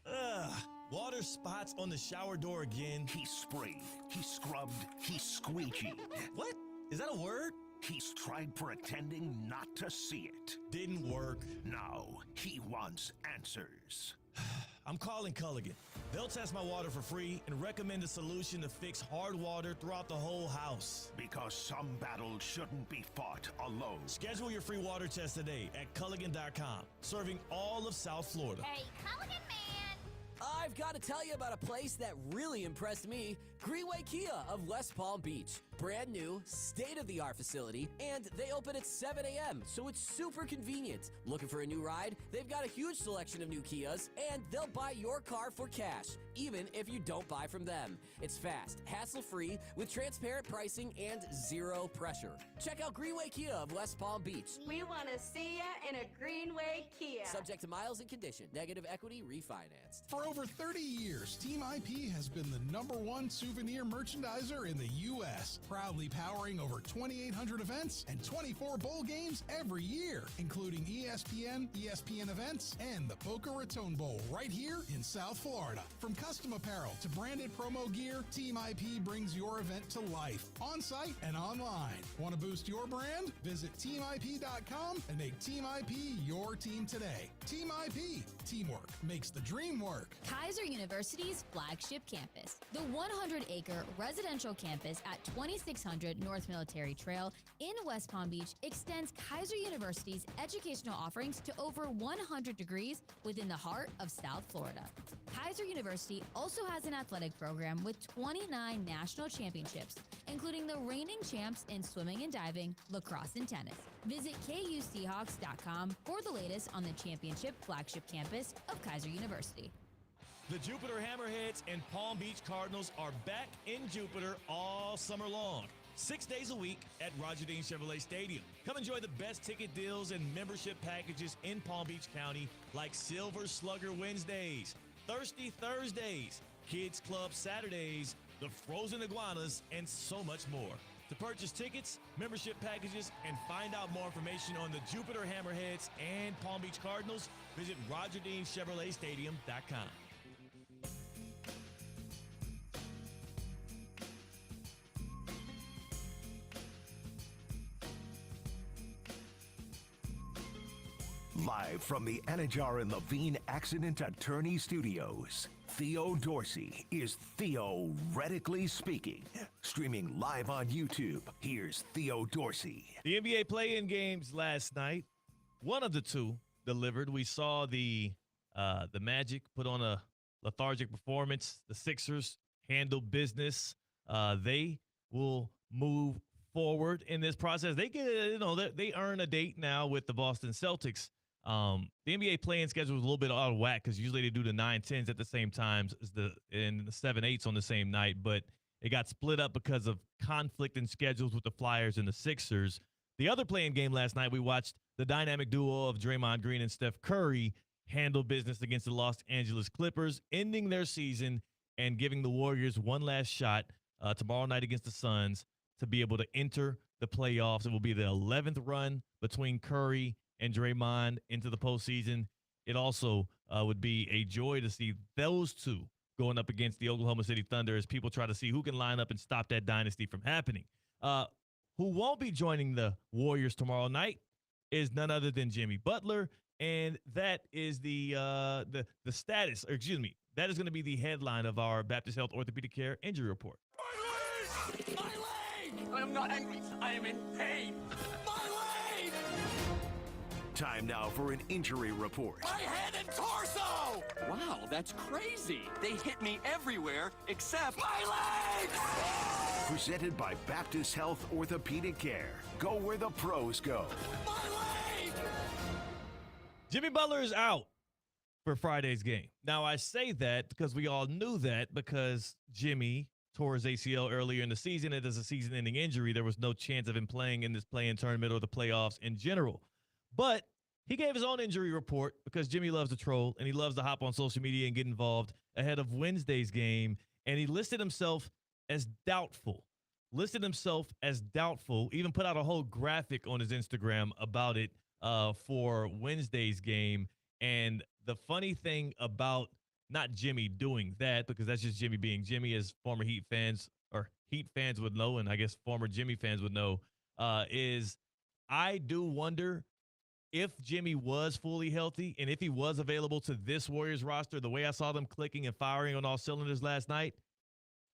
Ugh, water spots on the shower door again. He sprayed, he scrubbed, he squeegeed. What? Is that a word? He's tried pretending not to see it. Didn't work. Now he wants answers. I'm calling Culligan. They'll test my water for free and recommend a solution to fix hard water throughout the whole house. Because some battles shouldn't be fought alone. Schedule your free water test today at Culligan.com, serving all of South Florida. Hey, Culligan man! I've got to tell you about a place that really impressed me, Greenway Kia of West Palm Beach. Brand new, state-of-the-art facility, and they open at 7 a.m., so it's super convenient. Looking for a new ride? They've got a huge selection of new Kias, and they'll buy your car for cash, even if you don't buy from them. It's fast, hassle-free, with transparent pricing and zero pressure. Check out Greenway Kia of West Palm Beach. We want to see ya in a Greenway Kia. Subject to miles and condition. Negative equity refinanced. For over 30 years, Team IP has been the #1 souvenir merchandiser in the U.S., proudly powering over 2,800 events and 24 bowl games every year, including ESPN, ESPN events, and the Boca Raton Bowl right here in South Florida. From custom apparel to branded promo gear, Team IP brings your event to life, on-site and online. Want to boost your brand? Visit teamip.com and make Team IP your team today. Team IP. Teamwork makes the dream work. Kaiser University's flagship campus, the 100-acre residential campus at 2600 North Military Trail in West Palm Beach, extends Kaiser University's educational offerings to over 100 degrees within the heart of South Florida. Kaiser University also has an athletic program with 29 national championships, including the reigning champs in swimming and diving, lacrosse, and tennis. Visit KUSeahawks.com for the latest on the championship flagship campus of Kaiser University. The Jupiter Hammerheads and Palm Beach Cardinals are back in Jupiter all summer long, 6 days a week at Roger Dean Chevrolet Stadium. Come enjoy the best ticket deals and membership packages in Palm Beach County, like Silver Slugger Wednesdays, Thirsty Thursdays, Kids Club Saturdays, the Frozen Iguanas, and so much more. To purchase tickets, membership packages, and find out more information on the Jupiter Hammerheads and Palm Beach Cardinals, visit RogerDeanChevroletStadium.com. Live from the Anajar and Levine Accident Attorney Studios, Theo Dorsey is theoretically speaking. Streaming live on YouTube, here's Theo Dorsey. The NBA play-in games last night, one of the two delivered. We saw the Magic put on a lethargic performance. The Sixers handle business. They will move forward in this process. They get, they earn a date now with the Boston Celtics. The NBA play-in schedule was a little bit out of whack because usually they do the 9-10s at the same times as the 7-8s on the same night, but it got split up because of conflict in schedules with the Flyers and the Sixers. The other play-in game last night, we watched the dynamic duo of Draymond Green and Steph Curry handle business against the Los Angeles Clippers, ending their season and giving the Warriors one last shot tomorrow night against the Suns to be able to enter the playoffs. It will be the 11th run between Curry and Draymond into the postseason. It also would be a joy to see those two going up against the Oklahoma City Thunder as people try to see who can line up and stop that dynasty from happening. Who won't be joining the Warriors tomorrow night is none other than Jimmy Butler, and that is that is going to be the headline of our Baptist Health Orthopedic Care Injury Report. My leg! I am not angry. I am in pain. My leg! Time now for an injury report. My head and torso! Wow, that's crazy. They hit me everywhere except my legs! Presented by Baptist Health Orthopedic Care. Go where the pros go. My leg! Jimmy Butler is out for Friday's game. Now, I say that because we all knew that because Jimmy tore his ACL earlier in the season. It is a season-ending injury. There was no chance of him playing in this play-in tournament or the playoffs in general. But he gave his own injury report because Jimmy loves to troll, and he loves to hop on social media and get involved ahead of Wednesday's game. And he listed himself as doubtful listed himself as doubtful, even put out a whole graphic on his Instagram about it for Wednesday's game. And the funny thing about not Jimmy doing that, because that's just Jimmy being Jimmy, as former Heat fans would know, and I guess former Jimmy fans would know, is I do wonder if Jimmy was fully healthy and if he was available to this Warriors roster, the way I saw them clicking and firing on all cylinders last night,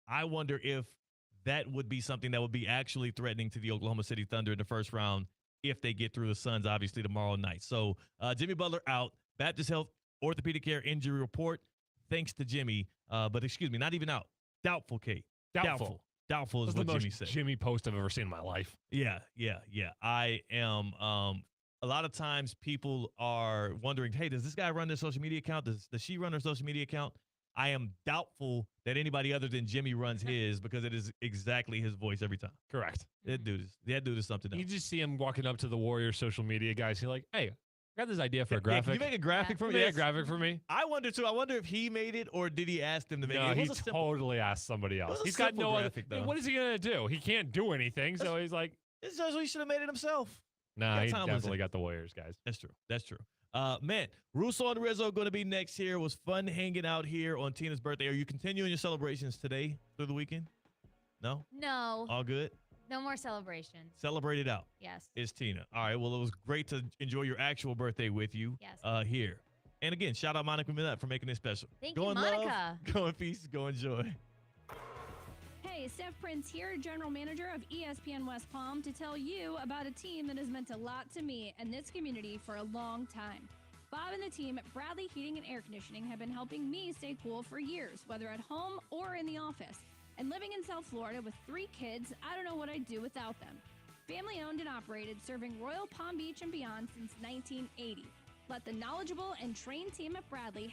I wonder if that would be something that would be actually threatening to the Oklahoma City Thunder in the first round if they get through the Suns, obviously, tomorrow night. So Jimmy Butler out. Baptist Health Orthopedic Care injury report, thanks to Jimmy. But excuse me, not even out. Doubtful, Kate. Doubtful is what Jimmy said. Jimmy post I've ever seen in my life. Yeah. I am. A lot of times people are wondering, hey, does this guy run their social media account? Does she run her social media account? I am doubtful that anybody other than Jimmy runs his, because it is exactly his voice every time. Correct. That dude is something else. You just see him walking up to the Warriors social media guys. He's like, hey, I got this idea for a graphic. Can you make a graphic for me? Yeah, a graphic for me. I wonder too. I wonder if he made it or did he ask them to make No, it? he totally asked somebody else. He's got no other. What is he gonna do? He can't do anything. So he's like, this is he should have made it himself. Nah, he definitely got the Warriors guys. That's true. Man, Russo and Rizzo going to be next here. It was fun hanging out here on Tina's birthday. Are you continuing your celebrations today through the weekend? No? No. All good? No more celebrations. Celebrate it out. Yes. It's Tina. All right. Well, it was great to enjoy your actual birthday with you here. And again, shout out Monica Minette for making it special. Thank go you, in Monica. Love, go in peace. Go in joy. Hey, Steph Prince here, General Manager of ESPN West Palm, to tell you about a team that has meant a lot to me and this community for a long time. Bob and the team at Bradley Heating and Air Conditioning have been helping me stay cool for years, whether at home or in the office. And living in South Florida with 3 kids, I don't know what I'd do without them. Family owned and operated, serving Royal Palm Beach and beyond since 1980. Let the knowledgeable and trained team at Bradley